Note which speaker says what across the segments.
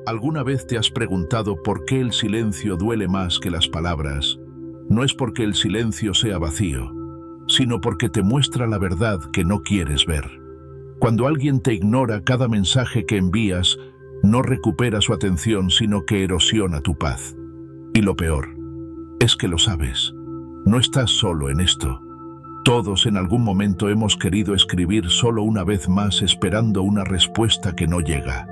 Speaker 1: ¿Alguna vez te has preguntado por qué el silencio duele más que las palabras? No es porque el silencio sea vacío, sino porque te muestra la verdad que no quieres ver. Cuando alguien te ignora, cada mensaje que envías no recupera su atención, sino que erosiona tu paz. Y lo peor es que lo sabes. No estás solo en esto. Todos en algún momento hemos querido escribir solo una vez más, esperando una respuesta que no llega.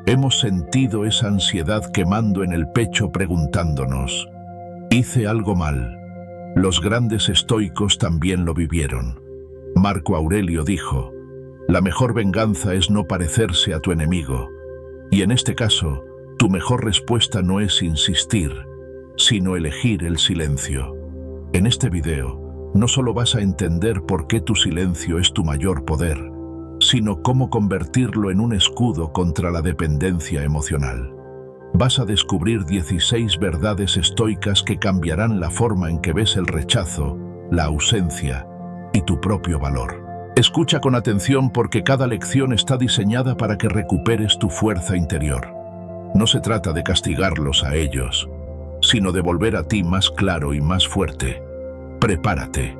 Speaker 1: Hemos sentido esa ansiedad quemando en el pecho, preguntándonos: ¿hice algo mal? Los grandes estoicos también lo vivieron. Marco Aurelio dijo: la mejor venganza es no parecerse a tu enemigo. Y en este caso, tu mejor respuesta no es insistir, sino elegir el silencio. En este video, no solo vas a entender por qué tu silencio es tu mayor poder, sino cómo convertirlo en un escudo contra la dependencia emocional. Vas a descubrir 16 verdades estoicas que cambiarán la forma en que ves el rechazo, la ausencia y tu propio valor. Escucha con atención, porque cada lección está diseñada para que recuperes tu fuerza interior. No se trata de castigarlos a ellos, sino de volver a ti más claro y más fuerte. Prepárate.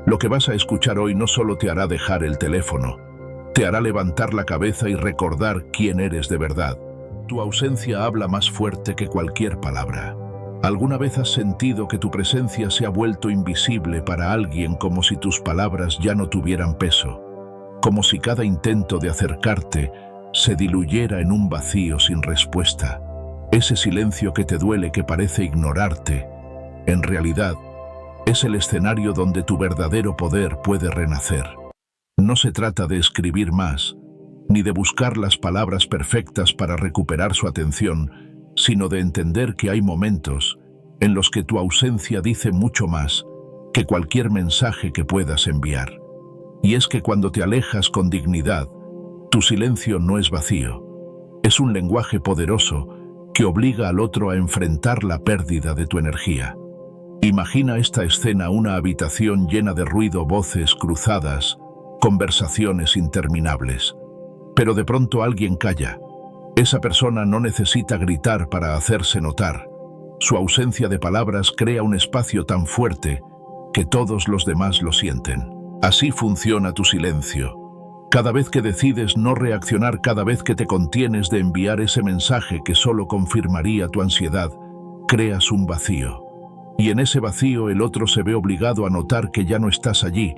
Speaker 1: Lo que vas a escuchar hoy no solo te hará dejar el teléfono, te hará levantar la cabeza y recordar quién eres de verdad. Tu ausencia habla más fuerte que cualquier palabra. ¿Alguna vez has sentido que tu presencia se ha vuelto invisible para alguien, como si tus palabras ya no tuvieran peso? Como si cada intento de acercarte se diluyera en un vacío sin respuesta. Ese silencio que te duele, que parece ignorarte, en realidad es el escenario donde tu verdadero poder puede renacer. No se trata de escribir más, ni de buscar las palabras perfectas para recuperar su atención, sino de entender que hay momentos en los que tu ausencia dice mucho más que cualquier mensaje que puedas enviar. Y es que cuando te alejas con dignidad, tu silencio no es vacío. Es un lenguaje poderoso que obliga al otro a enfrentar la pérdida de tu energía. Imagina esta escena: una habitación llena de ruido, voces cruzadas, conversaciones interminables. Pero de pronto alguien calla. Esa persona no necesita gritar para hacerse notar. Su ausencia de palabras crea un espacio tan fuerte que todos los demás lo sienten. Así funciona tu silencio. Cada vez que decides no reaccionar, cada vez que te contienes de enviar ese mensaje que solo confirmaría tu ansiedad, creas un vacío. Y en ese vacío el otro se ve obligado a notar que ya no estás allí,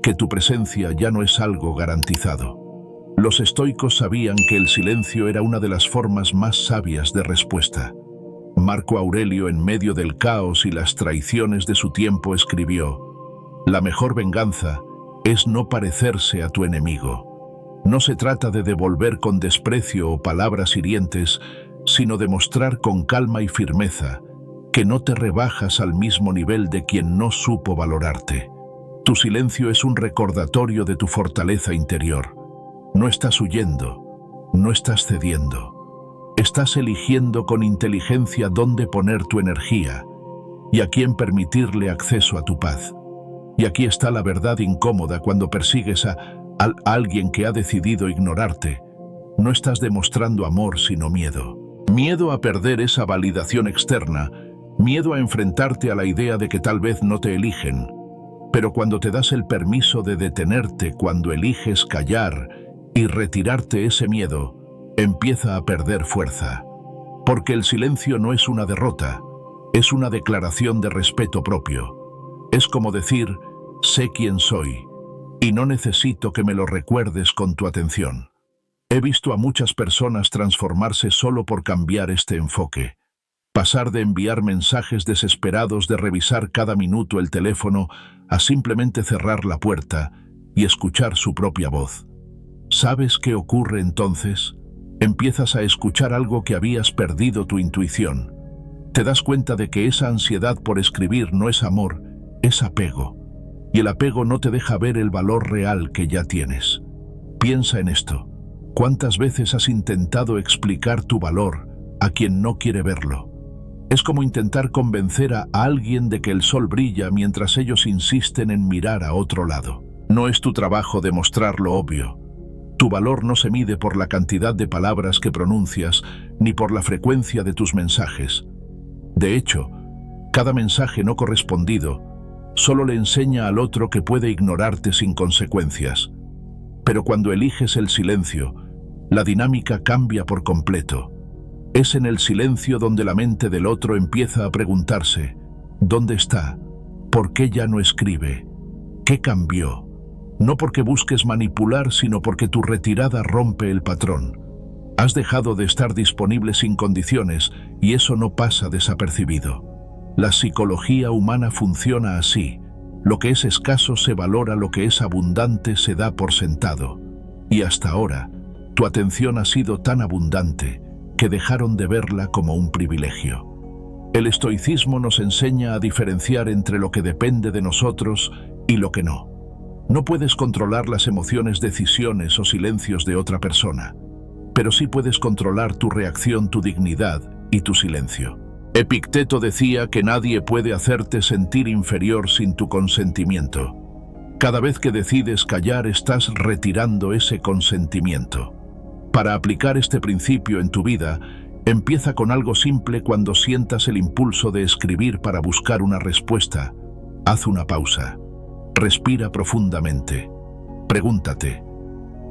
Speaker 1: que tu presencia ya no es algo garantizado. Los estoicos sabían que el silencio era una de las formas más sabias de respuesta. Marco Aurelio, en medio del caos y las traiciones de su tiempo, escribió: la mejor venganza es no parecerse a tu enemigo. No se trata de devolver con desprecio o palabras hirientes, sino de mostrar con calma y firmeza que no te rebajas al mismo nivel de quien no supo valorarte. Tu silencio es un recordatorio de tu fortaleza interior. No estás huyendo, no estás cediendo. Estás eligiendo con inteligencia dónde poner tu energía y a quién permitirle acceso a tu paz. Y aquí está la verdad incómoda: cuando persigues a alguien que ha decidido ignorarte, no estás demostrando amor, sino miedo. Miedo a perder esa validación externa, miedo a enfrentarte a la idea de que tal vez no te eligen. Pero cuando te das el permiso de detenerte, cuando eliges callar y retirarte, ese miedo empieza a perder fuerza. Porque el silencio no es una derrota, es una declaración de respeto propio. Es como decir: sé quién soy y no necesito que me lo recuerdes con tu atención. He visto a muchas personas transformarse solo por cambiar este enfoque. Pasar de enviar mensajes desesperados, de revisar cada minuto el teléfono, a simplemente cerrar la puerta y escuchar su propia voz. ¿Sabes qué ocurre entonces? Empiezas a escuchar algo que habías perdido: tu intuición. Te das cuenta de que esa ansiedad por escribir no es amor, es apego. Y el apego no te deja ver el valor real que ya tienes. Piensa en esto. ¿Cuántas veces has intentado explicar tu valor a quien no quiere verlo? Es como intentar convencer a alguien de que el sol brilla mientras ellos insisten en mirar a otro lado. No es tu trabajo demostrar lo obvio. Tu valor no se mide por la cantidad de palabras que pronuncias, ni por la frecuencia de tus mensajes. De hecho, cada mensaje no correspondido solo le enseña al otro que puede ignorarte sin consecuencias. Pero cuando eliges el silencio, la dinámica cambia por completo. Es en el silencio donde la mente del otro empieza a preguntarse: ¿dónde está? ¿Por qué ya no escribe? ¿Qué cambió? No porque busques manipular, sino porque tu retirada rompe el patrón. Has dejado de estar disponible sin condiciones y eso no pasa desapercibido. La psicología humana funciona así. Lo que es escaso se valora, lo que es abundante se da por sentado. Y hasta ahora, tu atención ha sido tan abundante que dejaron de verla como un privilegio. El estoicismo nos enseña a diferenciar entre lo que depende de nosotros y lo que no. No puedes controlar las emociones, decisiones o silencios de otra persona, pero sí puedes controlar tu reacción, tu dignidad y tu silencio. Epicteto decía que nadie puede hacerte sentir inferior sin tu consentimiento. Cada vez que decides callar, estás retirando ese consentimiento. Para aplicar este principio en tu vida, empieza con algo simple. Cuando sientas el impulso de escribir para buscar una respuesta, haz una pausa. Respira profundamente. Pregúntate: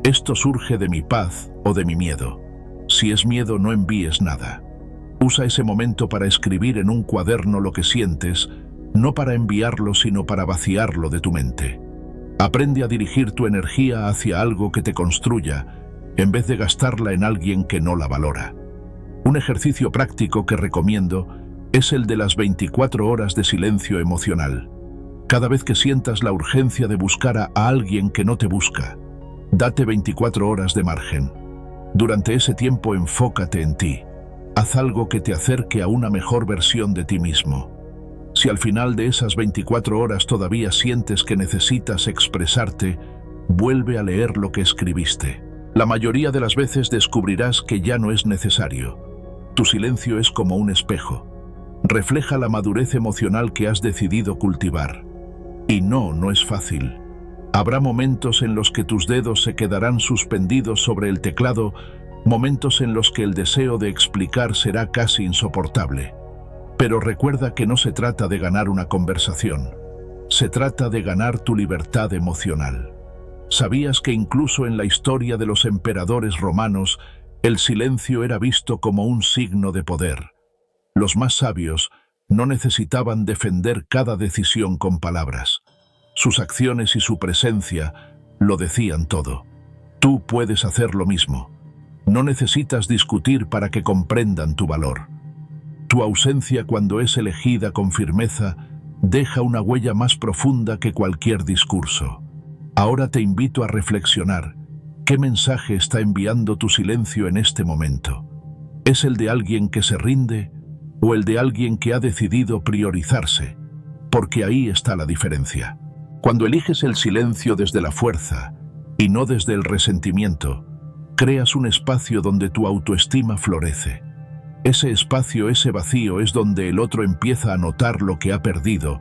Speaker 1: ¿esto surge de mi paz o de mi miedo? Si es miedo, no envíes nada. Usa ese momento para escribir en un cuaderno lo que sientes, no para enviarlo, sino para vaciarlo de tu mente. Aprende a dirigir tu energía hacia algo que te construya, en vez de gastarla en alguien que no la valora. Un ejercicio práctico que recomiendo es el de las 24 horas de silencio emocional. Cada vez que sientas la urgencia de buscar a alguien que no te busca, date 24 horas de margen. Durante ese tiempo enfócate en ti. Haz algo que te acerque a una mejor versión de ti mismo. Si al final de esas 24 horas todavía sientes que necesitas expresarte, vuelve a leer lo que escribiste. La mayoría de las veces descubrirás que ya no es necesario. Tu silencio es como un espejo. Refleja la madurez emocional que has decidido cultivar. Y no es fácil. Habrá momentos en los que tus dedos se quedarán suspendidos sobre el teclado, momentos en los que el deseo de explicar será casi insoportable. Pero recuerda que no se trata de ganar una conversación. Se trata de ganar tu libertad emocional. ¿Sabías que incluso en la historia de los emperadores romanos, el silencio era visto como un signo de poder? Los más sabios no necesitaban defender cada decisión con palabras. Sus acciones y su presencia lo decían todo. Tú puedes hacer lo mismo. No necesitas discutir para que comprendan tu valor. Tu ausencia, cuando es elegida con firmeza, deja una huella más profunda que cualquier discurso. Ahora te invito a reflexionar. ¿Qué mensaje está enviando tu silencio en este momento? ¿Es el de alguien que se rinde o el de alguien que ha decidido priorizarse? Porque ahí está la diferencia. Cuando eliges el silencio desde la fuerza y no desde el resentimiento, creas un espacio donde tu autoestima florece. Ese espacio, ese vacío, es donde el otro empieza a notar lo que ha perdido,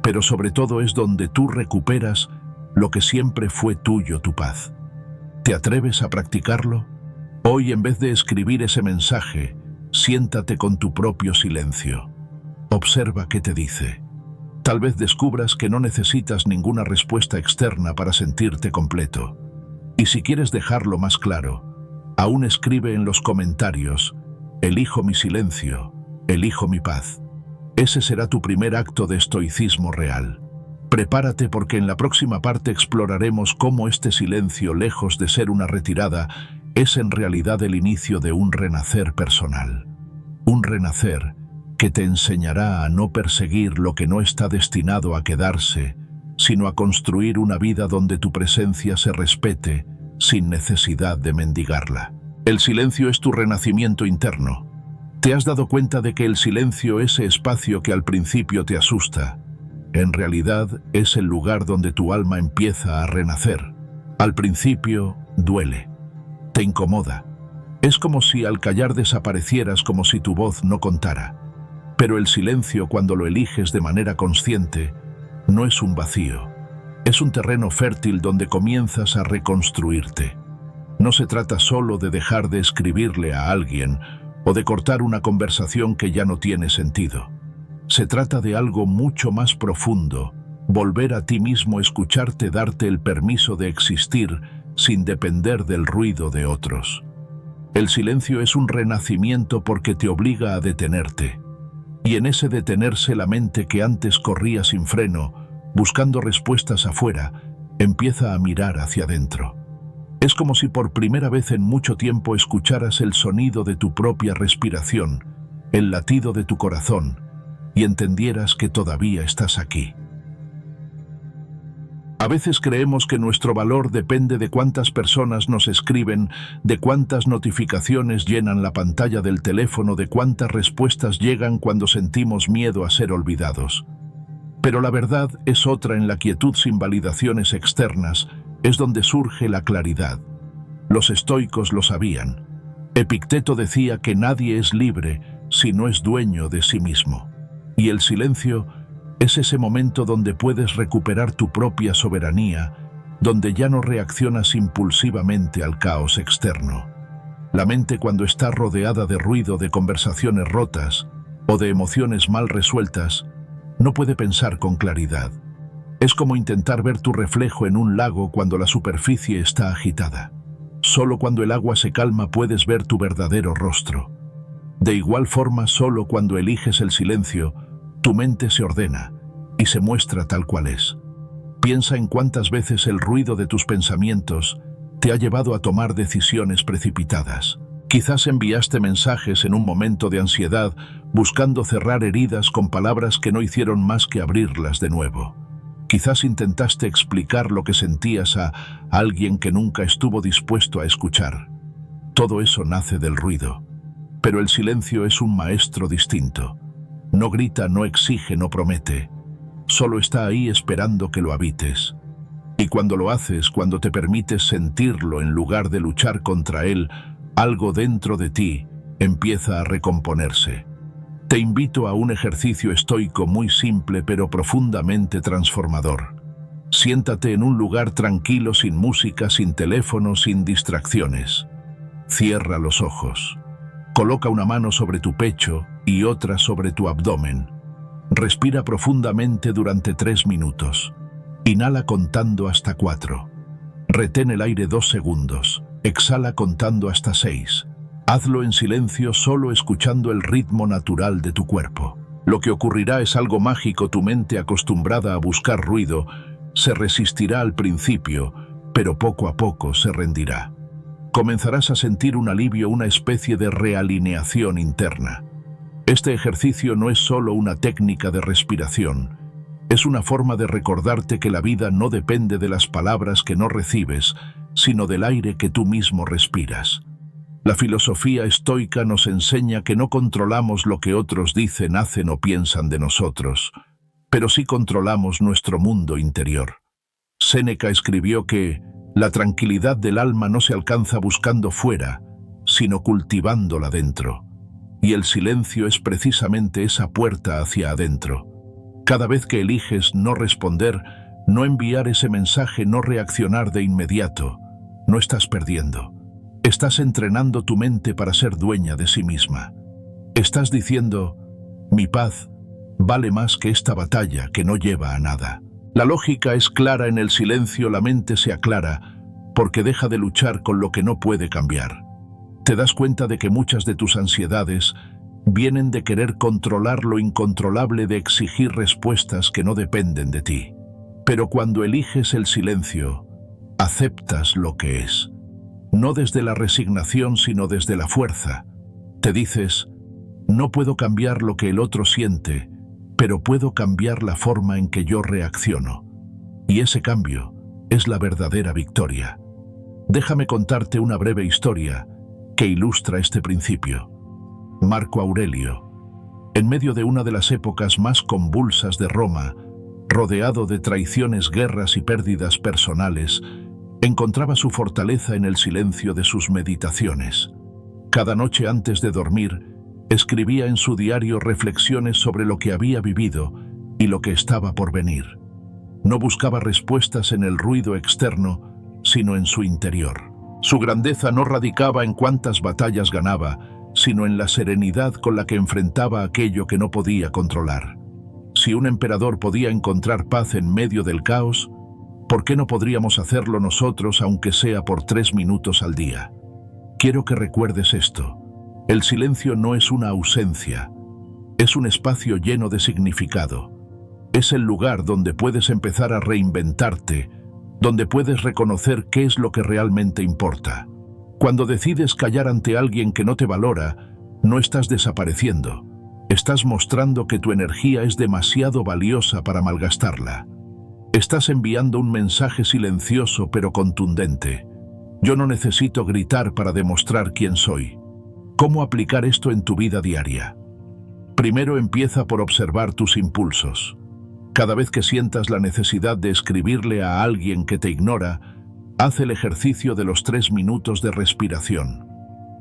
Speaker 1: pero sobre todo es donde tú recuperas lo que siempre fue tuyo, tu paz. ¿Te atreves a practicarlo? Hoy, en vez de escribir ese mensaje, siéntate con tu propio silencio. Observa qué te dice. Tal vez descubras que no necesitas ninguna respuesta externa para sentirte completo. Y si quieres dejarlo más claro, aún escribe en los comentarios: elijo mi silencio, elijo mi paz. Ese será tu primer acto de estoicismo real. Prepárate, porque en la próxima parte exploraremos cómo este silencio, lejos de ser una retirada, es en realidad el inicio de un renacer personal. Un renacer que te enseñará a no perseguir lo que no está destinado a quedarse, sino a construir una vida donde tu presencia se respete sin necesidad de mendigarla. El silencio es tu renacimiento interno. ¿Te has dado cuenta de que el silencio, ese espacio que al principio te asusta, en realidad es el lugar donde tu alma empieza a renacer? Al principio duele, te incomoda. Es como si al callar desaparecieras, como si tu voz no contara. Pero el silencio, cuando lo eliges de manera consciente, no es un vacío. Es un terreno fértil donde comienzas a reconstruirte. No se trata solo de dejar de escribirle a alguien o de cortar una conversación que ya no tiene sentido. Se trata de algo mucho más profundo, volver a ti mismo, escucharte, darte el permiso de existir sin depender del ruido de otros. El silencio es un renacimiento porque te obliga a detenerte. Y en ese detenerse, la mente que antes corría sin freno, buscando respuestas afuera, empieza a mirar hacia adentro. Es como si por primera vez en mucho tiempo escucharas el sonido de tu propia respiración, el latido de tu corazón, y entendieras que todavía estás aquí. A veces creemos que nuestro valor depende de cuántas personas nos escriben, de cuántas notificaciones llenan la pantalla del teléfono, de cuántas respuestas llegan cuando sentimos miedo a ser olvidados. Pero la verdad es otra. En la quietud sin validaciones externas es donde surge la claridad. Los estoicos lo sabían. Epicteto decía que nadie es libre si no es dueño de sí mismo. Y el silencio es ese momento donde puedes recuperar tu propia soberanía, donde ya no reaccionas impulsivamente al caos externo. La mente, cuando está rodeada de ruido, de conversaciones rotas o de emociones mal resueltas, no puede pensar con claridad. Es como intentar ver tu reflejo en un lago cuando la superficie está agitada. Solo cuando el agua se calma puedes ver tu verdadero rostro. De igual forma, solo cuando eliges el silencio, tu mente se ordena y se muestra tal cual es. Piensa en cuántas veces el ruido de tus pensamientos te ha llevado a tomar decisiones precipitadas. Quizás enviaste mensajes en un momento de ansiedad, buscando cerrar heridas con palabras que no hicieron más que abrirlas de nuevo. Quizás intentaste explicar lo que sentías a alguien que nunca estuvo dispuesto a escuchar. Todo eso nace del ruido. Pero el silencio es un maestro distinto. No grita, no exige, no promete. Solo está ahí esperando que lo habites. Y cuando lo haces, cuando te permites sentirlo en lugar de luchar contra él, algo dentro de ti empieza a recomponerse. Te invito a un ejercicio estoico muy simple pero profundamente transformador. Siéntate en un lugar tranquilo, sin música, sin teléfono, sin distracciones. Cierra los ojos. Coloca una mano sobre tu pecho y otra sobre tu abdomen. Respira profundamente durante 3 minutos. Inhala contando hasta 4. Retén el aire 2 segundos. Exhala contando hasta 6. Hazlo en silencio, solo escuchando el ritmo natural de tu cuerpo. Lo que ocurrirá es algo mágico. Tu mente, acostumbrada a buscar ruido, se resistirá al principio, pero poco a poco se rendirá. Comenzarás a sentir un alivio, una especie de realineación interna. Este ejercicio no es solo una técnica de respiración, es una forma de recordarte que la vida no depende de las palabras que no recibes, sino del aire que tú mismo respiras. La filosofía estoica nos enseña que no controlamos lo que otros dicen, hacen o piensan de nosotros, pero sí controlamos nuestro mundo interior. Séneca escribió que la tranquilidad del alma no se alcanza buscando fuera, sino cultivándola dentro. Y el silencio es precisamente esa puerta hacia adentro. Cada vez que eliges no responder, no enviar ese mensaje, no reaccionar de inmediato, no estás perdiendo. Estás entrenando tu mente para ser dueña de sí misma. Estás diciendo, mi paz vale más que esta batalla que no lleva a nada. La lógica es clara. En el silencio la mente se aclara porque deja de luchar con lo que no puede cambiar. Te das cuenta de que muchas de tus ansiedades vienen de querer controlar lo incontrolable, de exigir respuestas que no dependen de ti. Pero cuando eliges el silencio, aceptas lo que es. No desde la resignación, sino desde la fuerza. Te dices, no puedo cambiar lo que el otro siente, pero puedo cambiar la forma en que yo reacciono. Y ese cambio es la verdadera victoria. Déjame contarte una breve historia que ilustra este principio. Marco Aurelio, en medio de una de las épocas más convulsas de Roma, rodeado de traiciones, guerras y pérdidas personales, encontraba su fortaleza en el silencio de sus meditaciones. Cada noche antes de dormir, escribía en su diario reflexiones sobre lo que había vivido y lo que estaba por venir. No buscaba respuestas en el ruido externo, sino en su interior. Su grandeza no radicaba en cuántas batallas ganaba, sino en la serenidad con la que enfrentaba aquello que no podía controlar. Si un emperador podía encontrar paz en medio del caos, ¿por qué no podríamos hacerlo nosotros, aunque sea por 3 minutos al día? Quiero que recuerdes esto. El silencio no es una ausencia, es un espacio lleno de significado. Es el lugar donde puedes empezar a reinventarte, donde puedes reconocer qué es lo que realmente importa. Cuando decides callar ante alguien que no te valora, no estás desapareciendo. Estás mostrando que tu energía es demasiado valiosa para malgastarla. Estás enviando un mensaje silencioso pero contundente. Yo no necesito gritar para demostrar quién soy. ¿Cómo aplicar esto en tu vida diaria? Primero empieza por observar tus impulsos. Cada vez que sientas la necesidad de escribirle a alguien que te ignora, haz el ejercicio de los 3 minutos de respiración.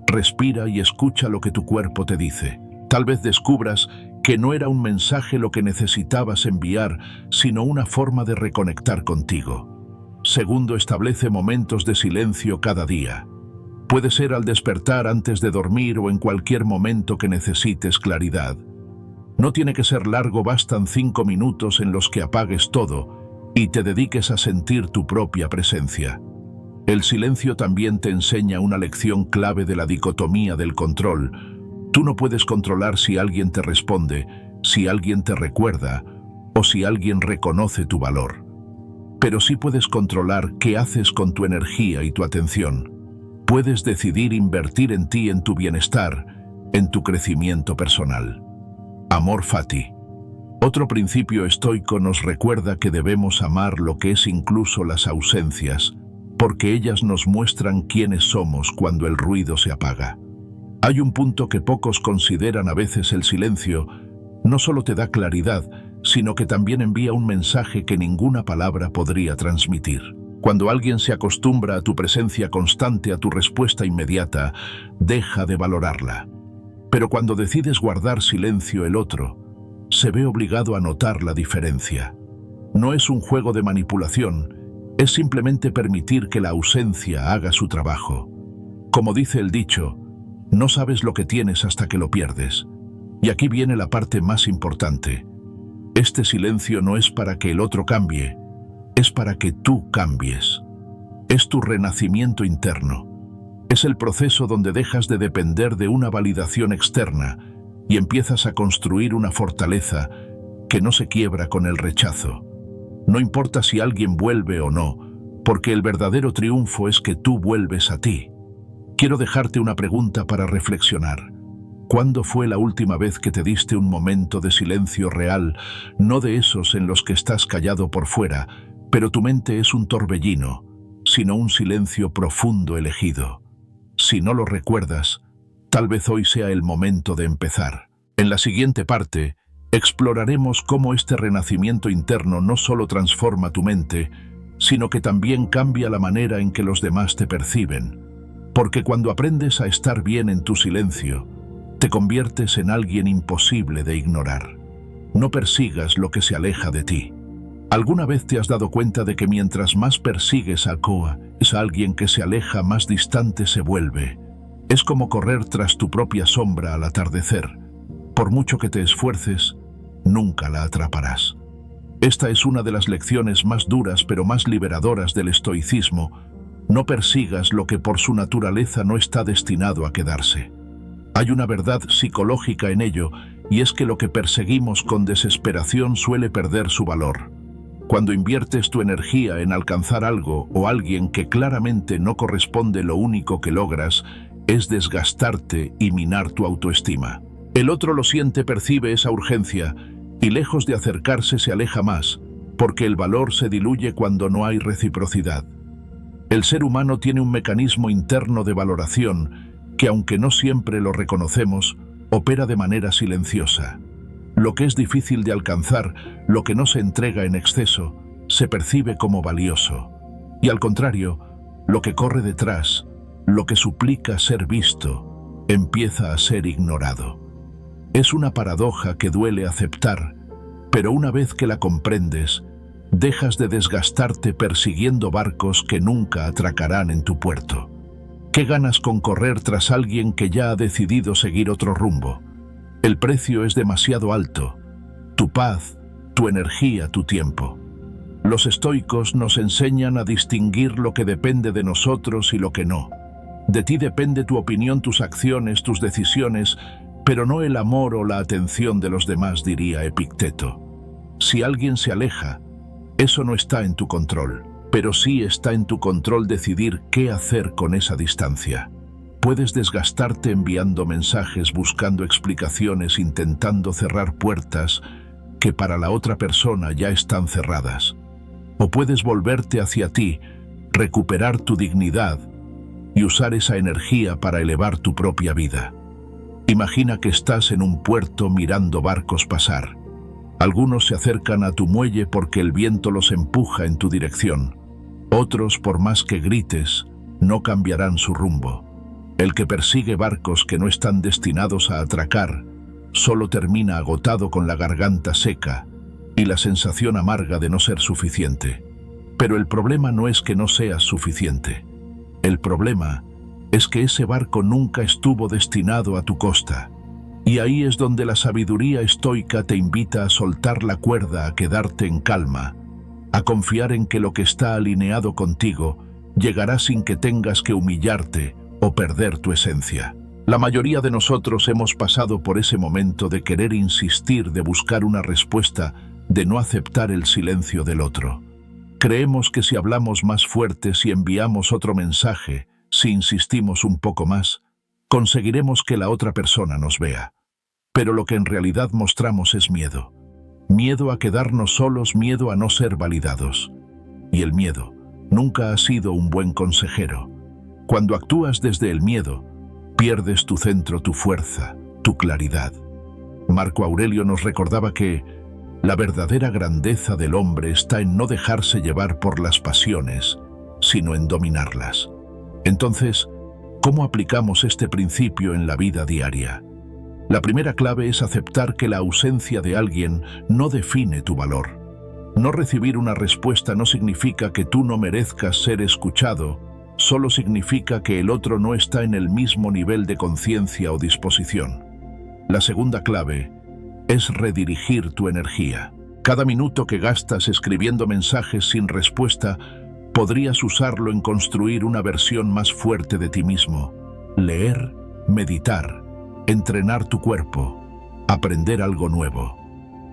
Speaker 1: Respira y escucha lo que tu cuerpo te dice. Tal vez descubras que no era un mensaje lo que necesitabas enviar, sino una forma de reconectar contigo. Segundo, establece momentos de silencio cada día. Puede ser al despertar, antes de dormir o en cualquier momento que necesites claridad. No tiene que ser largo, bastan 5 minutos en los que apagues todo y te dediques a sentir tu propia presencia. El silencio también te enseña una lección clave de la dicotomía del control. Tú no puedes controlar si alguien te responde, si alguien te recuerda o si alguien reconoce tu valor. Pero sí puedes controlar qué haces con tu energía y tu atención. Puedes decidir invertir en ti, en tu bienestar, en tu crecimiento personal. Amor fati. Otro principio estoico nos recuerda que debemos amar lo que es, incluso las ausencias, porque ellas nos muestran quiénes somos cuando el ruido se apaga. Hay un punto que pocos consideran a veces: el silencio no solo te da claridad, sino que también envía un mensaje que ninguna palabra podría transmitir. Cuando alguien se acostumbra a tu presencia constante, a tu respuesta inmediata, deja de valorarla. Pero cuando decides guardar silencio, el otro se ve obligado a notar la diferencia. No es un juego de manipulación, es simplemente permitir que la ausencia haga su trabajo. Como dice el dicho, no sabes lo que tienes hasta que lo pierdes. Y aquí viene la parte más importante. Este silencio no es para que el otro cambie, es para que tú cambies. Es tu renacimiento interno. Es el proceso donde dejas de depender de una validación externa y empiezas a construir una fortaleza que no se quiebra con el rechazo. No importa si alguien vuelve o no, porque el verdadero triunfo es que tú vuelves a ti. Quiero dejarte una pregunta para reflexionar. ¿Cuándo fue la última vez que te diste un momento de silencio real, no de esos en los que estás callado por fuera, pero tu mente es un torbellino, sino un silencio profundo elegido? Si no lo recuerdas, tal vez hoy sea el momento de empezar. En la siguiente parte, exploraremos cómo este renacimiento interno no solo transforma tu mente, sino que también cambia la manera en que los demás te perciben. Porque cuando aprendes a estar bien en tu silencio, te conviertes en alguien imposible de ignorar. No persigas lo que se aleja de ti. ¿Alguna vez te has dado cuenta de que mientras más persigues a alguien que se aleja, más distante se vuelve? Es como correr tras tu propia sombra al atardecer. Por mucho que te esfuerces, nunca la atraparás. Esta es una de las lecciones más duras pero más liberadoras del estoicismo. No persigas lo que por su naturaleza no está destinado a quedarse. Hay una verdad psicológica en ello, y es que lo que perseguimos con desesperación suele perder su valor. Cuando inviertes tu energía en alcanzar algo o alguien que claramente no corresponde, lo único que logras es desgastarte y minar tu autoestima. El otro lo siente, percibe esa urgencia y lejos de acercarse se aleja más, porque el valor se diluye cuando no hay reciprocidad. El ser humano tiene un mecanismo interno de valoración que, aunque no siempre lo reconocemos, opera de manera silenciosa. Lo que es difícil de alcanzar, lo que no se entrega en exceso, se percibe como valioso. Y al contrario, lo que corre detrás, lo que suplica ser visto, empieza a ser ignorado. Es una paradoja que duele aceptar, pero una vez que la comprendes, dejas de desgastarte persiguiendo barcos que nunca atracarán en tu puerto. ¿Qué ganas con correr tras alguien que ya ha decidido seguir otro rumbo? El precio es demasiado alto. Tu paz, tu energía, tu tiempo. Los estoicos nos enseñan a distinguir lo que depende de nosotros y lo que no. De ti depende tu opinión, tus acciones, tus decisiones, pero no el amor o la atención de los demás, diría Epicteto. Si alguien se aleja, eso no está en tu control, pero sí está en tu control decidir qué hacer con esa distancia. Puedes desgastarte enviando mensajes, buscando explicaciones, intentando cerrar puertas que para la otra persona ya están cerradas. O puedes volverte hacia ti, recuperar tu dignidad y usar esa energía para elevar tu propia vida. Imagina que estás en un puerto mirando barcos pasar. Algunos se acercan a tu muelle porque el viento los empuja en tu dirección. Otros, por más que grites, no cambiarán su rumbo. El que persigue barcos que no están destinados a atracar, solo termina agotado con la garganta seca y la sensación amarga de no ser suficiente. Pero el problema no es que no seas suficiente. El problema es que ese barco nunca estuvo destinado a tu costa. Y ahí es donde la sabiduría estoica te invita a soltar la cuerda, a quedarte en calma, a confiar en que lo que está alineado contigo llegará sin que tengas que humillarte o perder tu esencia. La mayoría de nosotros hemos pasado por ese momento de querer insistir, de buscar una respuesta, de no aceptar el silencio del otro. Creemos que si hablamos más fuerte, si enviamos otro mensaje, si insistimos un poco más, conseguiremos que la otra persona nos vea. Pero lo que en realidad mostramos es miedo. Miedo a quedarnos solos, miedo a no ser validados. Y el miedo nunca ha sido un buen consejero. Cuando actúas desde el miedo, pierdes tu centro, tu fuerza, tu claridad. Marco Aurelio nos recordaba que la verdadera grandeza del hombre está en no dejarse llevar por las pasiones, sino en dominarlas. Entonces, ¿cómo aplicamos este principio en la vida diaria? La primera clave es aceptar que la ausencia de alguien no define tu valor. No recibir una respuesta no significa que tú no merezcas ser escuchado, solo significa que el otro no está en el mismo nivel de conciencia o disposición. La segunda clave es redirigir tu energía. Cada minuto que gastas escribiendo mensajes sin respuesta, podrías usarlo en construir una versión más fuerte de ti mismo. Leer, meditar, entrenar tu cuerpo, aprender algo nuevo.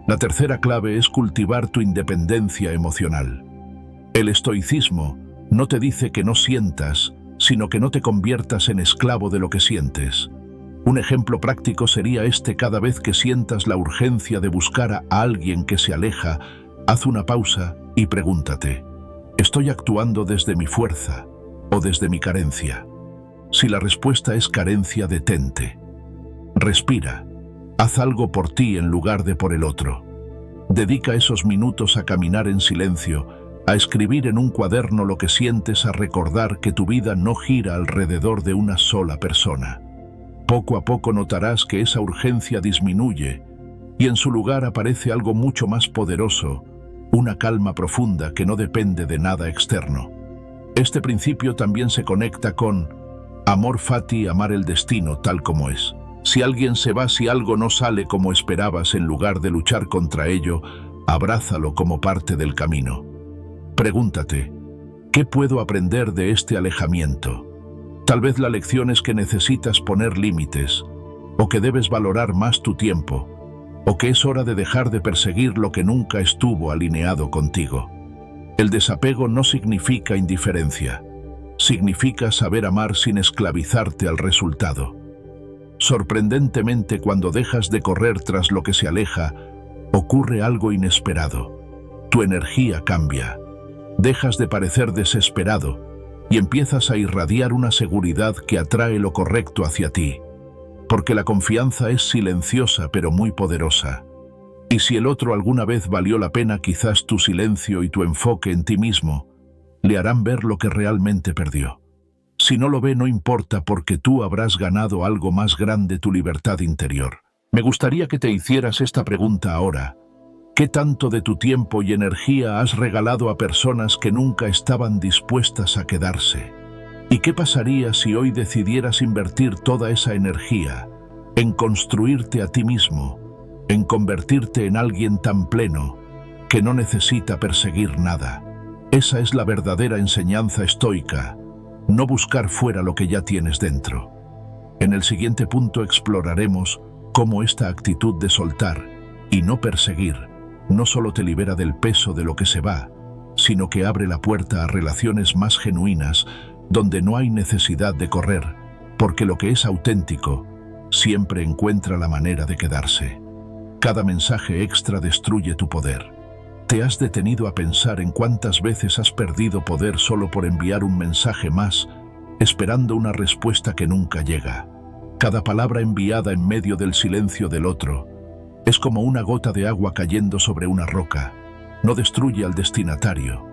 Speaker 1: La tercera clave es cultivar tu independencia emocional. El estoicismo no te dice que no sientas, sino que no te conviertas en esclavo de lo que sientes. Un ejemplo práctico sería este: cada vez que sientas la urgencia de buscar a alguien que se aleja, haz una pausa y pregúntate: ¿estoy actuando desde mi fuerza o desde mi carencia? Si la respuesta es carencia, detente. Respira. Haz algo por ti en lugar de por el otro. Dedica esos minutos a caminar en silencio, a escribir en un cuaderno lo que sientes, a recordar que tu vida no gira alrededor de una sola persona. Poco a poco notarás que esa urgencia disminuye y en su lugar aparece algo mucho más poderoso, una calma profunda que no depende de nada externo. Este principio también se conecta con amor fati, amar el destino tal como es. Si alguien se va, si algo no sale como esperabas, en lugar de luchar contra ello, abrázalo como parte del camino. Pregúntate: ¿qué puedo aprender de este alejamiento? Tal vez la lección es que necesitas poner límites, o que debes valorar más tu tiempo, o que es hora de dejar de perseguir lo que nunca estuvo alineado contigo. El desapego no significa indiferencia, significa saber amar sin esclavizarte al resultado. Sorprendentemente, cuando dejas de correr tras lo que se aleja, ocurre algo inesperado. Tu energía cambia. Dejas de parecer desesperado y empiezas a irradiar una seguridad que atrae lo correcto hacia ti. Porque la confianza es silenciosa pero muy poderosa. Y si el otro alguna vez valió la pena, quizás tu silencio y tu enfoque en ti mismo le harán ver lo que realmente perdió. Si no lo ve, no importa, porque tú habrás ganado algo más grande: tu libertad interior. Me gustaría que te hicieras esta pregunta ahora. ¿Qué tanto de tu tiempo y energía has regalado a personas que nunca estaban dispuestas a quedarse? ¿Y qué pasaría si hoy decidieras invertir toda esa energía en construirte a ti mismo, en convertirte en alguien tan pleno que no necesita perseguir nada? Esa es la verdadera enseñanza estoica, no buscar fuera lo que ya tienes dentro. En el siguiente punto exploraremos cómo esta actitud de soltar y no perseguir no solo te libera del peso de lo que se va, sino que abre la puerta a relaciones más genuinas, donde no hay necesidad de correr, porque lo que es auténtico siempre encuentra la manera de quedarse. Cada mensaje extra destruye tu poder. ¿Te has detenido a pensar en cuántas veces has perdido poder solo por enviar un mensaje más, esperando una respuesta que nunca llega? Cada palabra enviada en medio del silencio del otro es como una gota de agua cayendo sobre una roca. No destruye al destinatario,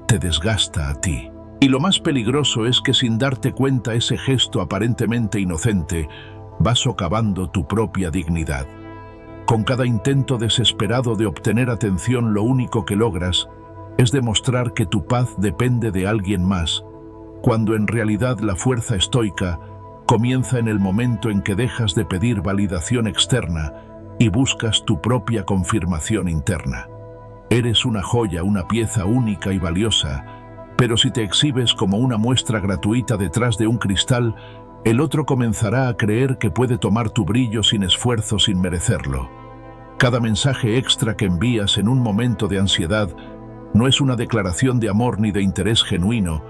Speaker 1: te desgasta a ti. Y lo más peligroso es que sin darte cuenta ese gesto aparentemente inocente va socavando tu propia dignidad. Con cada intento desesperado de obtener atención, lo único que logras es demostrar que tu paz depende de alguien más, cuando en realidad la fuerza estoica comienza en el momento en que dejas de pedir validación externa y buscas tu propia confirmación interna. Eres una joya, una pieza única y valiosa, pero si te exhibes como una muestra gratuita detrás de un cristal, el otro comenzará a creer que puede tomar tu brillo sin esfuerzo, sin merecerlo. Cada mensaje extra que envías en un momento de ansiedad no es una declaración de amor ni de interés genuino,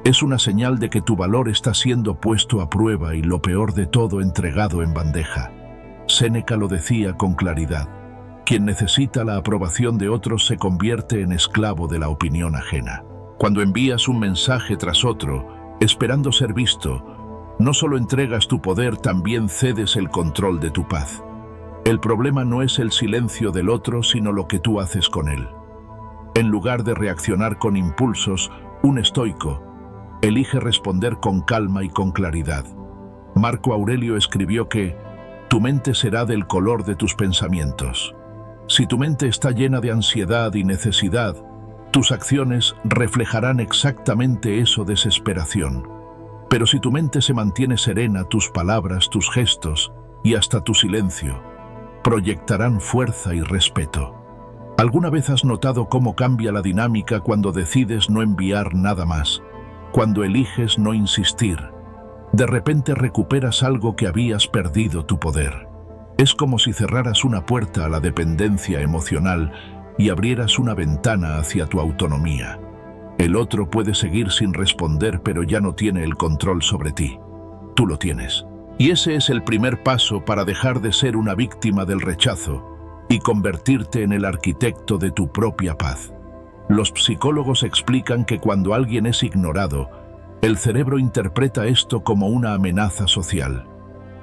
Speaker 1: es una señal de que tu valor está siendo puesto a prueba y, lo peor de todo, entregado en bandeja. Séneca lo decía con claridad: quien necesita la aprobación de otros se convierte en esclavo de la opinión ajena. Cuando envías un mensaje tras otro, esperando ser visto, no solo entregas tu poder, también cedes el control de tu paz. El problema no es el silencio del otro, sino lo que tú haces con él. En lugar de reaccionar con impulsos, un estoico elige responder con calma y con claridad. Marco Aurelio escribió que tu mente será del color de tus pensamientos. Si tu mente está llena de ansiedad y necesidad, tus acciones reflejarán exactamente eso: desesperación. Pero si tu mente se mantiene serena, tus palabras, tus gestos y hasta tu silencio proyectarán fuerza y respeto. ¿Alguna vez has notado cómo cambia la dinámica cuando decides no enviar nada más? Cuando eliges no insistir, de repente recuperas algo que habías perdido: tu poder. Es como si cerraras una puerta a la dependencia emocional y abrieras una ventana hacia tu autonomía. El otro puede seguir sin responder, pero ya no tiene el control sobre ti. Tú lo tienes. Y ese es el primer paso para dejar de ser una víctima del rechazo y convertirte en el arquitecto de tu propia paz. Los psicólogos explican que cuando alguien es ignorado, el cerebro interpreta esto como una amenaza social.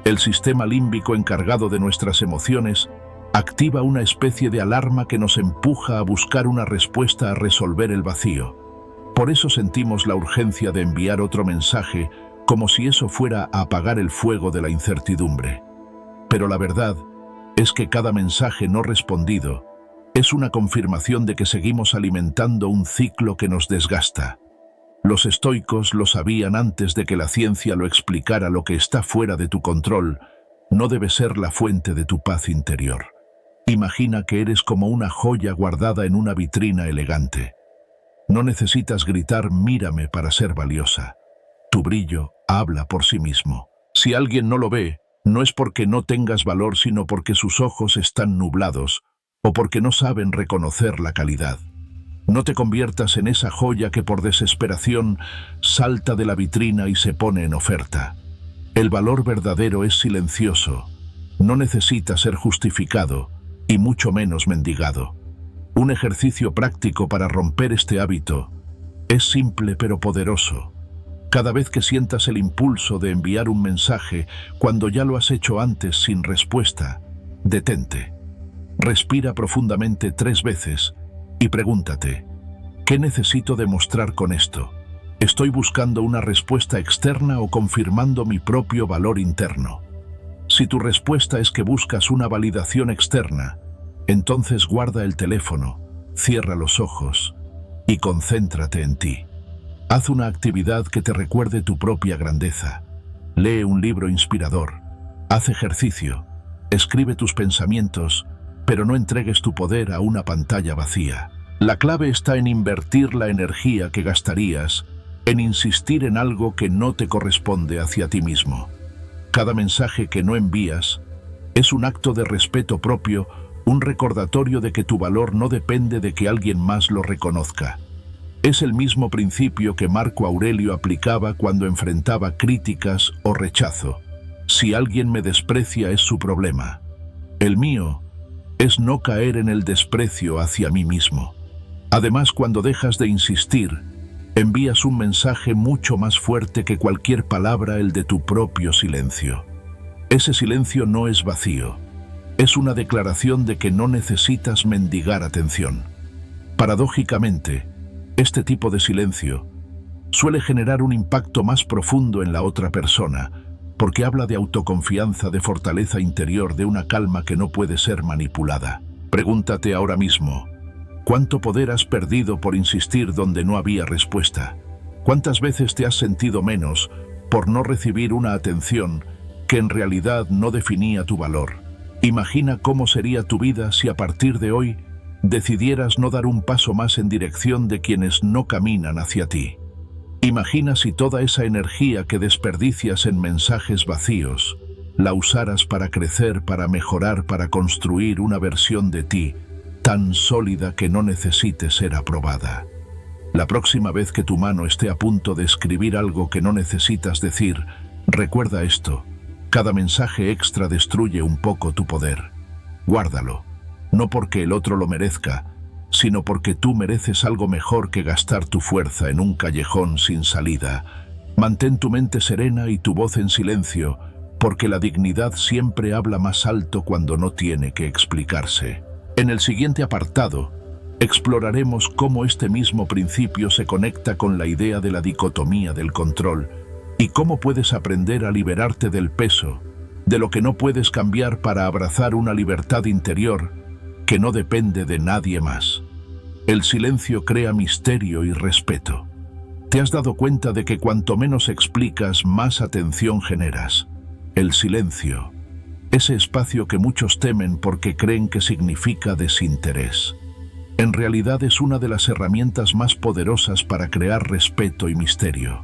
Speaker 1: El sistema límbico, encargado de nuestras emociones, activa una especie de alarma que nos empuja a buscar una respuesta, a resolver el vacío. Por eso sentimos la urgencia de enviar otro mensaje, como si eso fuera a apagar el fuego de la incertidumbre. Pero la verdad es que cada mensaje no respondido es una confirmación de que seguimos alimentando un ciclo que nos desgasta. Los estoicos lo sabían antes de que la ciencia lo explicara: lo que está fuera de tu control no debe ser la fuente de tu paz interior. Imagina que eres como una joya guardada en una vitrina elegante. No necesitas gritar «mírame» para ser valiosa. Tu brillo habla por sí mismo. Si alguien no lo ve, no es porque no tengas valor, sino porque sus ojos están nublados o porque no saben reconocer la calidad. No te conviertas en esa joya que por desesperación salta de la vitrina y se pone en oferta. El valor verdadero es silencioso, no necesita ser justificado y mucho menos mendigado. Un ejercicio práctico para romper este hábito es simple pero poderoso. Cada vez que sientas el impulso de enviar un mensaje, cuando ya lo has hecho antes sin respuesta, detente. Respira profundamente 3 veces y pregúntate: ¿qué necesito demostrar con esto? ¿Estoy buscando una respuesta externa o confirmando mi propio valor interno? Si tu respuesta es que buscas una validación externa, entonces guarda el teléfono, cierra los ojos y concéntrate en ti. Haz una actividad que te recuerde tu propia grandeza. Lee un libro inspirador. Haz ejercicio. Escribe tus pensamientos, pero no entregues tu poder a una pantalla vacía. La clave está en invertir la energía que gastarías en insistir en algo que no te corresponde hacia ti mismo. Cada mensaje que no envías es un acto de respeto propio, un recordatorio de que tu valor no depende de que alguien más lo reconozca. Es el mismo principio que Marco Aurelio aplicaba cuando enfrentaba críticas o rechazo. Si alguien me desprecia es su problema. El mío es no caer en el desprecio hacia mí mismo. Además, cuando dejas de insistir, envías un mensaje mucho más fuerte que cualquier palabra, el de tu propio silencio. Ese silencio no es vacío. Es una declaración de que no necesitas mendigar atención. Paradójicamente, este tipo de silencio suele generar un impacto más profundo en la otra persona, porque habla de autoconfianza, de fortaleza interior, de una calma que no puede ser manipulada. Pregúntate ahora mismo, ¿cuánto poder has perdido por insistir donde no había respuesta? ¿Cuántas veces te has sentido menos por no recibir una atención que en realidad no definía tu valor? Imagina cómo sería tu vida si a partir de hoy decidieras no dar un paso más en dirección de quienes no caminan hacia ti. Imagina si toda esa energía que desperdicias en mensajes vacíos la usaras para crecer, para mejorar, para construir una versión de ti tan sólida que no necesite ser aprobada. La próxima vez que tu mano esté a punto de escribir algo que no necesitas decir, recuerda esto: cada mensaje extra destruye un poco tu poder. Guárdalo, no porque el otro lo merezca, sino porque tú mereces algo mejor que gastar tu fuerza en un callejón sin salida. Mantén tu mente serena y tu voz en silencio, porque la dignidad siempre habla más alto cuando no tiene que explicarse. En el siguiente apartado, exploraremos cómo este mismo principio se conecta con la idea de la dicotomía del control y cómo puedes aprender a liberarte del peso, de lo que no puedes cambiar, para abrazar una libertad interior que no depende de nadie más. El silencio crea misterio y respeto. ¿Te has dado cuenta de que cuanto menos explicas, más atención generas? El silencio, ese espacio que muchos temen porque creen que significa desinterés, en realidad es una de las herramientas más poderosas para crear respeto y misterio.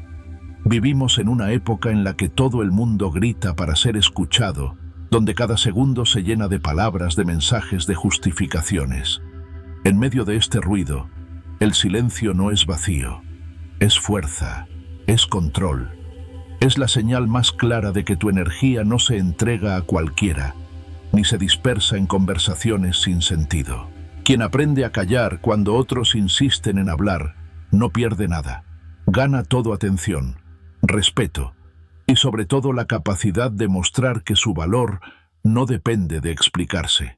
Speaker 1: Vivimos en una época en la que todo el mundo grita para ser escuchado, donde cada segundo se llena de palabras, de mensajes, de justificaciones. En medio de este ruido, el silencio no es vacío, es fuerza, es control. Es la señal más clara de que tu energía no se entrega a cualquiera, ni se dispersa en conversaciones sin sentido. Quien aprende a callar cuando otros insisten en hablar, no pierde nada. Gana todo: atención, respeto y sobre todo la capacidad de mostrar que su valor no depende de explicarse.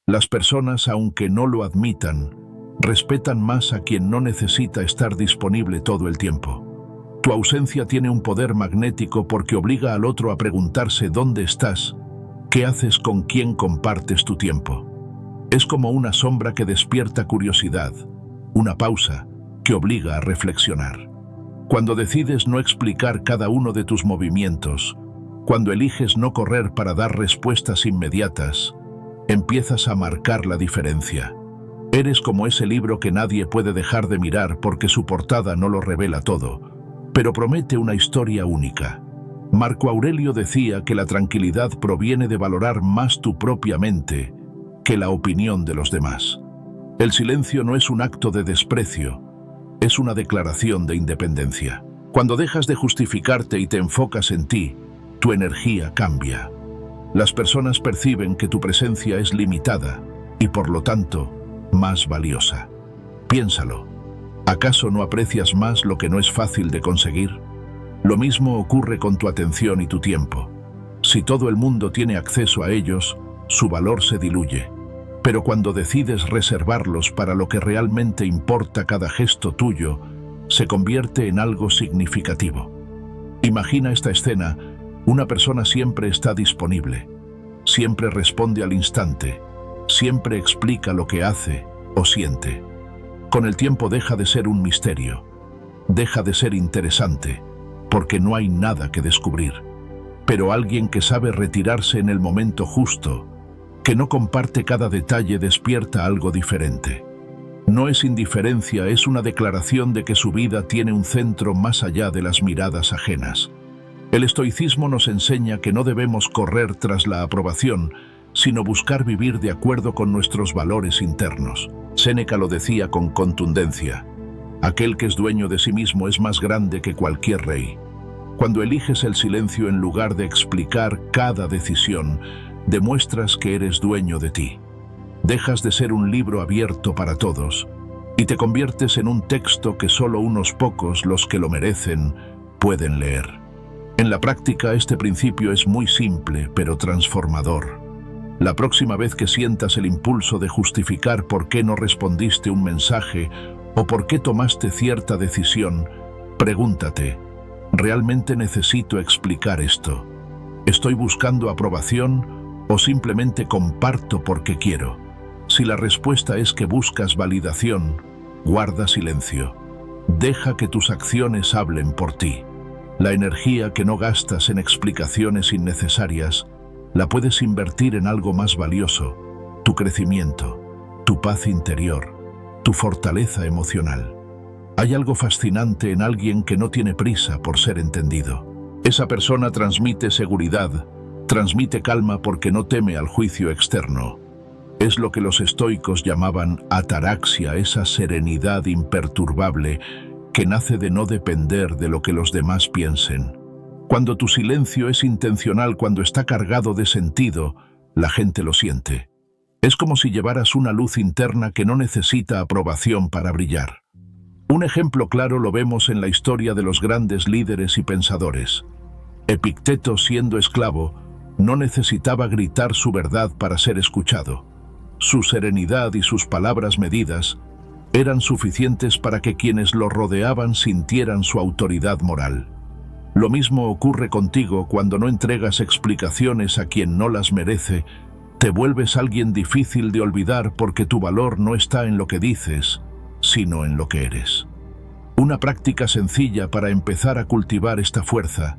Speaker 1: Las personas, aunque no lo admitan, respetan más a quien no necesita estar disponible todo el tiempo. Tu ausencia tiene un poder magnético porque obliga al otro a preguntarse dónde estás, qué haces, con quién compartes tu tiempo. Es como una sombra que despierta curiosidad, una pausa que obliga a reflexionar. Cuando decides no explicar cada uno de tus movimientos, cuando eliges no correr para dar respuestas inmediatas, empiezas a marcar la diferencia. Eres como ese libro que nadie puede dejar de mirar porque su portada no lo revela todo, pero promete una historia única. Marco Aurelio decía que la tranquilidad proviene de valorar más tu propia mente que la opinión de los demás. El silencio no es un acto de desprecio, es una declaración de independencia. Cuando dejas de justificarte y te enfocas en ti, tu energía cambia. Las personas perciben que tu presencia es limitada y, por lo tanto, más valiosa. Piénsalo. ¿Acaso no aprecias más lo que no es fácil de conseguir? Lo mismo ocurre con tu atención y tu tiempo. Si todo el mundo tiene acceso a ellos, su valor se diluye. Pero cuando decides reservarlos para lo que realmente importa, cada gesto tuyo se convierte en algo significativo. Imagina esta escena: una persona siempre está disponible, siempre responde al instante, siempre explica lo que hace o siente. Con el tiempo deja de ser un misterio. deja de ser interesante, porque no hay nada que descubrir. Pero alguien que sabe retirarse en el momento justo, que no comparte cada detalle, despierta algo diferente. No es indiferencia, es una declaración de que su vida tiene un centro más allá de las miradas ajenas. El estoicismo nos enseña que no debemos correr tras la aprobación, sino buscar vivir de acuerdo con nuestros valores internos. Séneca lo decía con contundencia: aquel que es dueño de sí mismo es más grande que cualquier rey. Cuando eliges el silencio en lugar de explicar cada decisión, demuestras que eres dueño de ti. Dejas de ser un libro abierto para todos y te conviertes en un texto que solo unos pocos, los que lo merecen, pueden leer. En la práctica, este principio es muy simple, pero transformador. La próxima vez que sientas el impulso de justificar por qué no respondiste un mensaje o por qué tomaste cierta decisión, pregúntate: ¿realmente necesito explicar esto? ¿Estoy buscando aprobación o simplemente comparto porque quiero? Si la respuesta es que buscas validación, guarda silencio. Deja que tus acciones hablen por ti. La energía que no gastas en explicaciones innecesarias la puedes invertir en algo más valioso: tu crecimiento, tu paz interior, tu fortaleza emocional. Hay algo fascinante en alguien que no tiene prisa por ser entendido. Esa persona transmite seguridad, transmite calma porque no teme al juicio externo. Es lo que los estoicos llamaban ataraxia, esa serenidad imperturbable que nace de no depender de lo que los demás piensen. Cuando tu silencio es intencional, cuando está cargado de sentido, la gente lo siente. Es como si llevaras una luz interna que no necesita aprobación para brillar. Un ejemplo claro lo vemos en la historia de los grandes líderes y pensadores. Epicteto, siendo esclavo, no necesitaba gritar su verdad para ser escuchado. Su serenidad y sus palabras medidas eran suficientes para que quienes lo rodeaban sintieran su autoridad moral. Lo mismo ocurre contigo cuando no entregas explicaciones a quien no las merece. Te vuelves alguien difícil de olvidar porque tu valor no está en lo que dices, sino en lo que eres. Una práctica sencilla para empezar a cultivar esta fuerza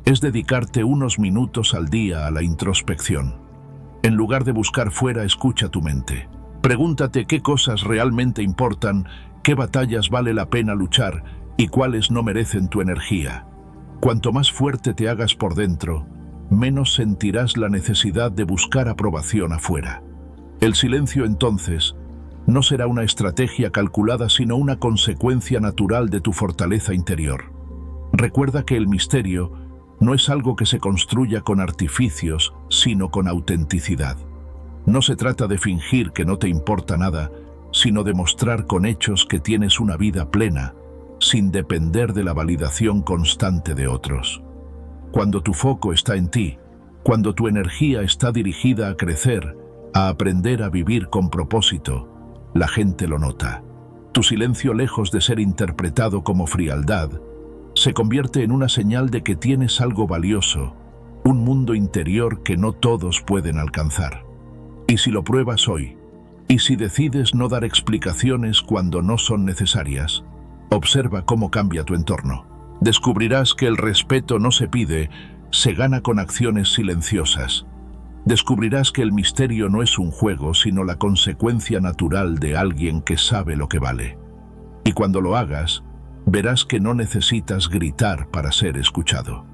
Speaker 1: es dedicarte unos minutos al día a la introspección. En lugar de buscar fuera, escucha tu mente. Pregúntate qué cosas realmente importan, qué batallas vale la pena luchar y cuáles no merecen tu energía. Cuanto más fuerte te hagas por dentro, menos sentirás la necesidad de buscar aprobación afuera. El silencio, entonces, no será una estrategia calculada, sino una consecuencia natural de tu fortaleza interior. Recuerda que el misterio no es algo que se construya con artificios, sino con autenticidad. No se trata de fingir que no te importa nada, sino de mostrar con hechos que tienes una vida plena, sin depender de la validación constante de otros. Cuando tu foco está en ti, cuando tu energía está dirigida a crecer, a aprender a vivir con propósito, la gente lo nota. Tu silencio, lejos de ser interpretado como frialdad, se convierte en una señal de que tienes algo valioso, un mundo interior que no todos pueden alcanzar. Y si lo pruebas hoy, y si decides no dar explicaciones cuando no son necesarias, observa cómo cambia tu entorno. Descubrirás que el respeto no se pide, se gana con acciones silenciosas. Descubrirás que el misterio no es un juego, sino la consecuencia natural de alguien que sabe lo que vale. Y cuando lo hagas, verás que no necesitas gritar para ser escuchado.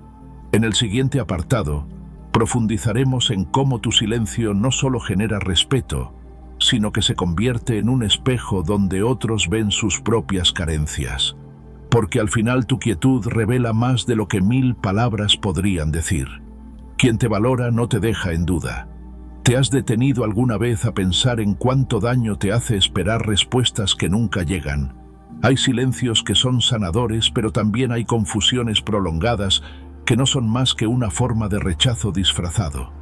Speaker 1: En el siguiente apartado, profundizaremos en cómo tu silencio no solo genera respeto, sino que se convierte en un espejo donde otros ven sus propias carencias. Porque al final tu quietud revela más de lo que 1000 palabras podrían decir. Quien te valora no te deja en duda. ¿Te has detenido alguna vez a pensar en cuánto daño te hace esperar respuestas que nunca llegan? Hay silencios que son sanadores, pero también hay confusiones prolongadas que no son más que una forma de rechazo disfrazado.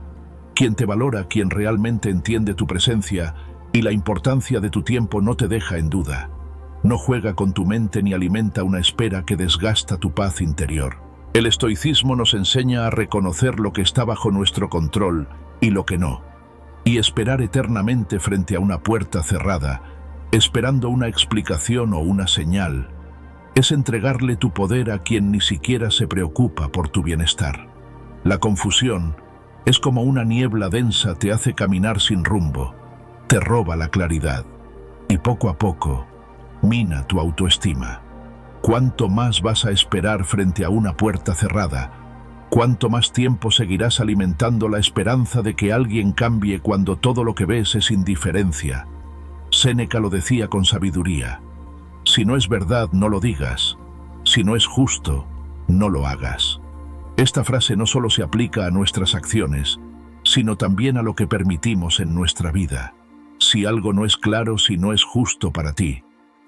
Speaker 1: Quien te valora, quien realmente entiende tu presencia y la importancia de tu tiempo, no te deja en duda. No juega con tu mente ni alimenta una espera que desgasta tu paz interior. El estoicismo nos enseña a reconocer lo que está bajo nuestro control y lo que no, y esperar eternamente frente a una puerta cerrada, esperando una explicación o una señal, Es entregarle tu poder a quien ni siquiera se preocupa por tu bienestar. La confusión es como una niebla densa, te hace caminar sin rumbo, te roba la claridad y poco a poco mina tu autoestima. ¿Cuánto más vas a esperar frente a una puerta cerrada? ¿Cuánto más tiempo seguirás alimentando la esperanza de que alguien cambie cuando todo lo que ves es indiferencia? Séneca lo decía con sabiduría: si no es verdad, no lo digas; si no es justo, no lo hagas. Esta frase no solo se aplica a nuestras acciones, sino también a lo que permitimos en nuestra vida. Si algo no es claro, si no es justo para ti,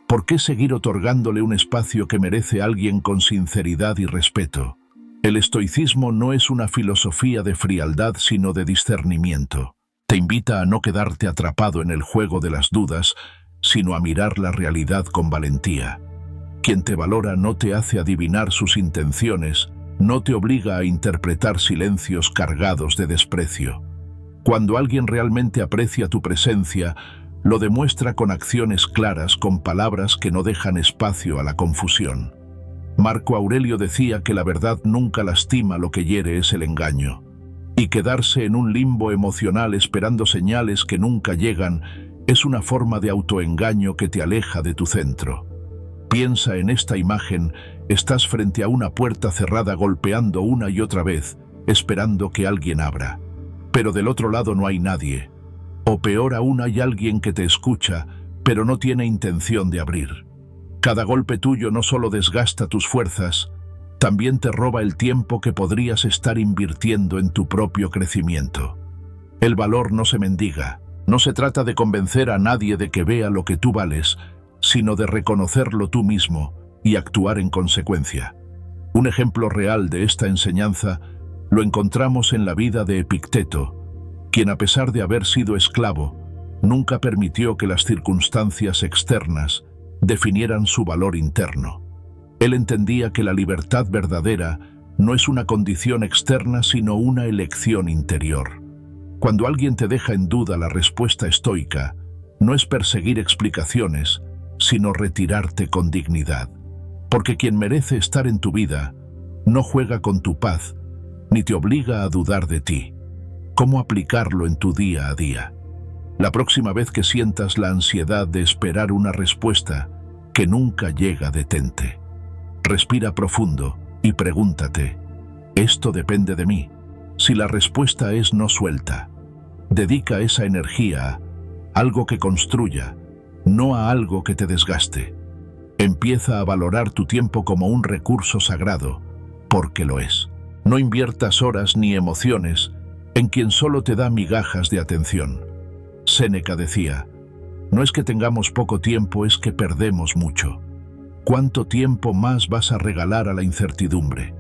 Speaker 1: ¿por qué seguir otorgándole un espacio que merece a alguien con sinceridad y respeto? El estoicismo no es una filosofía de frialdad, sino de discernimiento. Te invita a no quedarte atrapado en el juego de las dudas, sino a mirar la realidad con valentía. Quien te valora no te hace adivinar sus intenciones, no te obliga a interpretar silencios cargados de desprecio. Cuando alguien realmente aprecia tu presencia, lo demuestra con acciones claras, con palabras que no dejan espacio a la confusión. Marco Aurelio decía que la verdad nunca lastima, lo que hiere es el engaño. Y quedarse en un limbo emocional esperando señales que nunca llegan es una forma de autoengaño que te aleja de tu centro. Piensa en esta imagen: estás frente a una puerta cerrada, golpeando una y otra vez, esperando que alguien abra. Pero del otro lado no hay nadie. O peor aún, hay alguien que te escucha, pero no tiene intención de abrir. Cada golpe tuyo no solo desgasta tus fuerzas, también te roba el tiempo que podrías estar invirtiendo en tu propio crecimiento. El valor no se mendiga. No se trata de convencer a nadie de que vea lo que tú vales, sino de reconocerlo tú mismo y actuar en consecuencia. Un ejemplo real de esta enseñanza lo encontramos en la vida de Epicteto, quien, a pesar de haber sido esclavo, nunca permitió que las circunstancias externas definieran su valor interno. Él entendía que la libertad verdadera no es una condición externa, sino una elección interior. Cuando alguien te deja en duda, la respuesta estoica no es perseguir explicaciones, sino retirarte con dignidad. Porque quien merece estar en tu vida no juega con tu paz, ni te obliga a dudar de ti. ¿Cómo aplicarlo en tu día a día? La próxima vez que sientas la ansiedad de esperar una respuesta que nunca llega, detente. Respira profundo y pregúntate: ¿esto depende de mí? Si la respuesta es no, suelta. Dedica esa energía a algo que construya, no a algo que te desgaste. Empieza a valorar tu tiempo como un recurso sagrado, porque lo es. No inviertas horas ni emociones en quien solo te da migajas de atención. Séneca decía: no es que tengamos poco tiempo, es que perdemos mucho. ¿Cuánto tiempo más vas a regalar a la incertidumbre?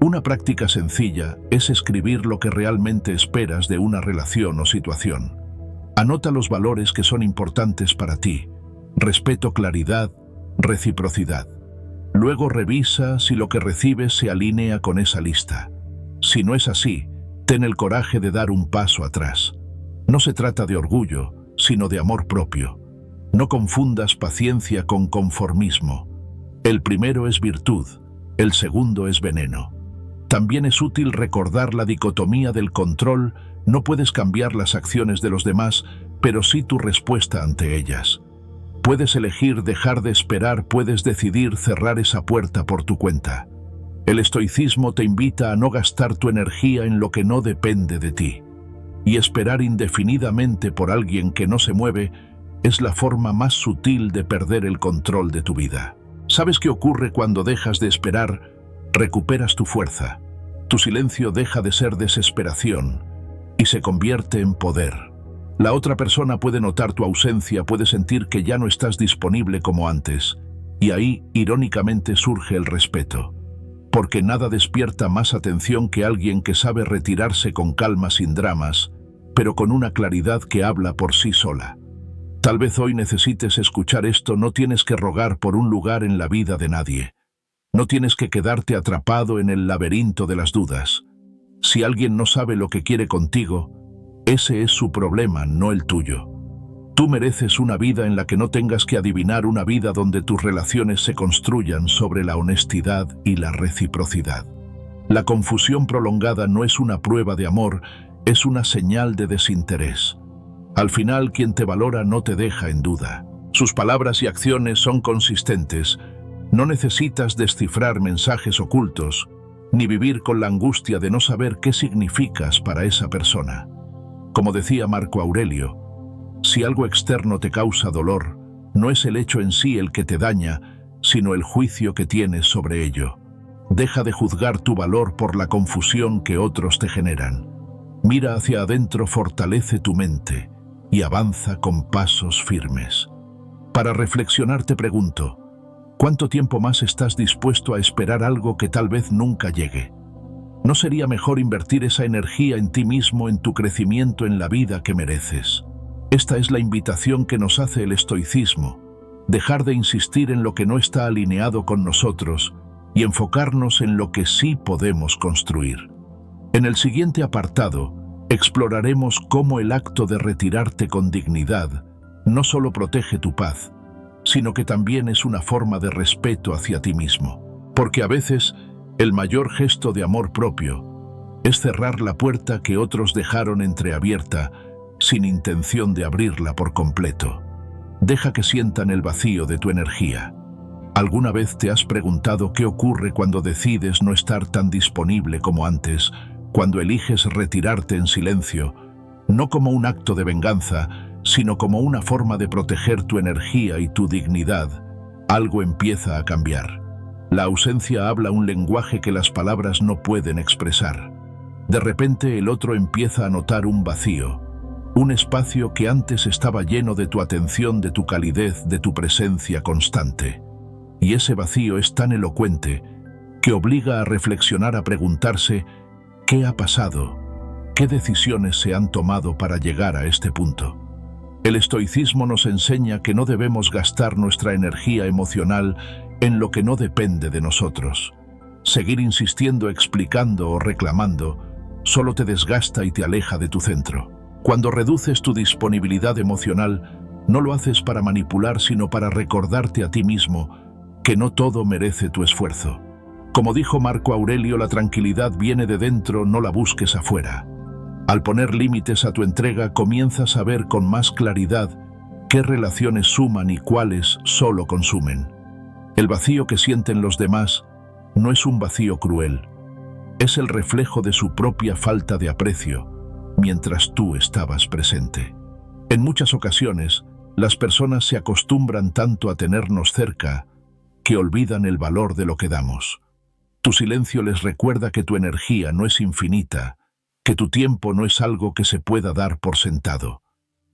Speaker 1: Una práctica sencilla es escribir lo que realmente esperas de una relación o situación. Anota los valores que son importantes para ti: respeto, claridad, reciprocidad. Luego revisa si lo que recibes se alinea con esa lista. Si no es así, ten el coraje de dar un paso atrás. No se trata de orgullo, sino de amor propio. No confundas paciencia con conformismo. El primero es virtud, el segundo es veneno. También es útil recordar la dicotomía del control: no puedes cambiar las acciones de los demás, pero sí tu respuesta ante ellas. Puedes elegir dejar de esperar, puedes decidir cerrar esa puerta por tu cuenta. El estoicismo te invita a no gastar tu energía en lo que no depende de ti. Y esperar indefinidamente por alguien que no se mueve es la forma más sutil de perder el control de tu vida. ¿Sabes qué ocurre cuando dejas de esperar? Recuperas tu fuerza. Tu silencio deja de ser desesperación y se convierte en poder. La otra persona puede notar tu ausencia, puede sentir que ya no estás disponible como antes, y ahí, irónicamente, surge el respeto. Porque nada despierta más atención que alguien que sabe retirarse con calma, sin dramas, pero con una claridad que habla por sí sola. Tal vez hoy necesites escuchar esto: no tienes que rogar por un lugar en la vida de nadie. No tienes que quedarte atrapado en el laberinto de las dudas. Si alguien no sabe lo que quiere contigo, ese es su problema, no el tuyo. Tú mereces una vida en la que no tengas que adivinar, una vida donde tus relaciones se construyan sobre la honestidad y la reciprocidad. La confusión prolongada no es una prueba de amor, es una señal de desinterés. Al final, quien te valora no te deja en duda. Sus palabras y acciones son consistentes. No necesitas descifrar mensajes ocultos, ni vivir con la angustia de no saber qué significas para esa persona. Como decía Marco Aurelio, si algo externo te causa dolor, no es el hecho en sí el que te daña, sino el juicio que tienes sobre ello. Deja de juzgar tu valor por la confusión que otros te generan. Mira hacia adentro, fortalece tu mente y avanza con pasos firmes. Para reflexionar te pregunto, ¿cuánto tiempo más estás dispuesto a esperar algo que tal vez nunca llegue? ¿No sería mejor invertir esa energía en ti mismo, en tu crecimiento, en la vida que mereces? Esta es la invitación que nos hace el estoicismo, dejar de insistir en lo que no está alineado con nosotros y enfocarnos en lo que sí podemos construir. En el siguiente apartado, exploraremos cómo el acto de retirarte con dignidad no solo protege tu paz, sino que también es una forma de respeto hacia ti mismo. Porque a veces, el mayor gesto de amor propio es cerrar la puerta que otros dejaron entreabierta sin intención de abrirla por completo. Deja que sientan el vacío de tu energía. ¿Alguna vez te has preguntado qué ocurre cuando decides no estar tan disponible como antes, cuando eliges retirarte en silencio, no como un acto de venganza, sino como una forma de proteger tu energía y tu dignidad? Algo empieza a cambiar. La ausencia habla un lenguaje que las palabras no pueden expresar. De repente el otro empieza a notar un vacío, un espacio que antes estaba lleno de tu atención, de tu calidez, de tu presencia constante. Y ese vacío es tan elocuente que obliga a reflexionar, a preguntarse ¿qué ha pasado? ¿Qué decisiones se han tomado para llegar a este punto? El estoicismo nos enseña que no debemos gastar nuestra energía emocional en lo que no depende de nosotros. Seguir insistiendo, explicando o reclamando solo te desgasta y te aleja de tu centro. Cuando reduces tu disponibilidad emocional, no lo haces para manipular, sino para recordarte a ti mismo que no todo merece tu esfuerzo. Como dijo Marco Aurelio, la tranquilidad viene de dentro, no la busques afuera. Al poner límites a tu entrega, comienzas a ver con más claridad qué relaciones suman y cuáles solo consumen. El vacío que sienten los demás no es un vacío cruel, es el reflejo de su propia falta de aprecio, mientras tú estabas presente. En muchas ocasiones, las personas se acostumbran tanto a tenernos cerca que olvidan el valor de lo que damos. Tu silencio les recuerda que tu energía no es infinita, que tu tiempo no es algo que se pueda dar por sentado.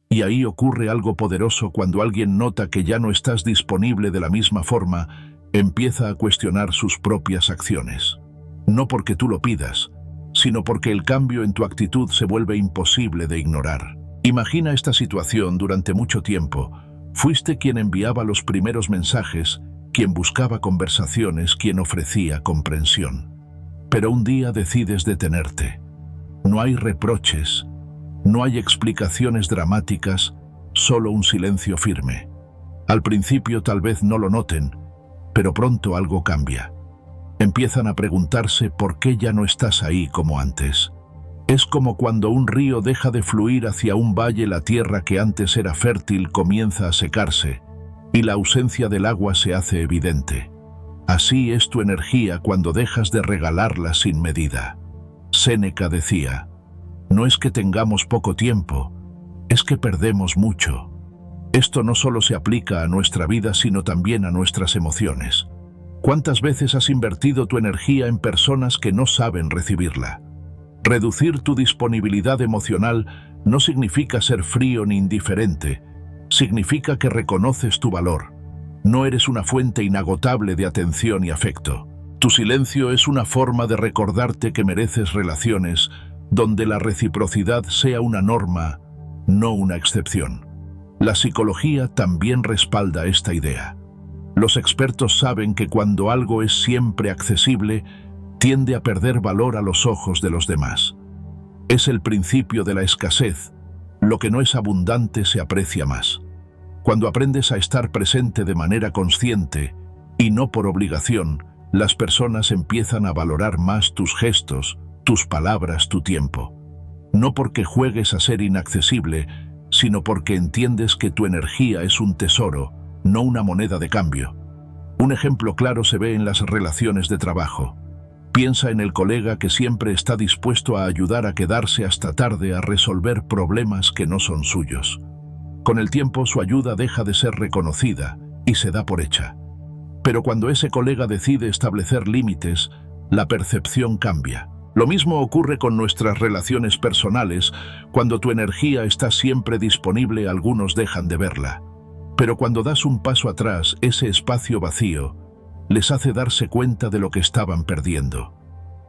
Speaker 1: Y ahí ocurre algo poderoso cuando alguien nota que ya no estás disponible de la misma forma, empieza a cuestionar sus propias acciones. No porque tú lo pidas, sino porque el cambio en tu actitud se vuelve imposible de ignorar. Imagina esta situación: durante mucho tiempo, fuiste quien enviaba los primeros mensajes, quien buscaba conversaciones, quien ofrecía comprensión. Pero un día decides detenerte. No hay reproches, no hay explicaciones dramáticas, solo un silencio firme. Al principio tal vez no lo noten, pero pronto algo cambia. Empiezan a preguntarse por qué ya no estás ahí como antes. Es como cuando un río deja de fluir hacia un valle, la tierra que antes era fértil comienza a secarse, y la ausencia del agua se hace evidente. Así es tu energía cuando dejas de regalarla sin medida. Séneca decía, no es que tengamos poco tiempo, es que perdemos mucho. Esto no solo se aplica a nuestra vida, sino también a nuestras emociones. ¿Cuántas veces has invertido tu energía en personas que no saben recibirla? Reducir tu disponibilidad emocional no significa ser frío ni indiferente, significa que reconoces tu valor. No eres una fuente inagotable de atención y afecto. Tu silencio es una forma de recordarte que mereces relaciones donde la reciprocidad sea una norma, no una excepción. La psicología también respalda esta idea. Los expertos saben que cuando algo es siempre accesible, tiende a perder valor a los ojos de los demás. Es el principio de la escasez, Lo que no es abundante se aprecia más. Cuando aprendes a estar presente de manera consciente y no por obligación, las personas empiezan a valorar más tus gestos, tus palabras, tu tiempo. No porque juegues a ser inaccesible, sino porque entiendes que tu energía es un tesoro, no una moneda de cambio. Un ejemplo claro se ve en las relaciones de trabajo. Piensa en el colega que siempre está dispuesto a ayudar a quedarse hasta tarde a resolver problemas que no son suyos. Con el tiempo su ayuda deja de ser reconocida y se da por hecha. Pero cuando ese colega decide establecer límites, la percepción cambia. Lo mismo ocurre con nuestras relaciones personales. Cuando tu energía está siempre disponible, algunos dejan de verla. Pero cuando das un paso atrás, ese espacio vacío les hace darse cuenta de lo que estaban perdiendo.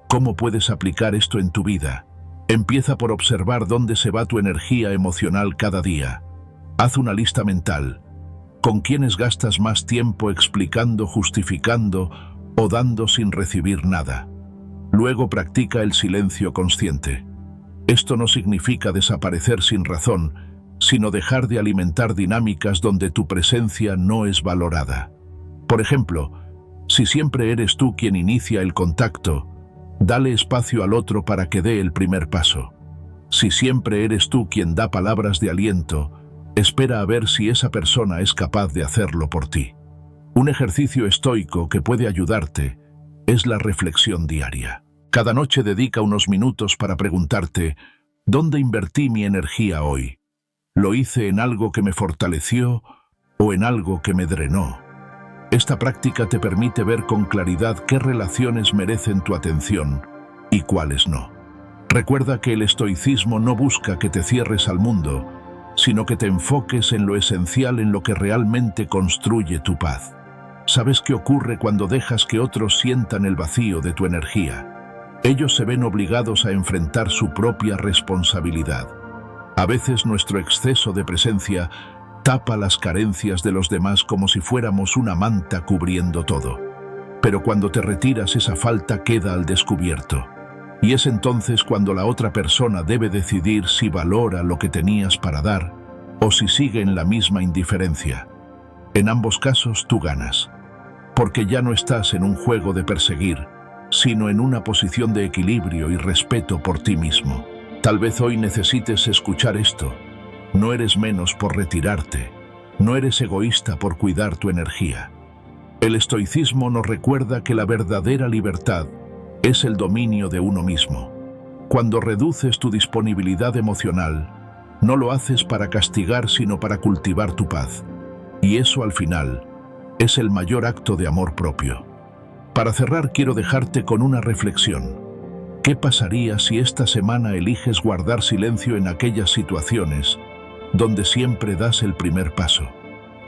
Speaker 1: ¿Cómo puedes aplicar esto en tu vida? Empieza por observar dónde se va tu energía emocional cada día. Haz una lista mental. ¿Con quiénes gastas más tiempo explicando, justificando o dando sin recibir nada? Luego practica el silencio consciente. Esto no significa desaparecer sin razón, sino dejar de alimentar dinámicas donde tu presencia no es valorada. Por ejemplo, si siempre eres tú quien inicia el contacto, dale espacio al otro para que dé el primer paso. Si siempre eres tú quien da palabras de aliento, espera a ver si esa persona es capaz de hacerlo por ti. Un ejercicio estoico que puede ayudarte es la reflexión diaria. Cada noche dedica unos minutos para preguntarte, ¿dónde invertí mi energía hoy? ¿Lo hice en algo que me fortaleció o en algo que me drenó? Esta práctica te permite ver con claridad qué relaciones merecen tu atención y cuáles no. Recuerda que el estoicismo no busca que te cierres al mundo, sino que te enfoques en lo esencial, en lo que realmente construye tu paz. ¿Sabes qué ocurre cuando dejas que otros sientan el vacío de tu energía? Ellos se ven obligados a enfrentar su propia responsabilidad. A veces nuestro exceso de presencia tapa las carencias de los demás como si fuéramos una manta cubriendo todo. Pero cuando te retiras, esa falta queda al descubierto. Y es entonces cuando la otra persona debe decidir si valora lo que tenías para dar o si sigue en la misma indiferencia. En ambos casos tú ganas, porque ya no estás en un juego de perseguir, sino en una posición de equilibrio y respeto por ti mismo. Tal vez hoy necesites escuchar esto. No eres menos por retirarte. No eres egoísta por cuidar tu energía. El estoicismo nos recuerda que la verdadera libertad es el dominio de uno mismo. Cuando reduces tu disponibilidad emocional, no lo haces para castigar, sino para cultivar tu paz. Y eso al final es el mayor acto de amor propio. Para cerrar, quiero dejarte con una reflexión. ¿Qué pasaría si esta semana eliges guardar silencio en aquellas situaciones donde siempre das el primer paso?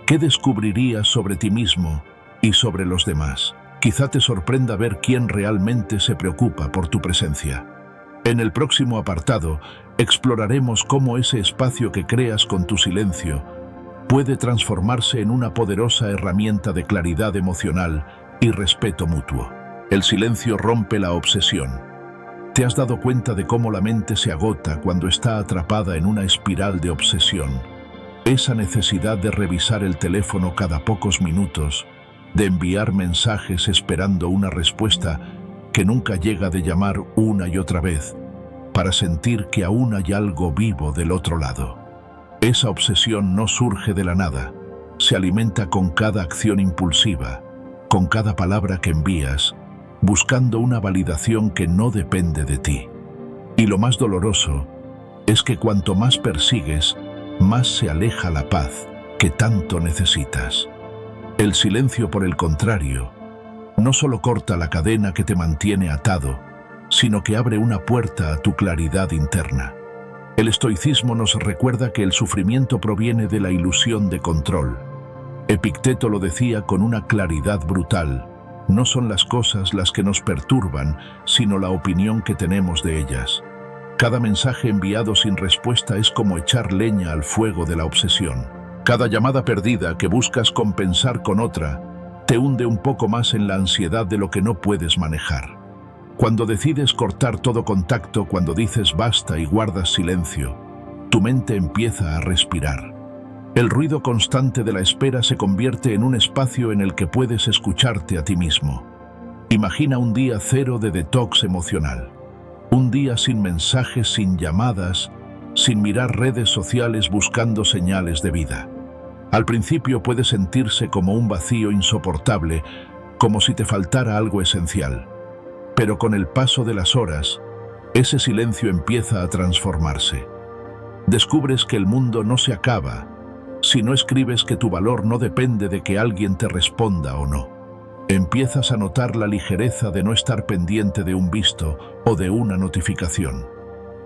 Speaker 1: ¿Qué descubrirías sobre ti mismo y sobre los demás? Quizá te sorprenda ver quién realmente se preocupa por tu presencia. En el próximo apartado, exploraremos cómo ese espacio que creas con tu silencio puede transformarse en una poderosa herramienta de claridad emocional y respeto mutuo. El silencio rompe la obsesión. ¿Te has dado cuenta de cómo la mente se agota cuando está atrapada en una espiral de obsesión? Esa necesidad de revisar el teléfono cada pocos minutos, de enviar mensajes esperando una respuesta que nunca llega, de llamar una y otra vez para sentir que aún hay algo vivo del otro lado. Esa obsesión no surge de la nada, se alimenta con cada acción impulsiva, con cada palabra que envías, buscando una validación que no depende de ti. Y lo más doloroso es que cuanto más persigues, más se aleja la paz que tanto necesitas. El silencio, por el contrario, no solo corta la cadena que te mantiene atado, sino que abre una puerta a tu claridad interna. El estoicismo nos recuerda que el sufrimiento proviene de la ilusión de control. Epicteto lo decía con una claridad brutal: no son las cosas las que nos perturban, sino la opinión que tenemos de ellas. Cada mensaje enviado sin respuesta es como echar leña al fuego de la obsesión. Cada llamada perdida que buscas compensar con otra te hunde un poco más en la ansiedad de lo que no puedes manejar. Cuando decides cortar todo contacto, cuando dices basta y guardas silencio, Tu mente empieza a respirar. El ruido constante de la espera se convierte en un espacio en el que puedes escucharte a ti mismo. Imagina un día cero de detox emocional. Un día sin mensajes, sin llamadas, sin mirar redes sociales buscando señales de vida. Al principio puede sentirse como un vacío insoportable, como si te faltara algo esencial. Pero con el paso de las horas, ese silencio empieza a transformarse. Descubres que el mundo no se acaba si no escribes, que tu valor no depende de que alguien te responda o no. Empiezas a notar la ligereza de no estar pendiente de un visto o de una notificación.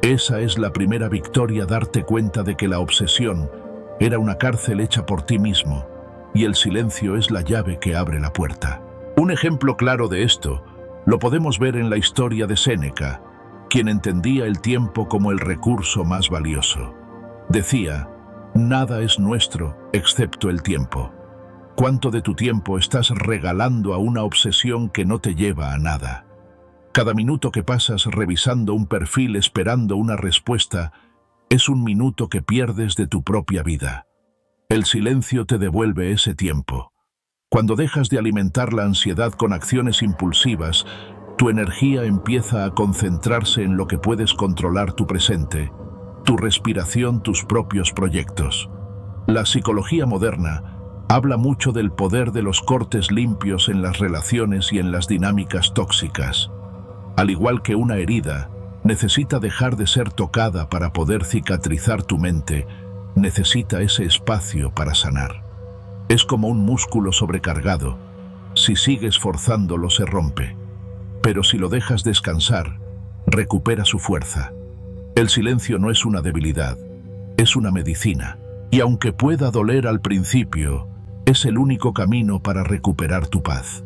Speaker 1: Esa es la primera victoria, darte cuenta de que la obsesión era una cárcel hecha por ti mismo y el silencio es la llave que abre la puerta. Un ejemplo claro de esto lo podemos ver en la historia de Séneca, quien entendía el tiempo como el recurso más valioso. Decía: nada es nuestro excepto el tiempo. ¿Cuánto de tu tiempo estás regalando a una obsesión que no te lleva a nada? Cada minuto que pasas revisando un perfil esperando una respuesta es un minuto que pierdes de tu propia vida. El silencio te devuelve ese tiempo. Cuando dejas de alimentar la ansiedad con acciones impulsivas, tu energía empieza a concentrarse en lo que puedes controlar: tu presente, tu respiración, tus propios proyectos. La psicología moderna habla mucho del poder de los cortes limpios en las relaciones y en las dinámicas tóxicas. Al igual que una herida necesita dejar de ser tocada para poder cicatrizar, tu mente necesita ese espacio para sanar. Es como un músculo sobrecargado. Si sigues forzándolo, se rompe. Pero si lo dejas descansar, recupera su fuerza. El silencio no es una debilidad, es una medicina. Y aunque pueda doler al principio, es el único camino para recuperar tu paz.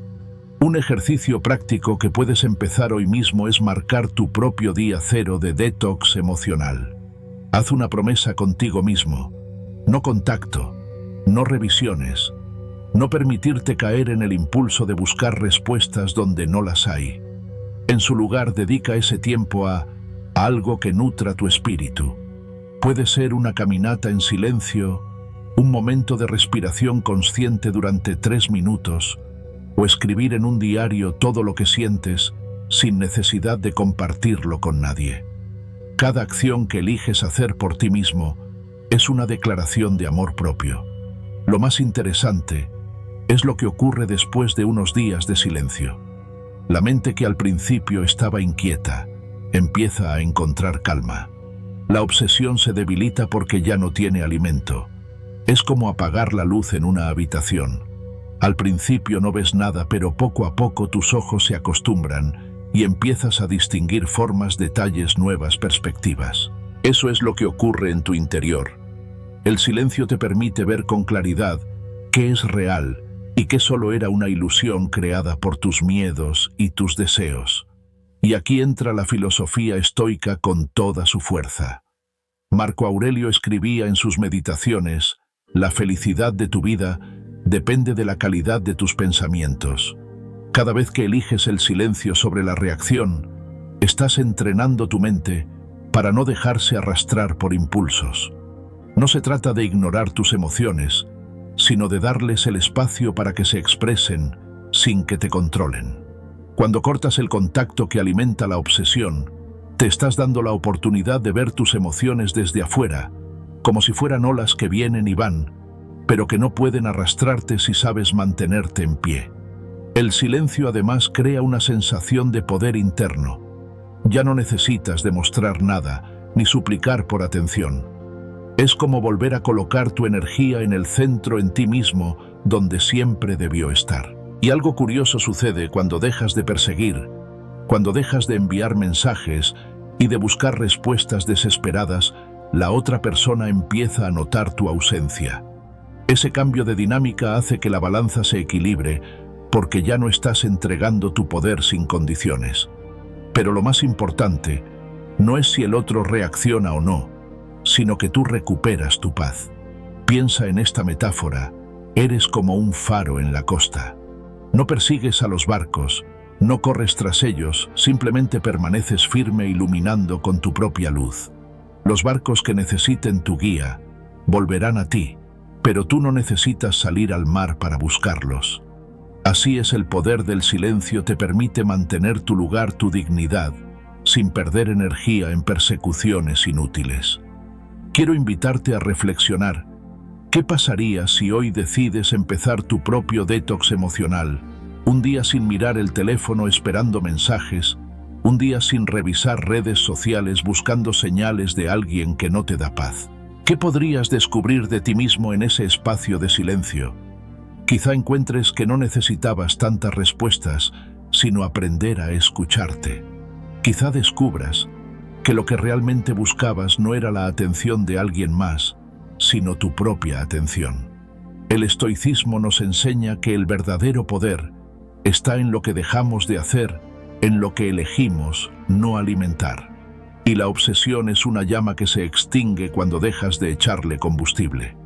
Speaker 1: Un ejercicio práctico que puedes empezar hoy mismo es marcar tu propio día cero de detox emocional. Haz una promesa contigo mismo: no contacto, no revisiones, no permitirte caer en el impulso de buscar respuestas donde no las hay. En su lugar, dedica ese tiempo a algo que nutra tu espíritu. Puede ser una caminata en silencio, un momento de respiración consciente durante 3 minutos, o escribir en un diario todo lo que sientes sin necesidad de compartirlo con nadie. Cada acción que eliges hacer por ti mismo es una declaración de amor propio. Lo más interesante es lo que ocurre después de unos días de silencio. La mente, que al principio estaba inquieta, empieza a encontrar calma. La obsesión se debilita porque ya no tiene alimento. Es como apagar la luz en una habitación. Al principio no ves nada, pero poco a poco tus ojos se acostumbran y empiezas a distinguir formas, detalles, nuevas perspectivas. Eso es lo que ocurre en tu interior. El silencio te permite ver con claridad qué es real y qué solo era una ilusión creada por tus miedos y tus deseos. Y aquí entra la filosofía estoica con toda su fuerza. Marco Aurelio escribía en sus meditaciones: la felicidad de tu vida depende de la calidad de tus pensamientos. Cada vez que eliges el silencio sobre la reacción, estás entrenando tu mente para no dejarse arrastrar por impulsos. No se trata de ignorar tus emociones, sino de darles el espacio para que se expresen sin que te controlen. Cuando cortas el contacto que alimenta la obsesión, te estás dando la oportunidad de ver tus emociones desde afuera, como si fueran olas que vienen y van, pero que no pueden arrastrarte si sabes mantenerte en pie. El silencio además crea una sensación de poder interno. Ya no necesitas demostrar nada, ni suplicar por atención. Es como volver a colocar tu energía en el centro, en ti mismo, donde siempre debió estar. Y algo curioso sucede cuando dejas de perseguir, cuando dejas de enviar mensajes y de buscar respuestas desesperadas. La otra persona empieza a notar tu ausencia. Ese cambio de dinámica hace que la balanza se equilibre, porque ya no estás entregando tu poder sin condiciones. Pero lo más importante no es si el otro reacciona o no, sino que tú recuperas tu paz. Piensa en esta metáfora: eres como un faro en la costa. No persigues a los barcos, no corres tras ellos, simplemente permaneces firme iluminando con tu propia luz. Los barcos que necesiten tu guía volverán a ti, pero tú no necesitas salir al mar para buscarlos. Así es, el poder del silencio te permite mantener tu lugar, tu dignidad, sin perder energía en persecuciones inútiles. Quiero invitarte a reflexionar. ¿Qué pasaría si hoy decides empezar tu propio detox emocional? Un día sin mirar el teléfono esperando mensajes, un día sin revisar redes sociales buscando señales de alguien que no te da paz. ¿Qué podrías descubrir de ti mismo en ese espacio de silencio? Quizá encuentres que no necesitabas tantas respuestas, sino aprender a escucharte. Quizá descubras que lo que realmente buscabas no era la atención de alguien más, sino tu propia atención. El estoicismo nos enseña que el verdadero poder está en lo que dejamos de hacer, en lo que elegimos no alimentar. Y la obsesión es una llama que se extingue cuando dejas de echarle combustible.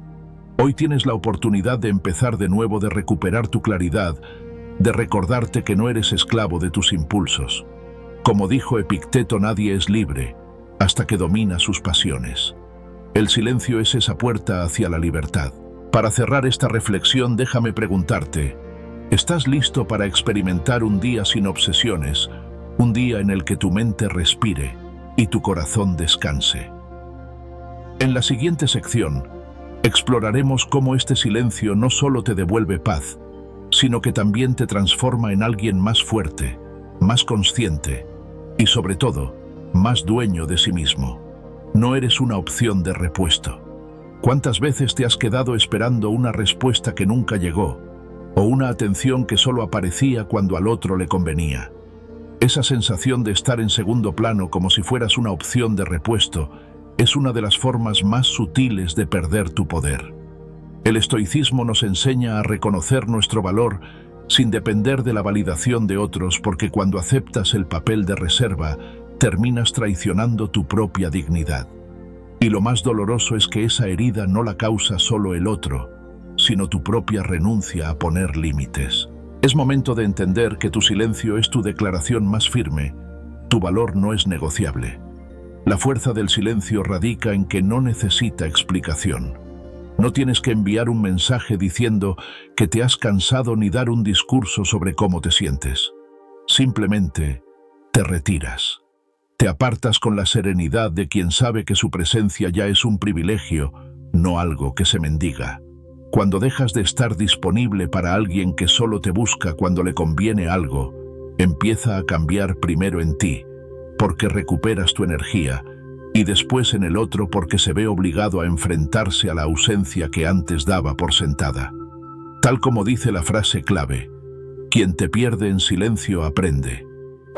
Speaker 1: Hoy tienes la oportunidad de empezar de nuevo, de recuperar tu claridad, de recordarte que no eres esclavo de tus impulsos. Como dijo Epicteto, nadie es libre hasta que domina sus pasiones. El silencio es esa puerta hacia la libertad. Para cerrar esta reflexión, déjame preguntarte, ¿estás listo para experimentar un día sin obsesiones, un día en el que tu mente respire y tu corazón descanse? En la siguiente sección, exploraremos cómo este silencio no solo te devuelve paz, sino que también te transforma en alguien más fuerte, más consciente y, sobre todo, más dueño de sí mismo. No eres una opción de repuesto. ¿Cuántas veces te has quedado esperando una respuesta que nunca llegó, o una atención que solo aparecía cuando al otro le convenía? Esa sensación de estar en segundo plano, como si fueras una opción de repuesto, es una de las formas más sutiles de perder tu poder. El estoicismo nos enseña a reconocer nuestro valor sin depender de la validación de otros, porque cuando aceptas el papel de reserva, terminas traicionando tu propia dignidad. Y lo más doloroso es que esa herida no la causa solo el otro, sino tu propia renuncia a poner límites. Es momento de entender que tu silencio es tu declaración más firme, tu valor no es negociable. La fuerza del silencio radica en que no necesita explicación. No tienes que enviar un mensaje diciendo que te has cansado ni dar un discurso sobre cómo te sientes. Simplemente te retiras. Te apartas con la serenidad de quien sabe que su presencia ya es un privilegio, no algo que se mendiga. Cuando dejas de estar disponible para alguien que solo te busca cuando le conviene algo, empieza a cambiar primero en ti, porque recuperas tu energía, y después en el otro, porque se ve obligado a enfrentarse a la ausencia que antes daba por sentada. Tal como dice la frase clave, quien te pierde en silencio aprende.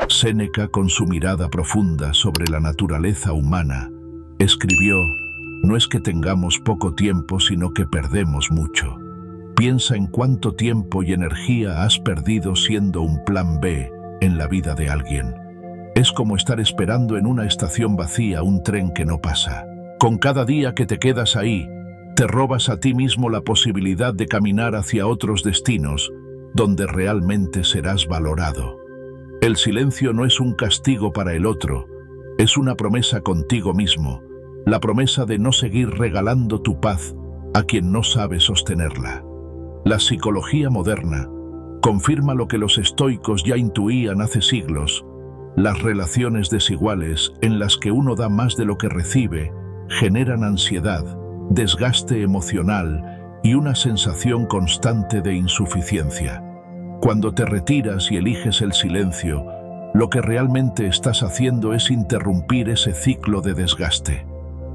Speaker 1: Séneca, con su mirada profunda sobre la naturaleza humana, escribió: no es que tengamos poco tiempo, sino que perdemos mucho. Piensa en cuánto tiempo y energía has perdido siendo un plan B en la vida de alguien. Es como estar esperando en una estación vacía un tren que no pasa. Con cada día que te quedas ahí, te robas a ti mismo la posibilidad de caminar hacia otros destinos, donde realmente serás valorado. El silencio no es un castigo para el otro, es una promesa contigo mismo, la promesa de no seguir regalando tu paz a quien no sabe sostenerla. La psicología moderna confirma lo que los estoicos ya intuían hace siglos: las relaciones desiguales en las que uno da más de lo que recibe generan ansiedad, desgaste emocional y una sensación constante de insuficiencia. Cuando te retiras y eliges el silencio, lo que realmente estás haciendo es interrumpir ese ciclo de desgaste.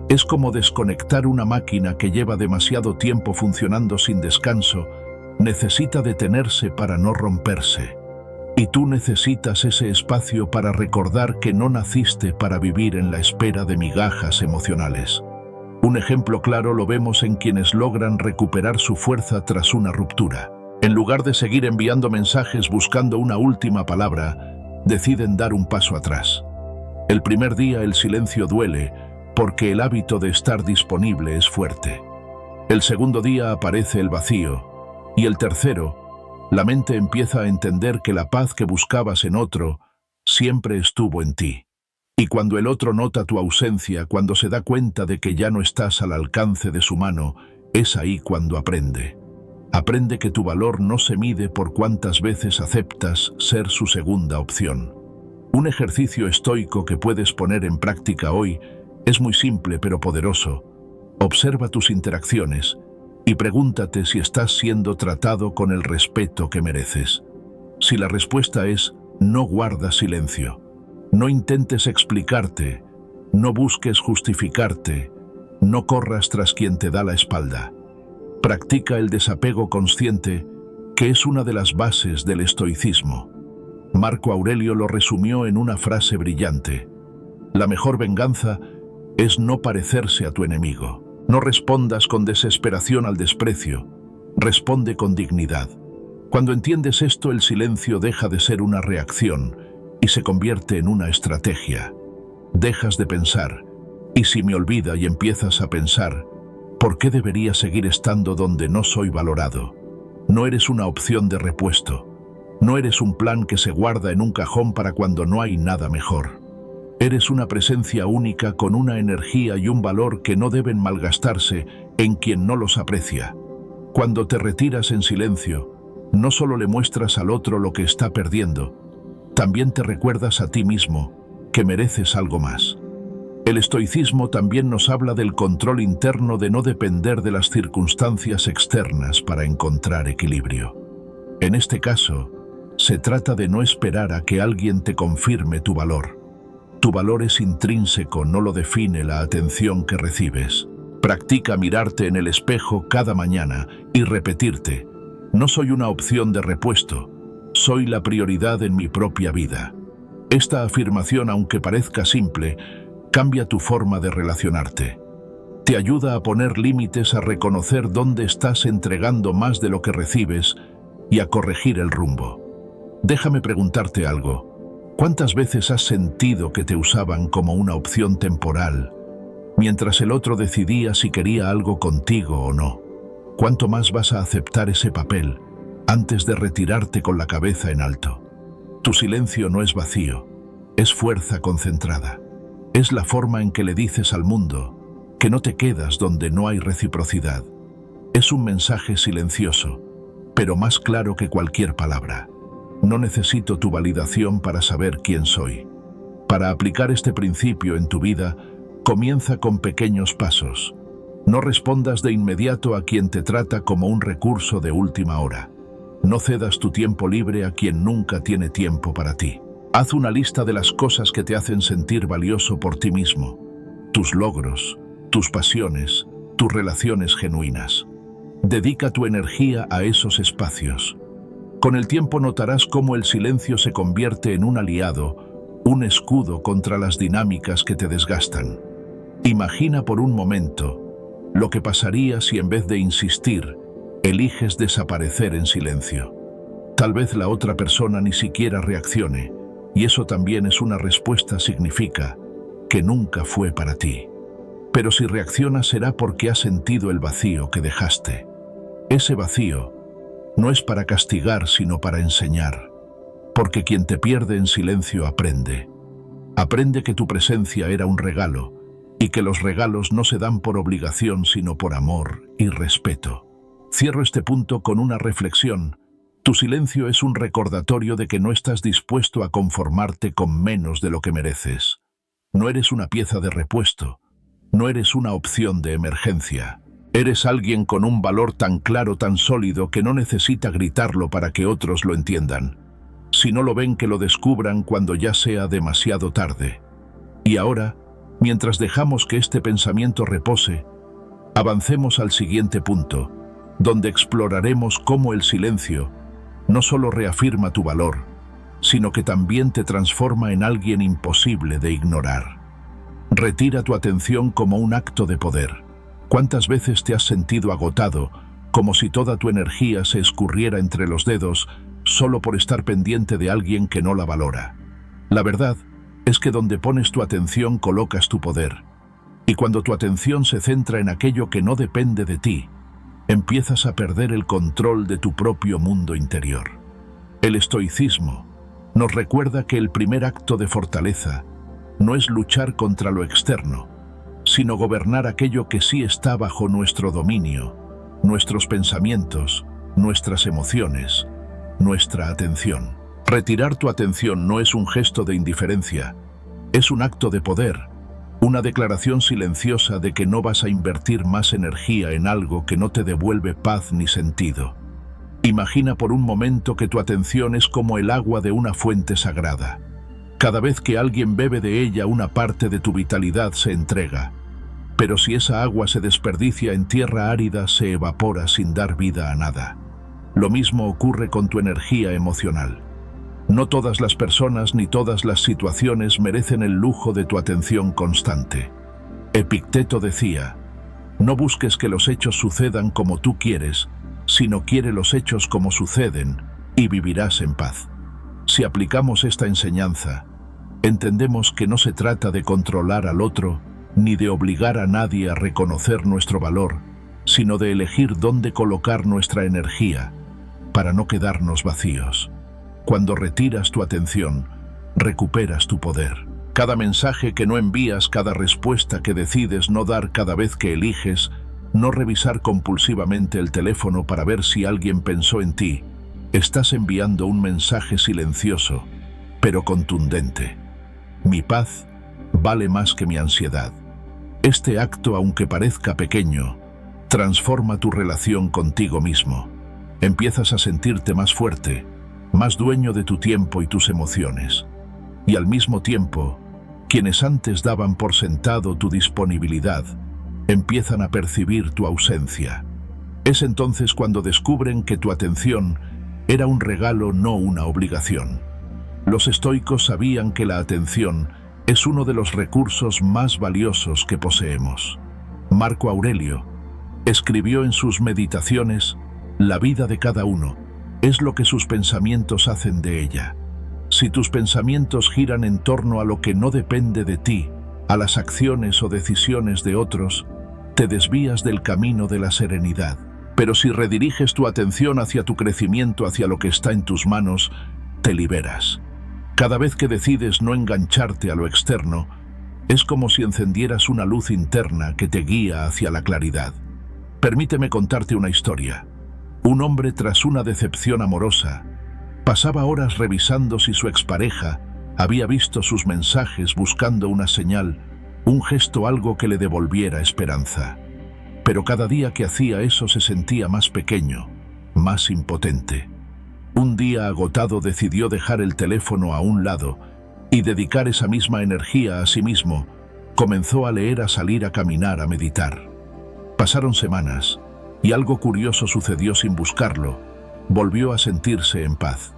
Speaker 1: Es como desconectar una máquina que lleva demasiado tiempo funcionando sin descanso, necesita detenerse para no romperse. Y tú necesitas ese espacio para recordar que no naciste para vivir en la espera de migajas emocionales. Un ejemplo claro lo vemos en quienes logran recuperar su fuerza tras una ruptura. En lugar de seguir enviando mensajes buscando una última palabra, deciden dar un paso atrás. El primer día el silencio duele, porque el hábito de estar disponible es fuerte. El segundo día aparece el vacío, y el tercero, la mente empieza a entender que la paz que buscabas en otro siempre estuvo en ti. Y cuando el otro nota tu ausencia, cuando se da cuenta de que ya no estás al alcance de su mano, es ahí cuando aprende. Aprende que tu valor no se mide por cuántas veces aceptas ser su segunda opción. Un ejercicio estoico que puedes poner en práctica hoy es muy simple pero poderoso. Observa tus interacciones y pregúntate si estás siendo tratado con el respeto que mereces. Si la respuesta es no, guarda silencio. No intentes explicarte, no busques justificarte, no corras tras quien te da la espalda. Practica el desapego consciente, que es una de las bases del estoicismo. Marco Aurelio lo resumió en una frase brillante: la mejor venganza es no parecerse a tu enemigo. No respondas con desesperación al desprecio, responde con dignidad. Cuando entiendes esto, el silencio deja de ser una reacción y se convierte en una estrategia. Dejas de pensar, y si me olvida, y empiezas a pensar, ¿por qué debería seguir estando donde no soy valorado? No eres una opción de repuesto. No eres un plan que se guarda en un cajón para cuando no hay nada mejor. Eres una presencia única con una energía y un valor que no deben malgastarse en quien no los aprecia. Cuando te retiras en silencio, no solo le muestras al otro lo que está perdiendo, también te recuerdas a ti mismo que mereces algo más. El estoicismo también nos habla del control interno, de no depender de las circunstancias externas para encontrar equilibrio. En este caso, se trata de no esperar a que alguien te confirme tu valor. Tu valor es intrínseco, no lo define la atención que recibes. Practica mirarte en el espejo cada mañana y repetirte: no soy una opción de repuesto, soy la prioridad en mi propia vida. Esta afirmación, aunque parezca simple, cambia tu forma de relacionarte. Te ayuda a poner límites, a reconocer dónde estás entregando más de lo que recibes y a corregir el rumbo. Déjame preguntarte algo. ¿Cuántas veces has sentido que te usaban como una opción temporal, mientras el otro decidía si quería algo contigo o no? ¿Cuánto más vas a aceptar ese papel antes de retirarte con la cabeza en alto? Tu silencio no es vacío, es fuerza concentrada. Es la forma en que le dices al mundo que no te quedas donde no hay reciprocidad. Es un mensaje silencioso, pero más claro que cualquier palabra. No necesito tu validación para saber quién soy. Para aplicar este principio en tu vida, comienza con pequeños pasos. No respondas de inmediato a quien te trata como un recurso de última hora. No cedas tu tiempo libre a quien nunca tiene tiempo para ti. Haz una lista de las cosas que te hacen sentir valioso por ti mismo. Tus logros, tus pasiones, tus relaciones genuinas. Dedica tu energía a esos espacios. Con el tiempo notarás cómo el silencio se convierte en un aliado, un escudo contra las dinámicas que te desgastan. Imagina por un momento lo que pasaría si, en vez de insistir, eliges desaparecer en silencio. Tal vez la otra persona ni siquiera reaccione, y eso también es una respuesta, significa que nunca fue para ti. Pero si reacciona, será porque has sentido el vacío que dejaste. Ese vacío no es para castigar, sino para enseñar, porque quien te pierde en silencio aprende. Aprende que tu presencia era un regalo, y que los regalos no se dan por obligación, sino por amor y respeto. Cierro este punto con una reflexión. Tu silencio es un recordatorio de que no estás dispuesto a conformarte con menos de lo que mereces. No eres una pieza de repuesto, no eres una opción de emergencia. Eres alguien con un valor tan claro, tan sólido, que no necesita gritarlo para que otros lo entiendan. Si no lo ven, que lo descubran cuando ya sea demasiado tarde. Y ahora, mientras dejamos que este pensamiento repose, avancemos al siguiente punto, donde exploraremos cómo el silencio no solo reafirma tu valor, sino que también te transforma en alguien imposible de ignorar. Retira tu atención como un acto de poder. ¿Cuántas veces te has sentido agotado, como si toda tu energía se escurriera entre los dedos solo por estar pendiente de alguien que no la valora? La verdad es que donde pones tu atención colocas tu poder. Y cuando tu atención se centra en aquello que no depende de ti, empiezas a perder el control de tu propio mundo interior. El estoicismo nos recuerda que el primer acto de fortaleza no es luchar contra lo externo, sino gobernar aquello que sí está bajo nuestro dominio, nuestros pensamientos, nuestras emociones, nuestra atención. Retirar tu atención no es un gesto de indiferencia, es un acto de poder, una declaración silenciosa de que no vas a invertir más energía en algo que no te devuelve paz ni sentido. Imagina por un momento que tu atención es como el agua de una fuente sagrada. Cada vez que alguien bebe de ella, una parte de tu vitalidad se entrega. Pero si esa agua se desperdicia en tierra árida, se evapora sin dar vida a nada. Lo mismo ocurre con tu energía emocional. No todas las personas ni todas las situaciones merecen el lujo de tu atención constante. Epicteto decía: no busques que los hechos sucedan como tú quieres, sino quiere los hechos como suceden, y vivirás en paz. Si aplicamos esta enseñanza, entendemos que no se trata de controlar al otro, ni de obligar a nadie a reconocer nuestro valor, sino de elegir dónde colocar nuestra energía, para no quedarnos vacíos. Cuando retiras tu atención, recuperas tu poder. Cada mensaje que no envías, cada respuesta que decides no dar cada vez que eliges, no revisar compulsivamente el teléfono para ver si alguien pensó en ti, estás enviando un mensaje silencioso, pero contundente. Mi paz vale más que mi ansiedad. Este acto, aunque parezca pequeño, transforma tu relación contigo mismo. Empiezas a sentirte más fuerte, más dueño de tu tiempo y tus emociones. Y al mismo tiempo, quienes antes daban por sentado tu disponibilidad, empiezan a percibir tu ausencia. Es entonces cuando descubren que tu atención era un regalo, no una obligación. Los estoicos sabían que la atención es uno de los recursos más valiosos que poseemos. Marco Aurelio escribió en sus Meditaciones: la vida de cada uno es lo que sus pensamientos hacen de ella. Si tus pensamientos giran en torno a lo que no depende de ti, a las acciones o decisiones de otros, te desvías del camino de la serenidad. Pero si rediriges tu atención hacia tu crecimiento, hacia lo que está en tus manos, te liberas. Cada vez que decides no engancharte a lo externo, es como si encendieras una luz interna que te guía hacia la claridad. Permíteme contarte una historia. Un hombre, tras una decepción amorosa, pasaba horas revisando si su expareja había visto sus mensajes, buscando una señal, un gesto, algo que le devolviera esperanza. Pero cada día que hacía eso se sentía más pequeño, más impotente. Un día, agotado, decidió dejar el teléfono a un lado y dedicar esa misma energía a sí mismo. Comenzó a leer, a salir a caminar, a meditar. Pasaron semanas y algo curioso sucedió sin buscarlo. Volvió a sentirse en paz.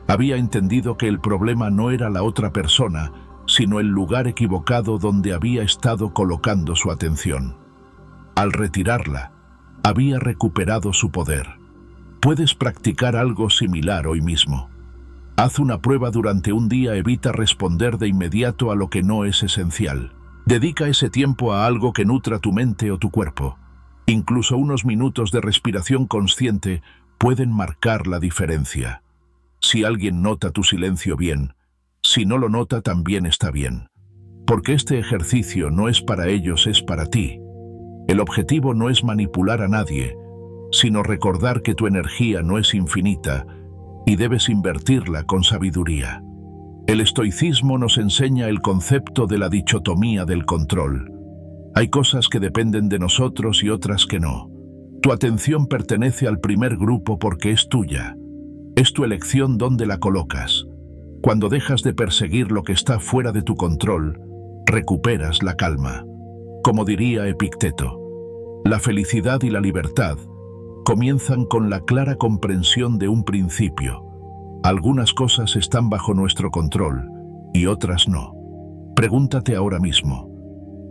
Speaker 1: Había entendido que el problema no era la otra persona, sino el lugar equivocado donde había estado colocando su atención. Al retirarla, había recuperado su poder. Puedes practicar algo similar hoy mismo. Haz una prueba durante un día, evita responder de inmediato a lo que no es esencial. Dedica ese tiempo a algo que nutra tu mente o tu cuerpo. Incluso unos minutos de respiración consciente pueden marcar la diferencia. Si alguien nota tu silencio, bien. Si no lo nota, también está bien. Porque este ejercicio no es para ellos, es para ti. El objetivo no es manipular a nadie, sino recordar que tu energía no es infinita y debes invertirla con sabiduría. El estoicismo nos enseña el concepto de la dicotomía del control. Hay cosas que dependen de nosotros y otras que no. Tu atención pertenece al primer grupo porque es tuya. Es tu elección dónde la colocas. Cuando dejas de perseguir lo que está fuera de tu control, recuperas la calma. Como diría Epicteto, la felicidad y la libertad comienzan con la clara comprensión de un principio. Algunas cosas están bajo nuestro control y otras no. Pregúntate ahora mismo,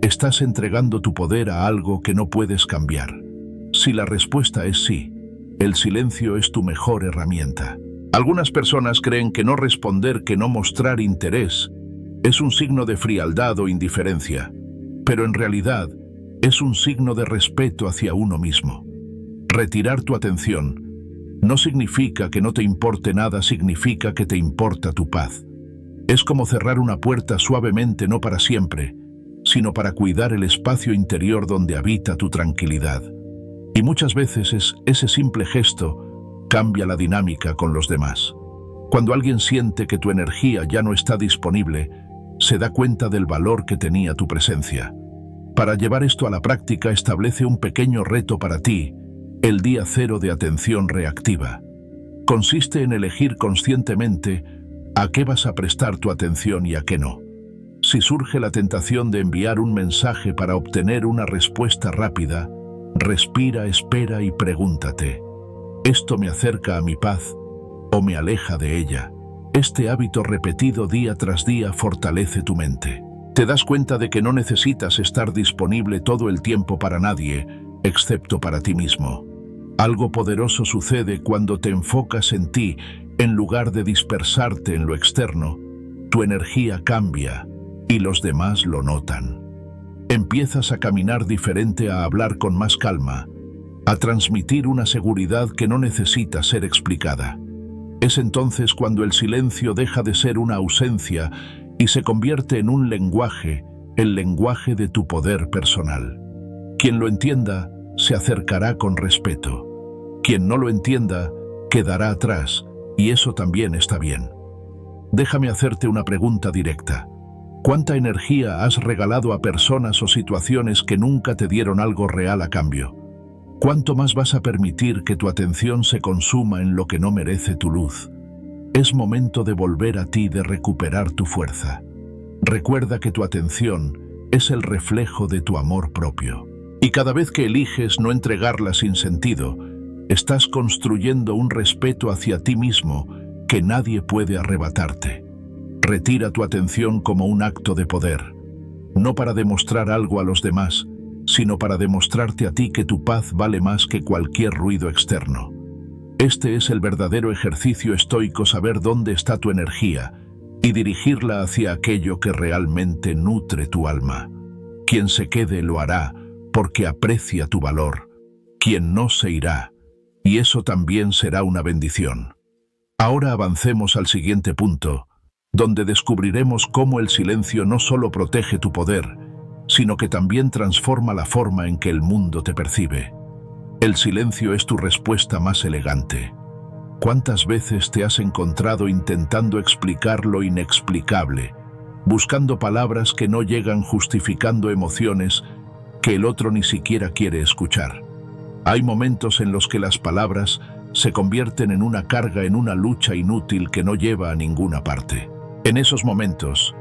Speaker 1: ¿estás entregando tu poder a algo que no puedes cambiar? Si la respuesta es sí, el silencio es tu mejor herramienta. Algunas personas creen que no responder, que no mostrar interés, es un signo de frialdad o indiferencia, pero en realidad es un signo de respeto hacia uno mismo. Retirar tu atención no significa que no te importe nada, significa que te importa tu paz. Es como cerrar una puerta suavemente, no para siempre, sino para cuidar el espacio interior donde habita tu tranquilidad. Y muchas veces ese simple gesto cambia la dinámica con los demás. Cuando alguien siente que tu energía ya no está disponible, se da cuenta del valor que tenía tu presencia. Para llevar esto a la práctica, establece un pequeño reto para ti, el día cero de atención reactiva. Consiste en elegir conscientemente a qué vas a prestar tu atención y a qué no. Si surge la tentación de enviar un mensaje para obtener una respuesta rápida, respira, espera y pregúntate: ¿esto me acerca a mi paz o me aleja de ella? Este hábito repetido día tras día fortalece tu mente. Te das cuenta de que no necesitas estar disponible todo el tiempo para nadie, excepto para ti mismo. Algo poderoso sucede cuando te enfocas en ti, en lugar de dispersarte en lo externo. Tu energía cambia y los demás lo notan. Empiezas a caminar diferente, a hablar con más calma, a transmitir una seguridad que no necesita ser explicada. Es entonces cuando el silencio deja de ser una ausencia y se convierte en un lenguaje, el lenguaje de tu poder personal. Quien lo entienda se acercará con respeto. Quien no lo entienda quedará atrás, y eso también está bien. Déjame hacerte una pregunta directa. ¿Cuánta energía has regalado a personas o situaciones que nunca te dieron algo real a cambio? ¿Cuánto más vas a permitir que tu atención se consuma en lo que no merece tu luz? Es momento de volver a ti, de recuperar tu fuerza. Recuerda que tu atención es el reflejo de tu amor propio. Y cada vez que eliges no entregarla sin sentido, estás construyendo un respeto hacia ti mismo que nadie puede arrebatarte. Retira tu atención como un acto de poder, no para demostrar algo a los demás, sino para demostrarte a ti que tu paz vale más que cualquier ruido externo. Este es el verdadero ejercicio estoico: saber dónde está tu energía y dirigirla hacia aquello que realmente nutre tu alma. Quien se quede lo hará porque aprecia tu valor. Quien no se irá, y eso también será una bendición. Ahora avancemos al siguiente punto, donde descubriremos cómo el silencio no solo protege tu poder, sino que también transforma la forma en que el mundo te percibe. El silencio es tu respuesta más elegante. ¿Cuántas veces te has encontrado intentando explicar lo inexplicable, buscando palabras que no llegan, justificando emociones que el otro ni siquiera quiere escuchar? Hay momentos en los que las palabras se convierten en una carga, en una lucha inútil que no lleva a ninguna parte. En esos momentos,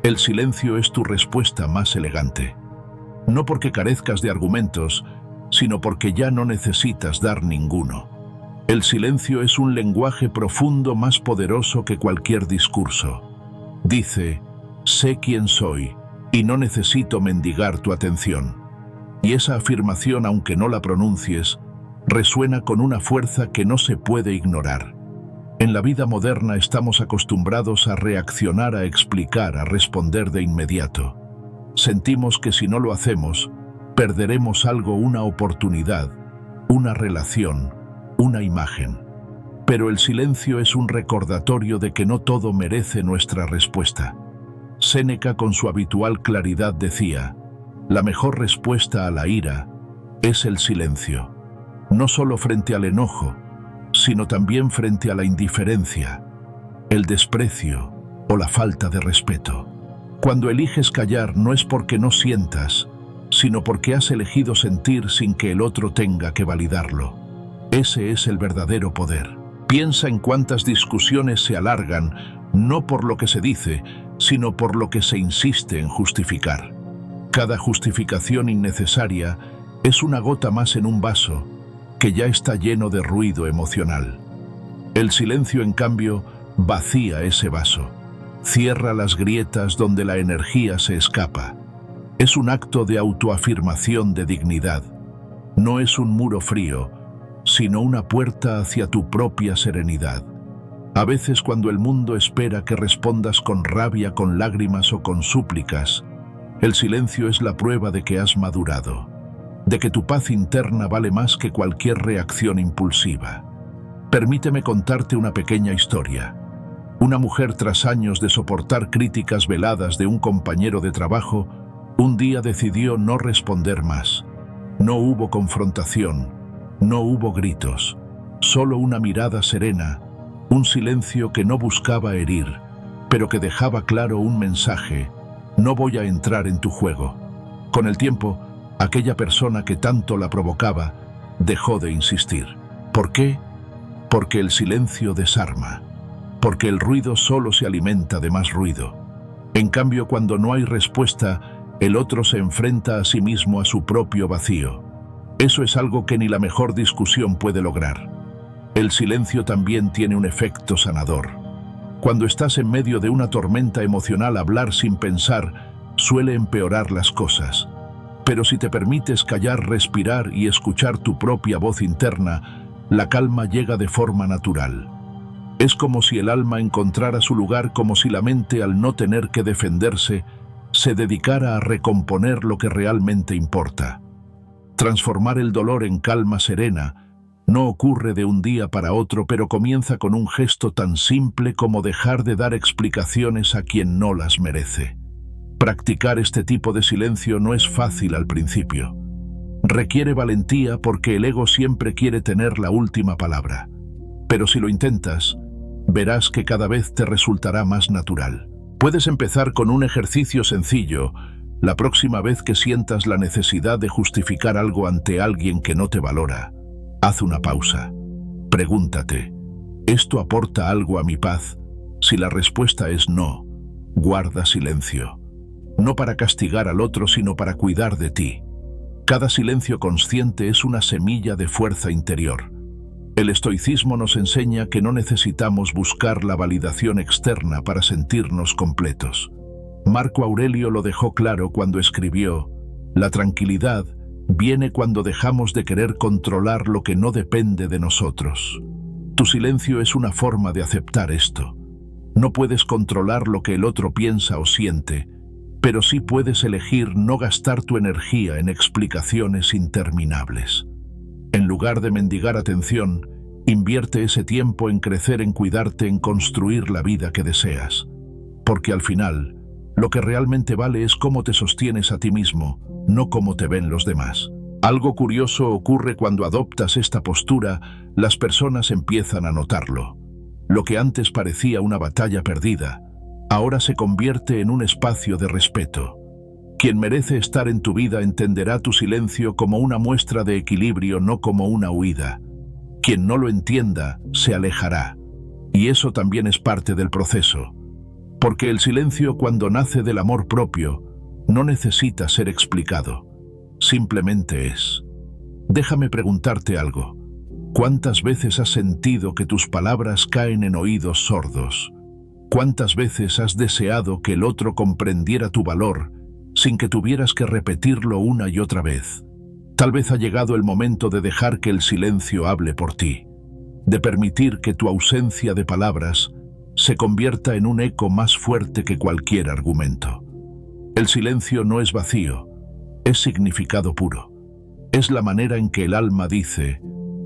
Speaker 1: el silencio es tu respuesta más elegante. No porque carezcas de argumentos, sino porque ya no necesitas dar ninguno. El silencio es un lenguaje profundo, más poderoso que cualquier discurso. Dice: sé quién soy y no necesito mendigar tu atención. Y esa afirmación, aunque no la pronuncies, resuena con una fuerza que no se puede ignorar. En la vida moderna estamos acostumbrados a reaccionar, a explicar, a responder de inmediato. Sentimos que si no lo hacemos, perderemos algo, una oportunidad, una relación, una imagen. Pero el silencio es un recordatorio de que no todo merece nuestra respuesta. Séneca, con su habitual claridad, decía: la mejor respuesta a la ira es el silencio. No solo frente al enojo, sino también frente a la indiferencia, el desprecio o la falta de respeto. Cuando eliges callar, no es porque no sientas, sino porque has elegido sentir sin que el otro tenga que validarlo. Ese es el verdadero poder. Piensa en cuántas discusiones se alargan, no por lo que se dice, sino por lo que se insiste en justificar. Cada justificación innecesaria es una gota más en un vaso que ya está lleno de ruido emocional. El silencio, en cambio, vacía ese vaso. Cierra las grietas donde la energía se escapa. Es un acto de autoafirmación, de dignidad. No es un muro frío, sino una puerta hacia tu propia serenidad. A veces, cuando el mundo espera que respondas con rabia, con lágrimas o con súplicas, el silencio es la prueba de que has madurado, de que tu paz interna vale más que cualquier reacción impulsiva. Permíteme contarte una pequeña historia. Una mujer, tras años de soportar críticas veladas de un compañero de trabajo, un día decidió no responder más. No hubo confrontación, no hubo gritos, solo una mirada serena, un silencio que no buscaba herir, pero que dejaba claro un mensaje: no voy a entrar en tu juego. Con el tiempo, aquella persona que tanto la provocaba dejó de insistir. ¿Por qué? Porque el silencio desarma, porque el ruido solo se alimenta de más ruido. En cambio, cuando no hay respuesta, el otro se enfrenta a sí mismo, a su propio vacío. Eso es algo que ni la mejor discusión puede lograr. El silencio también tiene un efecto sanador. Cuando estás en medio de una tormenta emocional, hablar sin pensar suele empeorar las cosas. Pero si te permites callar, respirar y escuchar tu propia voz interna, la calma llega de forma natural. Es como si el alma encontrara su lugar, como si la mente, al no tener que defenderse, se dedicara a recomponer lo que realmente importa. Transformar el dolor en calma serena no ocurre de un día para otro, pero comienza con un gesto tan simple como dejar de dar explicaciones a quien no las merece. Practicar este tipo de silencio no es fácil al principio. Requiere valentía porque el ego siempre quiere tener la última palabra. Pero si lo intentas, verás que cada vez te resultará más natural. Puedes empezar con un ejercicio sencillo. La próxima vez que sientas la necesidad de justificar algo ante alguien que no te valora, haz una pausa. Pregúntate: ¿esto aporta algo a mi paz? Si la respuesta es no, guarda silencio. No para castigar al otro, sino para cuidar de ti. Cada silencio consciente es una semilla de fuerza interior. El estoicismo nos enseña que no necesitamos buscar la validación externa para sentirnos completos. Marco Aurelio lo dejó claro cuando escribió: la tranquilidad viene cuando dejamos de querer controlar lo que no depende de nosotros. Tu silencio es una forma de aceptar esto. No puedes controlar lo que el otro piensa o siente, pero sí puedes elegir no gastar tu energía en explicaciones interminables. En lugar de mendigar atención, invierte ese tiempo en crecer, en cuidarte, en construir la vida que deseas. Porque al final, lo que realmente vale es cómo te sostienes a ti mismo, no cómo te ven los demás. Algo curioso ocurre cuando adoptas esta postura: las personas empiezan a notarlo. Lo que antes parecía una batalla perdida, ahora se convierte en un espacio de respeto. Quien merece estar en tu vida entenderá tu silencio como una muestra de equilibrio, no como una huida. Quien no lo entienda, se alejará. Y eso también es parte del proceso. Porque el silencio, cuando nace del amor propio, no necesita ser explicado. Simplemente es. Déjame preguntarte algo. ¿Cuántas veces has sentido que tus palabras caen en oídos sordos? ¿Cuántas veces has deseado que el otro comprendiera tu valor sin que tuvieras que repetirlo una y otra vez? Tal vez ha llegado el momento de dejar que el silencio hable por ti, de permitir que tu ausencia de palabras se convierta en un eco más fuerte que cualquier argumento. El silencio no es vacío, es significado puro. Es la manera en que el alma dice: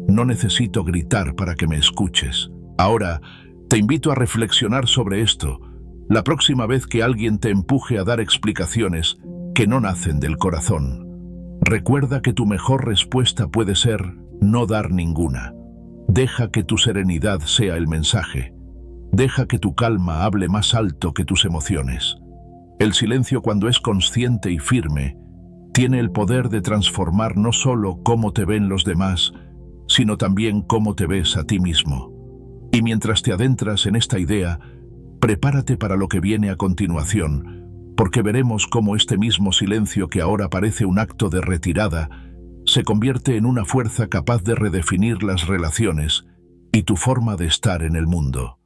Speaker 1: no necesito gritar para que me escuches. Ahora, te invito a reflexionar sobre esto. La próxima vez que alguien te empuje a dar explicaciones que no nacen del corazón, recuerda que tu mejor respuesta puede ser no dar ninguna. Deja que tu serenidad sea el mensaje. Deja que tu calma hable más alto que tus emociones. El silencio, cuando es consciente y firme, tiene el poder de transformar no solo cómo te ven los demás, sino también cómo te ves a ti mismo. Y mientras te adentras en esta idea, prepárate para lo que viene a continuación, porque veremos cómo este mismo silencio, que ahora parece un acto de retirada, se convierte en una fuerza capaz de redefinir las relaciones y tu forma de estar en el mundo.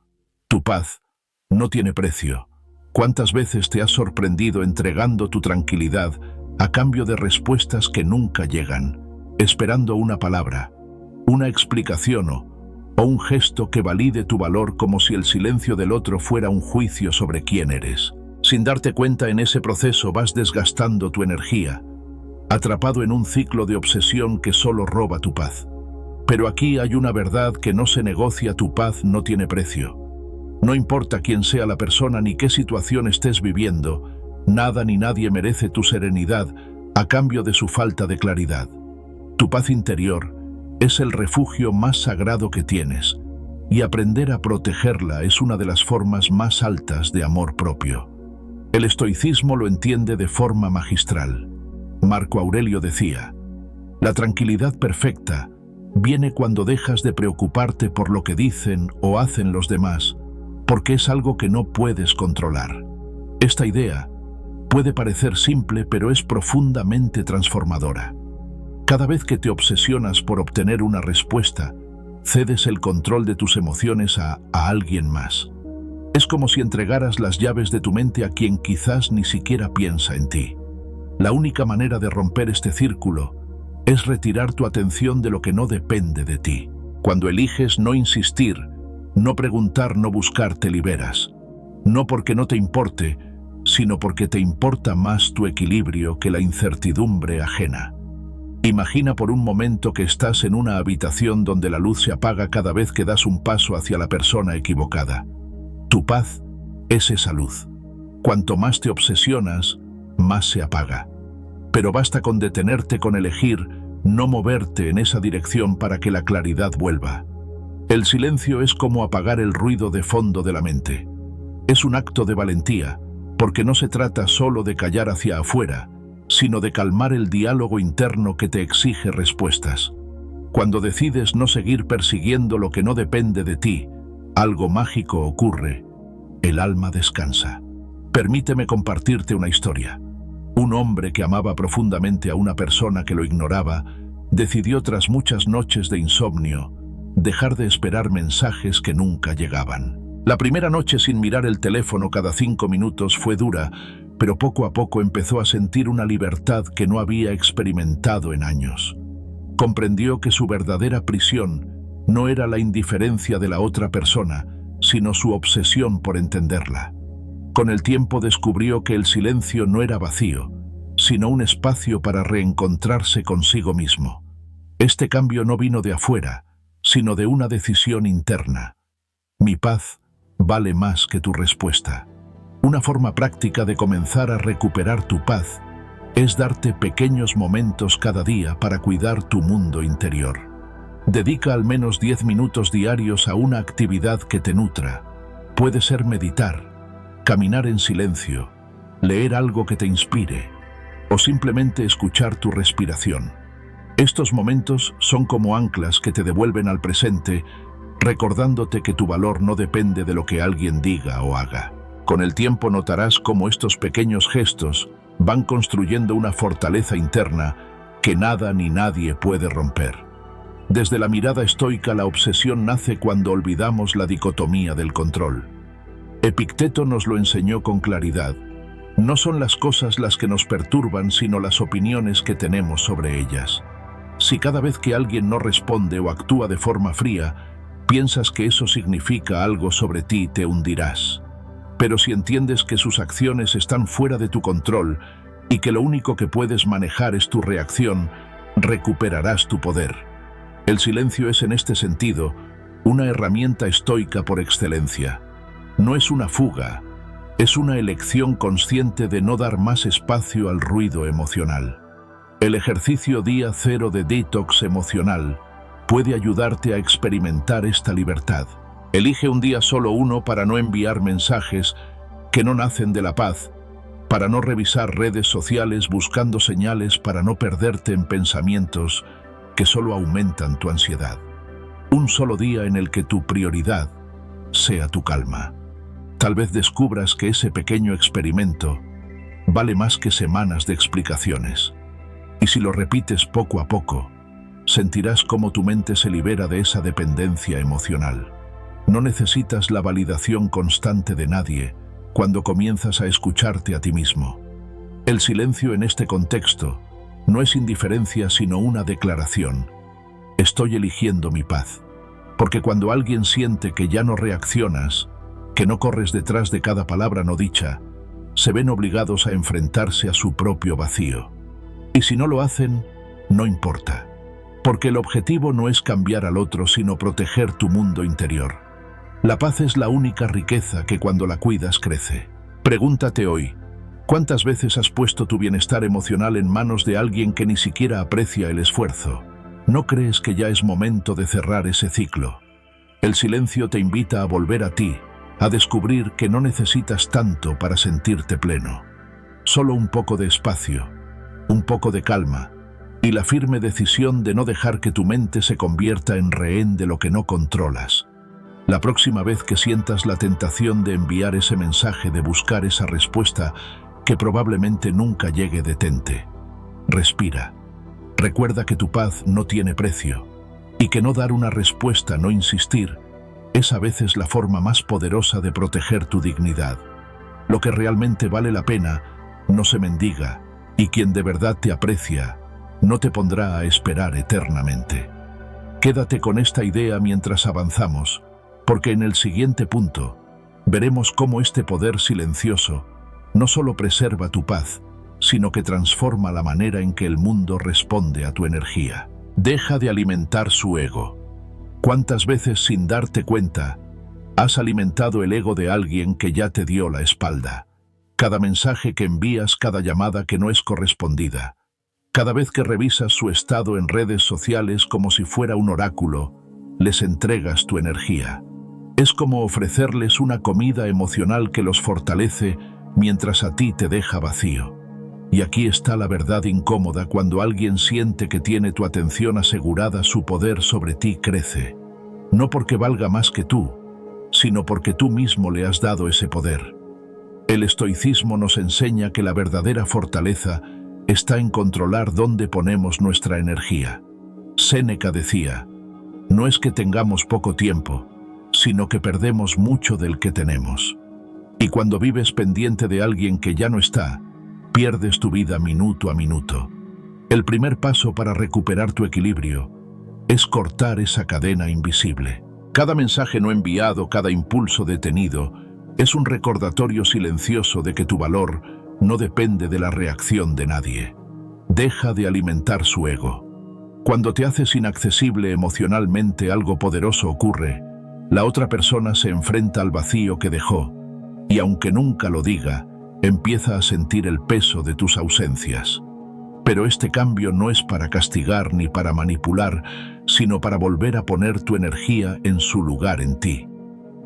Speaker 1: Tu paz no tiene precio. ¿Cuántas veces te has sorprendido entregando tu tranquilidad a cambio de respuestas que nunca llegan, esperando una palabra, una explicación o un gesto que valide tu valor, como si el silencio del otro fuera un juicio sobre quién eres? Sin darte cuenta, en ese proceso vas desgastando tu energía, atrapado en un ciclo de obsesión que solo roba tu paz. Pero aquí hay una verdad que no se negocia: tu paz no tiene precio. No importa quién sea la persona ni qué situación estés viviendo, nada ni nadie merece tu serenidad a cambio de su falta de claridad. Tu paz interior es el refugio más sagrado que tienes, y aprender a protegerla es una de las formas más altas de amor propio. El estoicismo lo entiende de forma magistral. Marco Aurelio decía: la tranquilidad perfecta viene cuando dejas de preocuparte por lo que dicen o hacen los demás, porque es algo que no puedes controlar. Esta idea puede parecer simple, pero es profundamente transformadora. Cada vez que te obsesionas por obtener una respuesta, cedes el control de tus emociones a alguien más. Es como si entregaras las llaves de tu mente a quien quizás ni siquiera piensa en ti. La única manera de romper este círculo es retirar tu atención de lo que no depende de ti. Cuando eliges no insistir, no preguntar, no buscar, te liberas. No porque no te importe, sino porque te importa más tu equilibrio que la incertidumbre ajena. Imagina por un momento que estás en una habitación donde la luz se apaga cada vez que das un paso hacia la persona equivocada. Tu paz es esa luz. Cuanto más te obsesionas, más se apaga. Pero basta con detenerte, con elegir no moverte en esa dirección para que la claridad vuelva. El silencio es como apagar el ruido de fondo de la mente. Es un acto de valentía, porque no se trata solo de callar hacia afuera, sino de calmar el diálogo interno que te exige respuestas. Cuando decides no seguir persiguiendo lo que no depende de ti, algo mágico ocurre. El alma descansa. Permíteme compartirte una historia. Un hombre que amaba profundamente a una persona que lo ignoraba, decidió tras muchas noches de insomnio, dejar de esperar mensajes que nunca llegaban. La primera noche sin mirar el teléfono cada 5 minutos fue dura, pero poco a poco empezó a sentir una libertad que no había experimentado en años. Comprendió que su verdadera prisión no era la indiferencia de la otra persona, sino su obsesión por entenderla. Con el tiempo descubrió que el silencio no era vacío, sino un espacio para reencontrarse consigo mismo. Este cambio no vino de afuera, sino de una decisión interna. Mi paz vale más que tu respuesta. Una forma práctica de comenzar a recuperar tu paz es darte pequeños momentos cada día para cuidar tu mundo interior. Dedica al menos 10 minutos diarios a una actividad que te nutra. Puede ser meditar, caminar en silencio, leer algo que te inspire, o simplemente escuchar tu respiración. Estos momentos son como anclas que te devuelven al presente, recordándote que tu valor no depende de lo que alguien diga o haga. Con el tiempo notarás cómo estos pequeños gestos van construyendo una fortaleza interna que nada ni nadie puede romper. Desde la mirada estoica, la obsesión nace cuando olvidamos la dicotomía del control. Epicteto nos lo enseñó con claridad. No son las cosas las que nos perturban, sino las opiniones que tenemos sobre ellas. Si cada vez que alguien no responde o actúa de forma fría, piensas que eso significa algo sobre ti, te hundirás. Pero si entiendes que sus acciones están fuera de tu control y que lo único que puedes manejar es tu reacción, recuperarás tu poder. El silencio es, en este sentido, una herramienta estoica por excelencia. No es una fuga, es una elección consciente de no dar más espacio al ruido emocional. El ejercicio día cero de detox emocional puede ayudarte a experimentar esta libertad. Elige un día solo uno para no enviar mensajes que no nacen de la paz, para no revisar redes sociales buscando señales, para no perderte en pensamientos que solo aumentan tu ansiedad. Un solo día en el que tu prioridad sea tu calma. Tal vez descubras que ese pequeño experimento vale más que semanas de explicaciones. Y si lo repites poco a poco, sentirás cómo tu mente se libera de esa dependencia emocional. No necesitas la validación constante de nadie cuando comienzas a escucharte a ti mismo. El silencio en este contexto no es indiferencia, sino una declaración. Estoy eligiendo mi paz. Porque cuando alguien siente que ya no reaccionas, que no corres detrás de cada palabra no dicha, se ven obligados a enfrentarse a su propio vacío. Y si no lo hacen, no importa. Porque el objetivo no es cambiar al otro, sino proteger tu mundo interior. La paz es la única riqueza que cuando la cuidas crece. Pregúntate hoy, ¿cuántas veces has puesto tu bienestar emocional en manos de alguien que ni siquiera aprecia el esfuerzo? ¿No crees que ya es momento de cerrar ese ciclo? El silencio te invita a volver a ti, a descubrir que no necesitas tanto para sentirte pleno. Solo un poco de espacio, un poco de calma y la firme decisión de no dejar que tu mente se convierta en rehén de lo que no controlas. La próxima vez que sientas la tentación de enviar ese mensaje, de buscar esa respuesta que probablemente nunca llegue, detente. Respira. Recuerda que tu paz no tiene precio y que no dar una respuesta, no insistir, es a veces la forma más poderosa de proteger tu dignidad. Lo que realmente vale la pena no se mendiga, y quien de verdad te aprecia no te pondrá a esperar eternamente. Quédate con esta idea mientras avanzamos, porque en el siguiente punto veremos cómo este poder silencioso no solo preserva tu paz, sino que transforma la manera en que el mundo responde a tu energía. Deja de alimentar su ego. ¿Cuántas veces, sin darte cuenta, has alimentado el ego de alguien que ya te dio la espalda? Cada mensaje que envías, cada llamada que no es correspondida, cada vez que revisas su estado en redes sociales como si fuera un oráculo, les entregas tu energía. Es como ofrecerles una comida emocional que los fortalece mientras a ti te deja vacío. Y aquí está la verdad incómoda: cuando alguien siente que tiene tu atención asegurada, su poder sobre ti crece. No porque valga más que tú, sino porque tú mismo le has dado ese poder. El estoicismo nos enseña que la verdadera fortaleza está en controlar dónde ponemos nuestra energía. Séneca decía, no es que tengamos poco tiempo, sino que perdemos mucho del que tenemos. Y cuando vives pendiente de alguien que ya no está, pierdes tu vida minuto a minuto. El primer paso para recuperar tu equilibrio es cortar esa cadena invisible. Cada mensaje no enviado, cada impulso detenido, es un recordatorio silencioso de que tu valor no depende de la reacción de nadie. Deja de alimentar su ego. Cuando te haces inaccesible emocionalmente, algo poderoso ocurre. La otra persona se enfrenta al vacío que dejó, y aunque nunca lo diga, empieza a sentir el peso de tus ausencias. Pero este cambio no es para castigar ni para manipular, sino para volver a poner tu energía en su lugar en ti.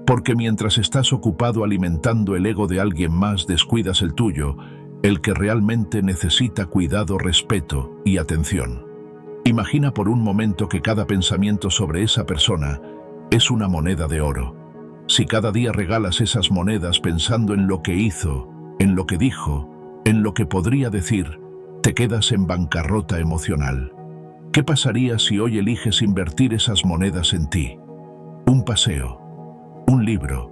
Speaker 1: Porque mientras estás ocupado alimentando el ego de alguien más, descuidas el tuyo, el que realmente necesita cuidado, respeto y atención. Imagina por un momento que cada pensamiento sobre esa persona es una moneda de oro. Si cada día regalas esas monedas pensando en lo que hizo, en lo que dijo, en lo que podría decir, te quedas en bancarrota emocional. ¿Qué pasaría si hoy eliges invertir esas monedas en ti? Un paseo, un libro,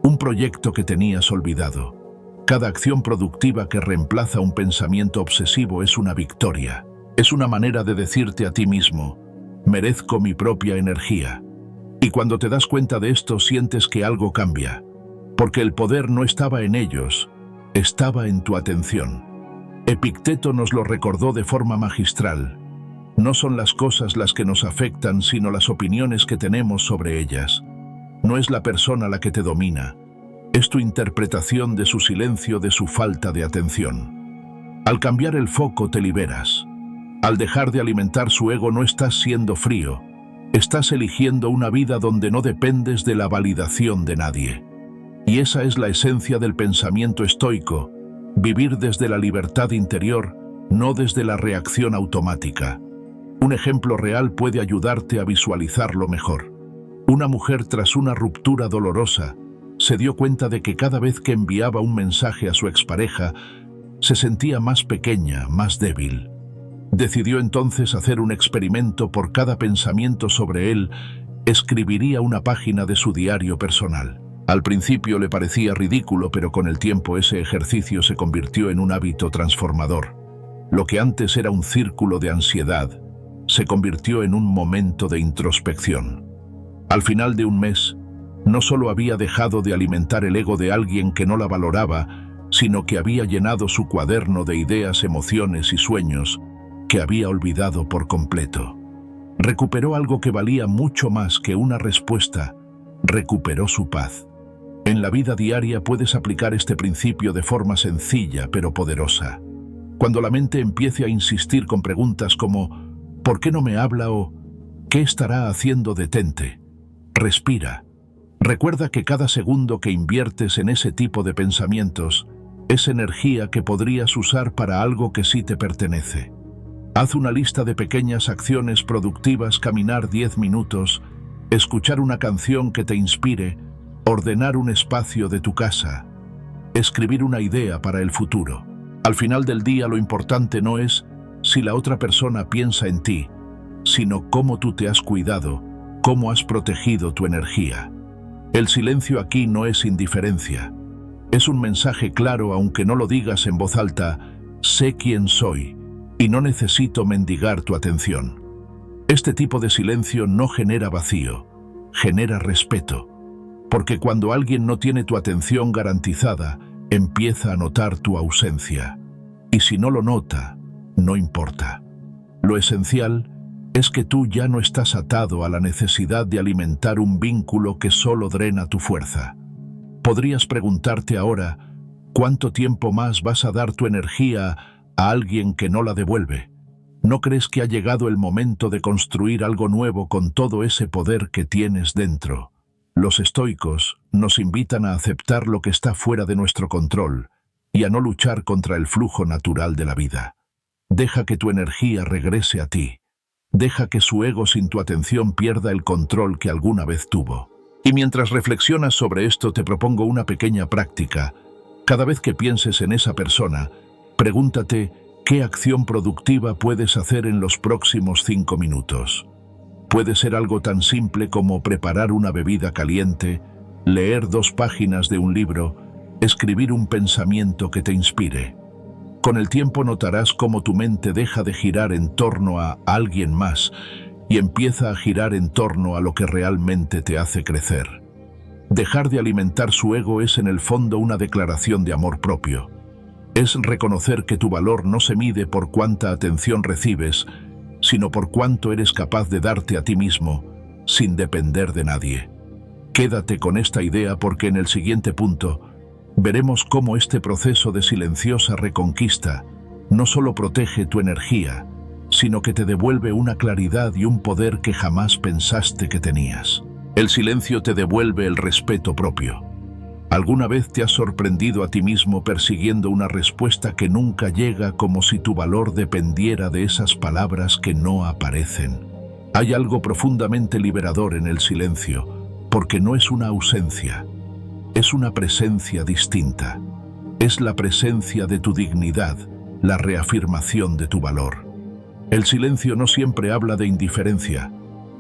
Speaker 1: un proyecto que tenías olvidado. Cada acción productiva que reemplaza un pensamiento obsesivo es una victoria. Es una manera de decirte a ti mismo, merezco mi propia energía. Y cuando te das cuenta de esto, sientes que algo cambia. Porque el poder no estaba en ellos, estaba en tu atención. Epicteto nos lo recordó de forma magistral. No son las cosas las que nos afectan, sino las opiniones que tenemos sobre ellas. No es la persona la que te domina, es tu interpretación de su silencio, de su falta de atención. Al cambiar el foco te liberas. Al dejar de alimentar su ego no estás siendo frío, estás eligiendo una vida donde no dependes de la validación de nadie. Y esa es la esencia del pensamiento estoico, vivir desde la libertad interior, no desde la reacción automática. Un ejemplo real puede ayudarte a visualizarlo mejor. Una mujer, tras una ruptura dolorosa, se dio cuenta de que cada vez que enviaba un mensaje a su expareja, se sentía más pequeña, más débil. Decidió entonces hacer un experimento. Por cada pensamiento sobre él, escribiría una página de su diario personal. Al principio le parecía ridículo, pero con el tiempo ese ejercicio se convirtió en un hábito transformador. Lo que antes era un círculo de ansiedad, se convirtió en un momento de introspección. Al final de un mes, no solo había dejado de alimentar el ego de alguien que no la valoraba, sino que había llenado su cuaderno de ideas, emociones y sueños que había olvidado por completo. Recuperó algo que valía mucho más que una respuesta, recuperó su paz. En la vida diaria puedes aplicar este principio de forma sencilla pero poderosa. Cuando la mente empiece a insistir con preguntas como ¿por qué no me habla? O ¿qué estará haciendo? Detente. Respira. Recuerda que cada segundo que inviertes en ese tipo de pensamientos es energía que podrías usar para algo que sí te pertenece. Haz una lista de pequeñas acciones productivas: caminar 10 minutos, escuchar una canción que te inspire, ordenar un espacio de tu casa, escribir una idea para el futuro. Al final del día, lo importante no es si la otra persona piensa en ti, sino cómo tú te has cuidado, cómo has protegido tu energía. El silencio aquí no es indiferencia. Es un mensaje claro, aunque no lo digas en voz alta: sé quién soy y no necesito mendigar tu atención. Este tipo de silencio no genera vacío, genera respeto. Porque cuando alguien no tiene tu atención garantizada, empieza a notar tu ausencia. Y si no lo nota, no importa. Lo esencial es que tú ya no estás atado a la necesidad de alimentar un vínculo que solo drena tu fuerza. Podrías preguntarte ahora, ¿cuánto tiempo más vas a dar tu energía a alguien que no la devuelve? ¿No crees que ha llegado el momento de construir algo nuevo con todo ese poder que tienes dentro? Los estoicos nos invitan a aceptar lo que está fuera de nuestro control y a no luchar contra el flujo natural de la vida. Deja que tu energía regrese a ti. Deja que su ego sin tu atención pierda el control que alguna vez tuvo. Y mientras reflexionas sobre esto, te propongo una pequeña práctica. Cada vez que pienses en esa persona, pregúntate qué acción productiva puedes hacer en los próximos 5 minutos. Puede ser algo tan simple como preparar una bebida caliente, leer 2 páginas de un libro, escribir un pensamiento que te inspire. Con el tiempo notarás cómo tu mente deja de girar en torno a alguien más y empieza a girar en torno a lo que realmente te hace crecer. Dejar de alimentar su ego es en el fondo una declaración de amor propio. Es reconocer que tu valor no se mide por cuánta atención recibes, sino por cuánto eres capaz de darte a ti mismo, sin depender de nadie. Quédate con esta idea, porque en el siguiente punto veremos cómo este proceso de silenciosa reconquista no solo protege tu energía, sino que te devuelve una claridad y un poder que jamás pensaste que tenías. El silencio te devuelve el respeto propio. ¿Alguna vez te has sorprendido a ti mismo persiguiendo una respuesta que nunca llega, como si tu valor dependiera de esas palabras que no aparecen? Hay algo profundamente liberador en el silencio, porque no es una ausencia, es una presencia distinta. Es la presencia de tu dignidad, la reafirmación de tu valor. El silencio no siempre habla de indiferencia.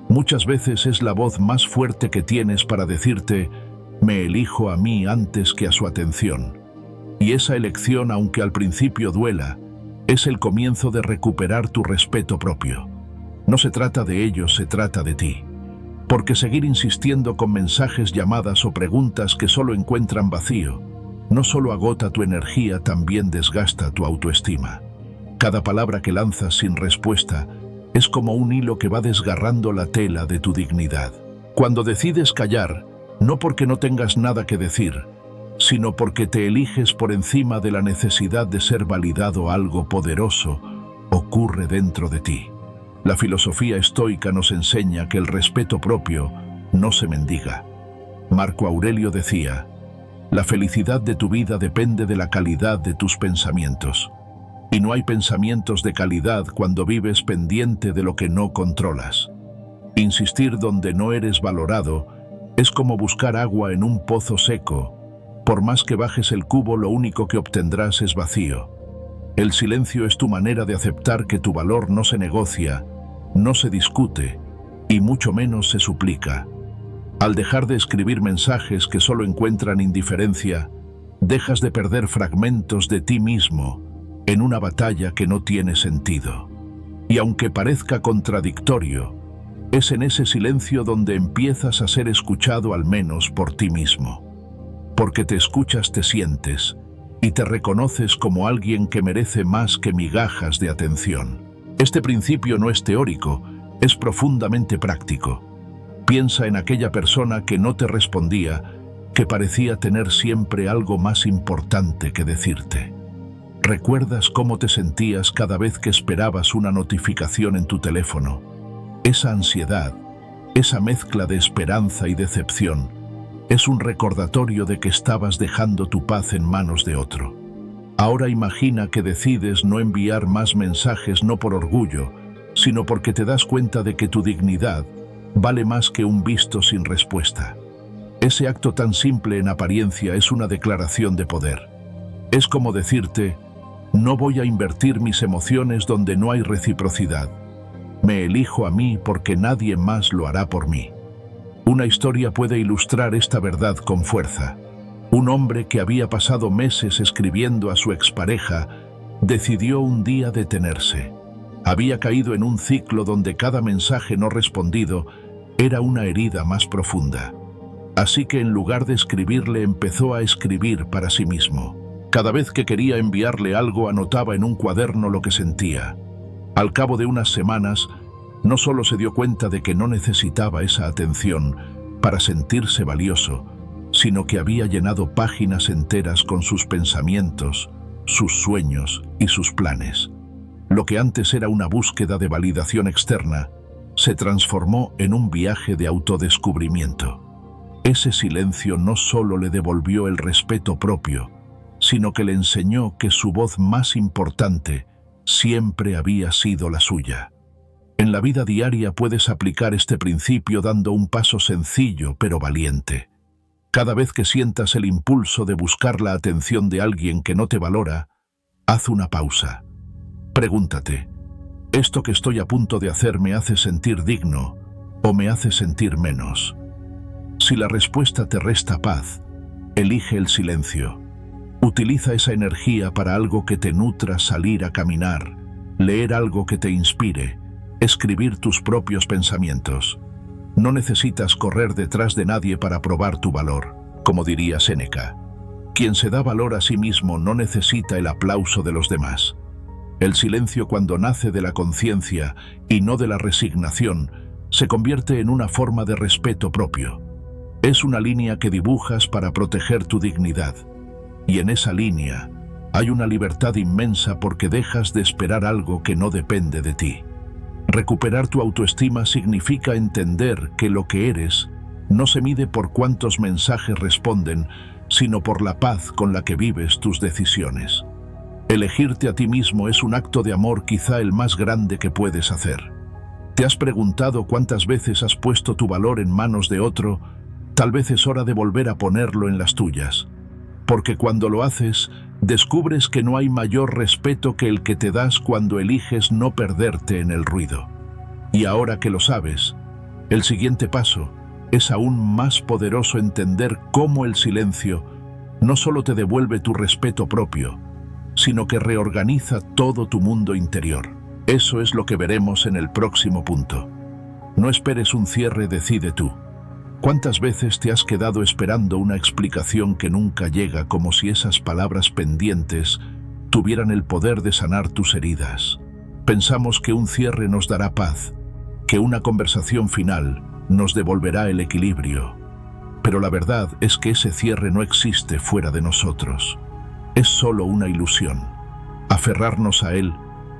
Speaker 1: Muchas veces es la voz más fuerte que tienes para decirte: me elijo a mí antes que a su atención. Y esa elección, aunque al principio duela, es el comienzo de recuperar tu respeto propio. No se trata de ellos, se trata de ti. Porque seguir insistiendo con mensajes, llamadas o preguntas que solo encuentran vacío, no solo agota tu energía, también desgasta tu autoestima. Cada palabra que lanzas sin respuesta es como un hilo que va desgarrando la tela de tu dignidad. Cuando decides callar, no porque no tengas nada que decir, sino porque te eliges por encima de la necesidad de ser validado, algo poderoso ocurre dentro de ti. La filosofía estoica nos enseña que el respeto propio no se mendiga. Marco Aurelio decía: la felicidad de tu vida depende de la calidad de tus pensamientos. Y no hay pensamientos de calidad cuando vives pendiente de lo que no controlas. Insistir donde no eres valorado es como buscar agua en un pozo seco. Por más que bajes el cubo, lo único que obtendrás es vacío. El silencio es tu manera de aceptar que tu valor no se negocia, no se discute y mucho menos se suplica. Al dejar de escribir mensajes que solo encuentran indiferencia, dejas de perder fragmentos de ti mismo en una batalla que no tiene sentido. Y aunque parezca contradictorio, es en ese silencio donde empiezas a ser escuchado, al menos por ti mismo. Porque te escuchas, te sientes y te reconoces como alguien que merece más que migajas de atención. Este principio no es teórico, es profundamente práctico. Piensa en aquella persona que no te respondía, que parecía tener siempre algo más importante que decirte. ¿Recuerdas cómo te sentías cada vez que esperabas una notificación en tu teléfono? Esa ansiedad, esa mezcla de esperanza y decepción, es un recordatorio de que estabas dejando tu paz en manos de otro. Ahora imagina que decides no enviar más mensajes no por orgullo, sino porque te das cuenta de que tu dignidad vale más que un visto sin respuesta. Ese acto tan simple en apariencia es una declaración de poder. Es como decirte: no voy a invertir mis emociones donde no hay reciprocidad. Me elijo a mí porque nadie más lo hará por mí. Una historia puede ilustrar esta verdad con fuerza. Un hombre que había pasado meses escribiendo a su expareja decidió un día detenerse. Había caído en un ciclo donde cada mensaje no respondido era una herida más profunda. Así que en lugar de escribirle, empezó a escribir para sí mismo. Cada vez que quería enviarle algo, anotaba en un cuaderno lo que sentía. Al cabo de unas semanas, no solo se dio cuenta de que no necesitaba esa atención para sentirse valioso, sino que había llenado páginas enteras con sus pensamientos, sus sueños y sus planes. Lo que antes era una búsqueda de validación externa, se transformó en un viaje de autodescubrimiento. Ese silencio no solo le devolvió el respeto propio, sino que le enseñó que su voz más importante siempre había sido la suya. En la vida diaria puedes aplicar este principio dando un paso sencillo pero valiente. Cada vez que sientas el impulso de buscar la atención de alguien que no te valora, haz una pausa. Pregúntate: ¿esto que estoy a punto de hacer me hace sentir digno o me hace sentir menos? Si la respuesta te resta paz, elige el silencio. Utiliza esa energía para algo que te nutra: salir a caminar, leer algo que te inspire, escribir tus propios pensamientos. No necesitas correr detrás de nadie para probar tu valor, como diría Séneca. Quien se da valor a sí mismo no necesita el aplauso de los demás. El silencio, cuando nace de la conciencia y no de la resignación, se convierte en una forma de respeto propio. Es una línea que dibujas para proteger tu dignidad. Y en esa línea hay una libertad inmensa porque dejas de esperar algo que no depende de ti. Recuperar tu autoestima significa entender que lo que eres no se mide por cuántos mensajes responden, sino por la paz con la que vives tus decisiones. Elegirte a ti mismo es un acto de amor, quizá el más grande que puedes hacer. ¿Te has preguntado cuántas veces has puesto tu valor en manos de otro? Tal vez es hora de volver a ponerlo en las tuyas. Porque cuando lo haces, descubres que no hay mayor respeto que el que te das cuando eliges no perderte en el ruido. Y ahora que lo sabes, el siguiente paso es aún más poderoso: entender cómo el silencio no solo te devuelve tu respeto propio, sino que reorganiza todo tu mundo interior. Eso es lo que veremos en el próximo punto. No esperes un cierre, decide tú. ¿Cuántas veces te has quedado esperando una explicación que nunca llega, como si esas palabras pendientes tuvieran el poder de sanar tus heridas? Pensamos que un cierre nos dará paz, que una conversación final nos devolverá el equilibrio. Pero la verdad es que ese cierre no existe fuera de nosotros. Es solo una ilusión. Aferrarnos a él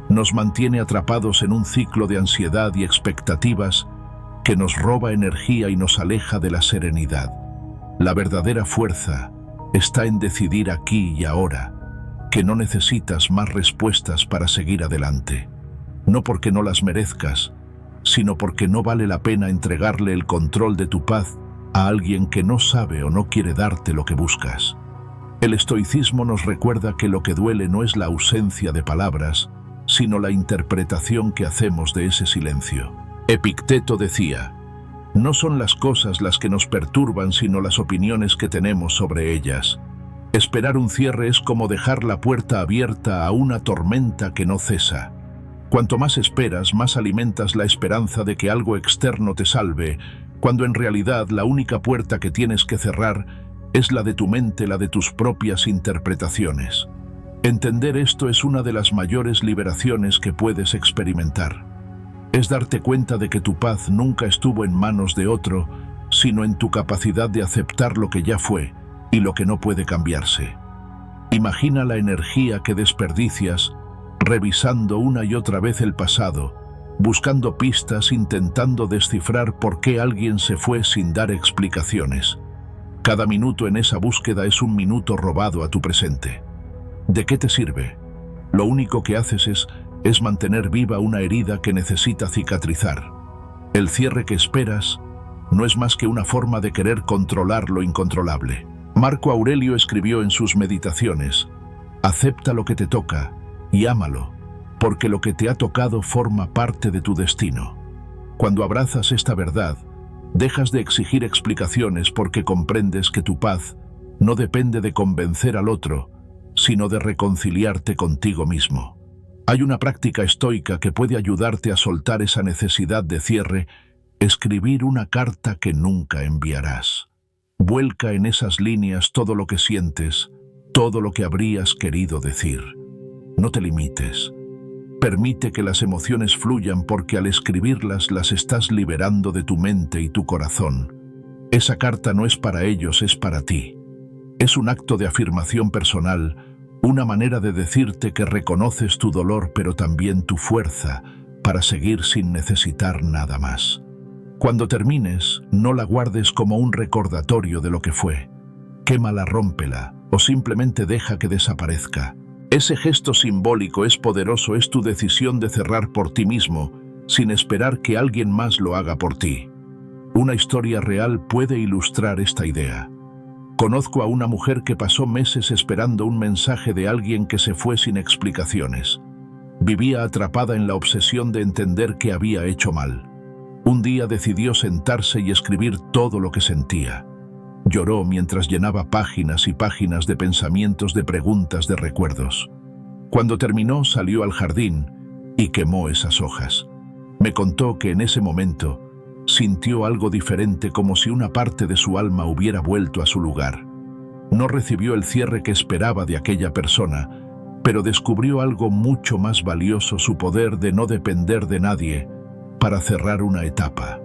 Speaker 1: nos mantiene atrapados en un ciclo de ansiedad y expectativas que nos roba energía y nos aleja de la serenidad. La verdadera fuerza está en decidir aquí y ahora que no necesitas más respuestas para seguir adelante. No porque no las merezcas, sino porque no vale la pena entregarle el control de tu paz a alguien que no sabe o no quiere darte lo que buscas. El estoicismo nos recuerda que lo que duele no es la ausencia de palabras, sino la interpretación que hacemos de ese silencio. Epicteto decía: no son las cosas las que nos perturban, sino las opiniones que tenemos sobre ellas. Esperar un cierre es como dejar la puerta abierta a una tormenta que no cesa. Cuanto más esperas, más alimentas la esperanza de que algo externo te salve, cuando en realidad la única puerta que tienes que cerrar es la de tu mente, la de tus propias interpretaciones. Entender esto es una de las mayores liberaciones que puedes experimentar. Es darte cuenta de que tu paz nunca estuvo en manos de otro, sino en tu capacidad de aceptar lo que ya fue y lo que no puede cambiarse. Imagina la energía que desperdicias revisando una y otra vez el pasado, buscando pistas, intentando descifrar por qué alguien se fue sin dar explicaciones. Cada minuto en esa búsqueda es un minuto robado a tu presente. ¿De qué te sirve? Lo único que haces es mantener viva una herida que necesita cicatrizar. El cierre que esperas no es más que una forma de querer controlar lo incontrolable. Marco Aurelio escribió en sus meditaciones: acepta lo que te toca y ámalo, porque lo que te ha tocado forma parte de tu destino. Cuando abrazas esta verdad, dejas de exigir explicaciones porque comprendes que tu paz no depende de convencer al otro, sino de reconciliarte contigo mismo. Hay una práctica estoica que puede ayudarte a soltar esa necesidad de cierre: escribir una carta que nunca enviarás. Vuelca en esas líneas todo lo que sientes, todo lo que habrías querido decir. No te limites. Permite que las emociones fluyan, porque al escribirlas las estás liberando de tu mente y tu corazón. Esa carta no es para ellos, es para ti. Es un acto de afirmación personal, una manera de decirte que reconoces tu dolor pero también tu fuerza para seguir sin necesitar nada más. Cuando termines, no la guardes como un recordatorio de lo que fue. Quémala, rómpela o simplemente deja que desaparezca. Ese gesto simbólico es poderoso, es tu decisión de cerrar por ti mismo, sin esperar que alguien más lo haga por ti. Una historia real puede ilustrar esta idea. Conozco a una mujer que pasó meses esperando un mensaje de alguien que se fue sin explicaciones. Vivía atrapada en la obsesión de entender qué había hecho mal. Un día decidió sentarse y escribir todo lo que sentía. Lloró mientras llenaba páginas y páginas de pensamientos, de preguntas, de recuerdos. Cuando terminó, salió al jardín y quemó esas hojas. Me contó que en ese momento sintió algo diferente, como si una parte de su alma hubiera vuelto a su lugar. No recibió el cierre que esperaba de aquella persona, pero descubrió algo mucho más valioso: su poder de no depender de nadie para cerrar una etapa.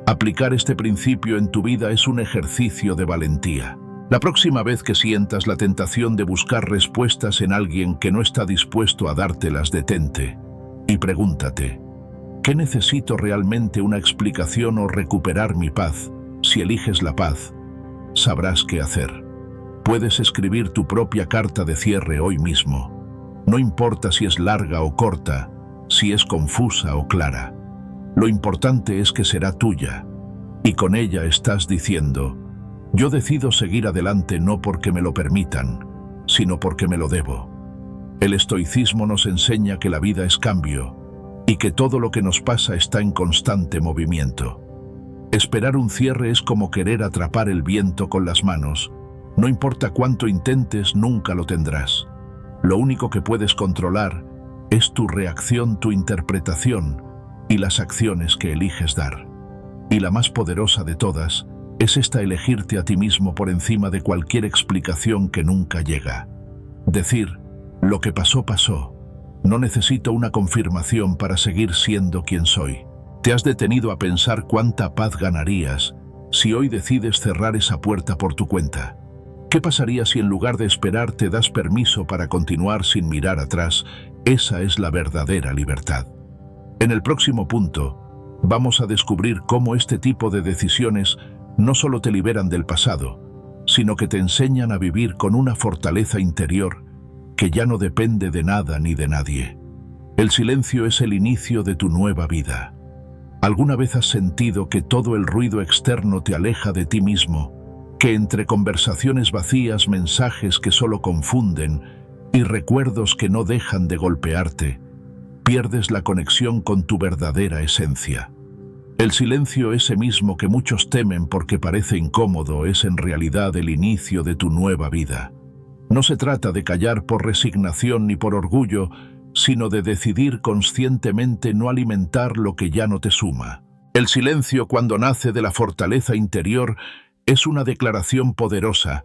Speaker 1: Aplicar este principio en tu vida es un ejercicio de valentía. La próxima vez que sientas la tentación de buscar respuestas en alguien que no está dispuesto a dártelas, detente y pregúntate: ¿qué necesito realmente? ¿Una explicación o recuperar mi paz? Si eliges la paz, sabrás qué hacer. Puedes escribir tu propia carta de cierre hoy mismo. No importa si es larga o corta, si es confusa o clara. Lo importante es que será tuya, y con ella estás diciendo: yo decido seguir adelante, no porque me lo permitan, sino porque me lo debo. El estoicismo nos enseña que la vida es cambio y que todo lo que nos pasa está en constante movimiento. Esperar un cierre es como querer atrapar el viento con las manos. No importa cuánto intentes, nunca lo tendrás. Lo único que puedes controlar es tu reacción, tu interpretación y las acciones que eliges dar. Y la más poderosa de todas es esta: elegirte a ti mismo por encima de cualquier explicación que nunca llega. Decir: lo que pasó, pasó. No necesito una confirmación para seguir siendo quien soy. ¿Te has detenido a pensar cuánta paz ganarías si hoy decides cerrar esa puerta por tu cuenta? ¿Qué pasaría si en lugar de esperar te das permiso para continuar sin mirar atrás? Esa es la verdadera libertad. En el próximo punto, vamos a descubrir cómo este tipo de decisiones no solo te liberan del pasado, sino que te enseñan a vivir con una fortaleza interior que ya no depende de nada ni de nadie. El silencio es el inicio de tu nueva vida. ¿Alguna vez has sentido que todo el ruido externo te aleja de ti mismo? Que entre conversaciones vacías, mensajes que solo confunden y recuerdos que no dejan de golpearte, pierdes la conexión con tu verdadera esencia? El silencio, ese mismo que muchos temen porque parece incómodo, es en realidad el inicio de tu nueva vida. No se trata de callar por resignación ni por orgullo, sino de decidir conscientemente no alimentar lo que ya no te suma. El silencio, cuando nace de la fortaleza interior, es una declaración poderosa: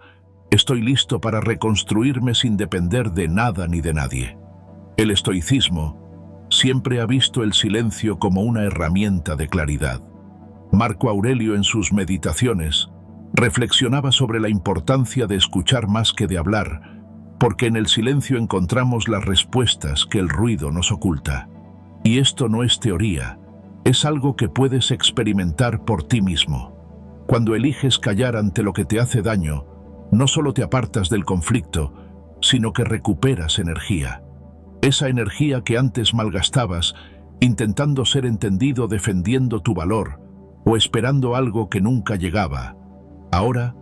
Speaker 1: estoy listo para reconstruirme sin depender de nada ni de nadie. El estoicismo Siempre ha visto el silencio como una herramienta de claridad. Marco Aurelio, en sus Meditaciones, reflexionaba sobre la importancia de escuchar más que de hablar, porque en el silencio encontramos las respuestas que el ruido nos oculta. Y esto no es teoría, es algo que puedes experimentar por ti mismo. Cuando eliges callar ante lo que te hace daño, no solo te apartas del conflicto, sino que recuperas energía. Esa energía que antes malgastabas, intentando ser entendido, defendiendo tu valor, o esperando algo que nunca llegaba, ahora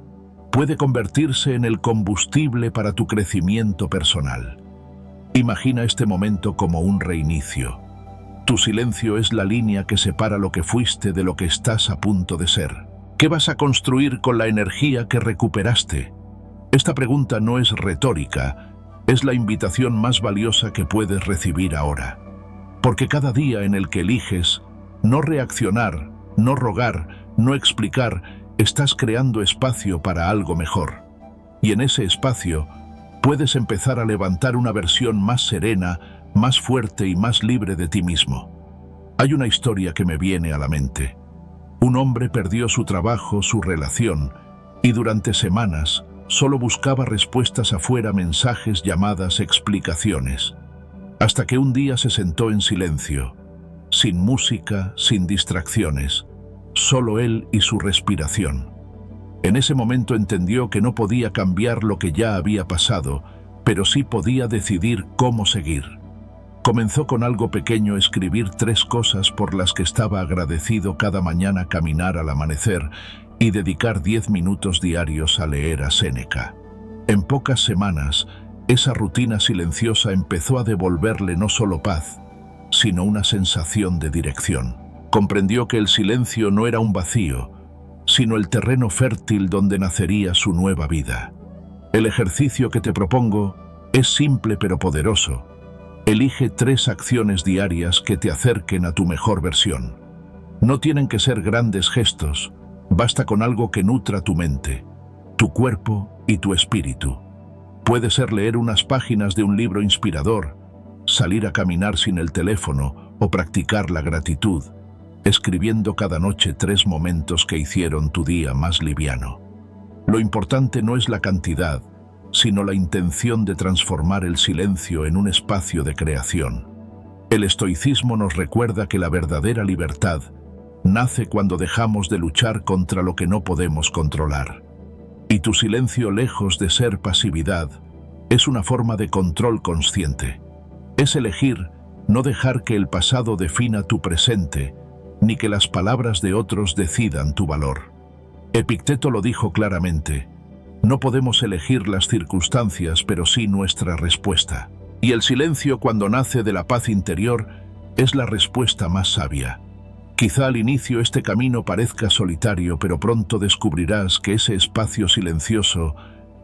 Speaker 1: puede convertirse en el combustible para tu crecimiento personal. Imagina este momento como un reinicio. Tu silencio es la línea que separa lo que fuiste de lo que estás a punto de ser. ¿Qué vas a construir con la energía que recuperaste? Esta pregunta no es retórica, es la invitación más valiosa que puedes recibir ahora. Porque cada día en el que eliges no reaccionar, no rogar, no explicar, estás creando espacio para algo mejor. Y en ese espacio puedes empezar a levantar una versión más serena, más fuerte y más libre de ti mismo. Hay una historia que me viene a la mente. Un hombre perdió su trabajo, su relación, y durante semanas solo buscaba respuestas afuera, mensajes, llamadas, explicaciones. Hasta que un día se sentó en silencio, sin música, sin distracciones, solo él y su respiración. En ese momento entendió que no podía cambiar lo que ya había pasado, pero sí podía decidir cómo seguir. Comenzó con algo pequeño: escribir 3 cosas por las que estaba agradecido cada mañana, caminar al amanecer y dedicar 10 minutos diarios a leer a Séneca. En pocas semanas, esa rutina silenciosa empezó a devolverle no solo paz, sino una sensación de dirección. Comprendió que el silencio no era un vacío, sino el terreno fértil donde nacería su nueva vida. El ejercicio que te propongo es simple pero poderoso. Elige 3 acciones diarias que te acerquen a tu mejor versión. No tienen que ser grandes gestos, basta con algo que nutra tu mente, tu cuerpo y tu espíritu. Puede ser leer unas páginas de un libro inspirador, salir a caminar sin el teléfono o practicar la gratitud, escribiendo cada noche 3 momentos que hicieron tu día más liviano. Lo importante no es la cantidad, sino la intención de transformar el silencio en un espacio de creación. El estoicismo nos recuerda que la verdadera libertad nace cuando dejamos de luchar contra lo que no podemos controlar. Y tu silencio, lejos de ser pasividad, es una forma de control consciente. Es elegir no dejar que el pasado defina tu presente, ni que las palabras de otros decidan tu valor. Epicteto lo dijo claramente: no podemos elegir las circunstancias, pero sí nuestra respuesta. Y el silencio, cuando nace de la paz interior, es la respuesta más sabia. Quizá al inicio este camino parezca solitario, pero pronto descubrirás que ese espacio silencioso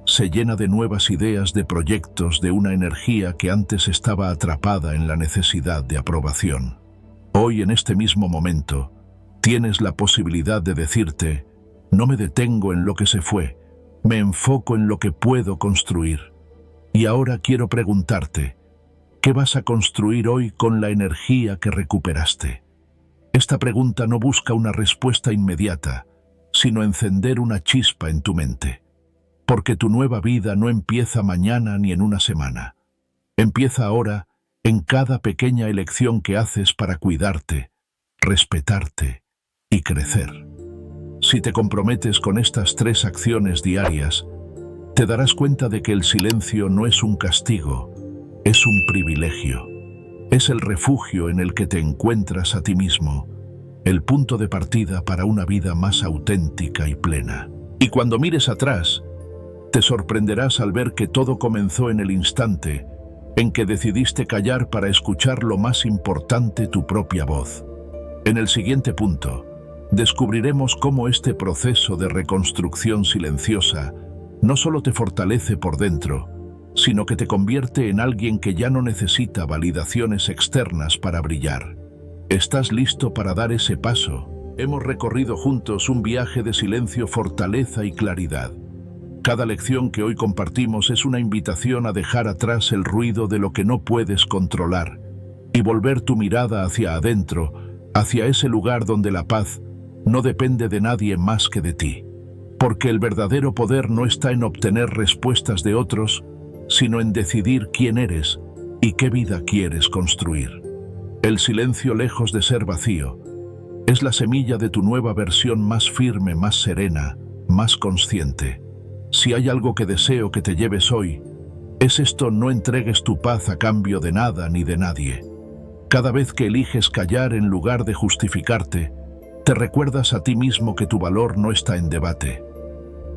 Speaker 1: se llena de nuevas ideas, de proyectos, de una energía que antes estaba atrapada en la necesidad de aprobación. Hoy, en este mismo momento, tienes la posibilidad de decirte: no me detengo en lo que se fue, me enfoco en lo que puedo construir. Y ahora quiero preguntarte: ¿qué vas a construir hoy con la energía que recuperaste? Esta pregunta no busca una respuesta inmediata, sino encender una chispa en tu mente. Porque tu nueva vida no empieza mañana ni en una semana. Empieza ahora, en cada pequeña elección que haces para cuidarte, respetarte y crecer. Si te comprometes con estas 3 acciones diarias, te darás cuenta de que el silencio no es un castigo, es un privilegio. Es el refugio en el que te encuentras a ti mismo, el punto de partida para una vida más auténtica y plena. Y cuando mires atrás, te sorprenderás al ver que todo comenzó en el instante en que decidiste callar para escuchar lo más importante: tu propia voz. En el siguiente punto, descubriremos cómo este proceso de reconstrucción silenciosa no solo te fortalece por dentro, sino que te convierte en alguien que ya no necesita validaciones externas para brillar. ¿Estás listo para dar ese paso? Hemos recorrido juntos un viaje de silencio, fortaleza y claridad. Cada lección que hoy compartimos es una invitación a dejar atrás el ruido de lo que no puedes controlar y volver tu mirada hacia adentro, hacia ese lugar donde la paz no depende de nadie más que de ti. Porque el verdadero poder no está en obtener respuestas de otros, sino en decidir quién eres y qué vida quieres construir. El silencio, lejos de ser vacío, es la semilla de tu nueva versión, más firme, más serena, más consciente. Si hay algo que deseo que te lleves hoy, es esto: no entregues tu paz a cambio de nada ni de nadie. Cada vez que eliges callar en lugar de justificarte, te recuerdas a ti mismo que tu valor no está en debate.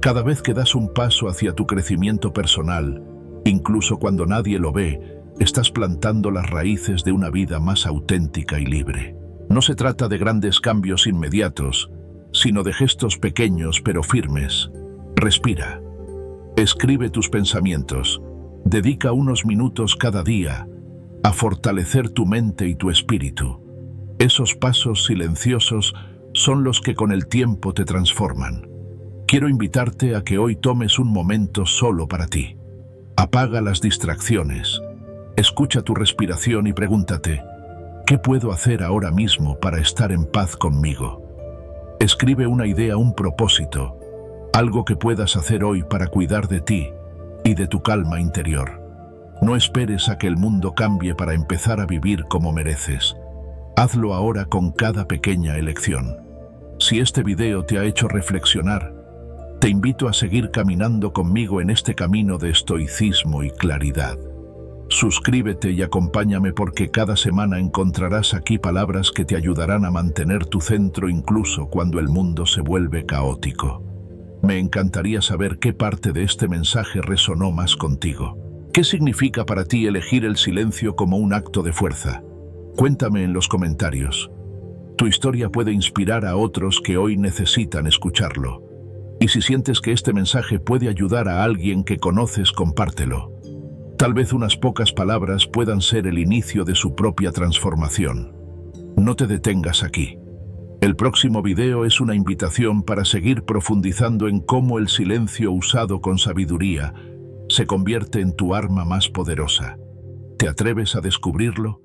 Speaker 1: Cada vez que das un paso hacia tu crecimiento personal, incluso cuando nadie lo ve, estás plantando las raíces de una vida más auténtica y libre. No se trata de grandes cambios inmediatos, sino de gestos pequeños pero firmes. Respira. Escribe tus pensamientos. Dedica unos minutos cada día a fortalecer tu mente y tu espíritu. Esos pasos silenciosos son los que con el tiempo te transforman. Quiero invitarte a que hoy tomes un momento solo para ti. Apaga las distracciones. Escucha tu respiración y pregúntate: ¿qué puedo hacer ahora mismo para estar en paz conmigo? Escribe una idea, un propósito, algo que puedas hacer hoy para cuidar de ti y de tu calma interior. No esperes a que el mundo cambie para empezar a vivir como mereces. Hazlo ahora con cada pequeña elección. Si este video te ha hecho reflexionar, te invito a seguir caminando conmigo en este camino de estoicismo y claridad. Suscríbete y acompáñame, porque cada semana encontrarás aquí palabras que te ayudarán a mantener tu centro incluso cuando el mundo se vuelve caótico. Me encantaría saber qué parte de este mensaje resonó más contigo. ¿Qué significa para ti elegir el silencio como un acto de fuerza? Cuéntame en los comentarios. Tu historia puede inspirar a otros que hoy necesitan escucharlo. Y si sientes que este mensaje puede ayudar a alguien que conoces, compártelo. Tal vez unas pocas palabras puedan ser el inicio de su propia transformación. No te detengas aquí. El próximo video es una invitación para seguir profundizando en cómo el silencio usado con sabiduría se convierte en tu arma más poderosa. ¿Te atreves a descubrirlo?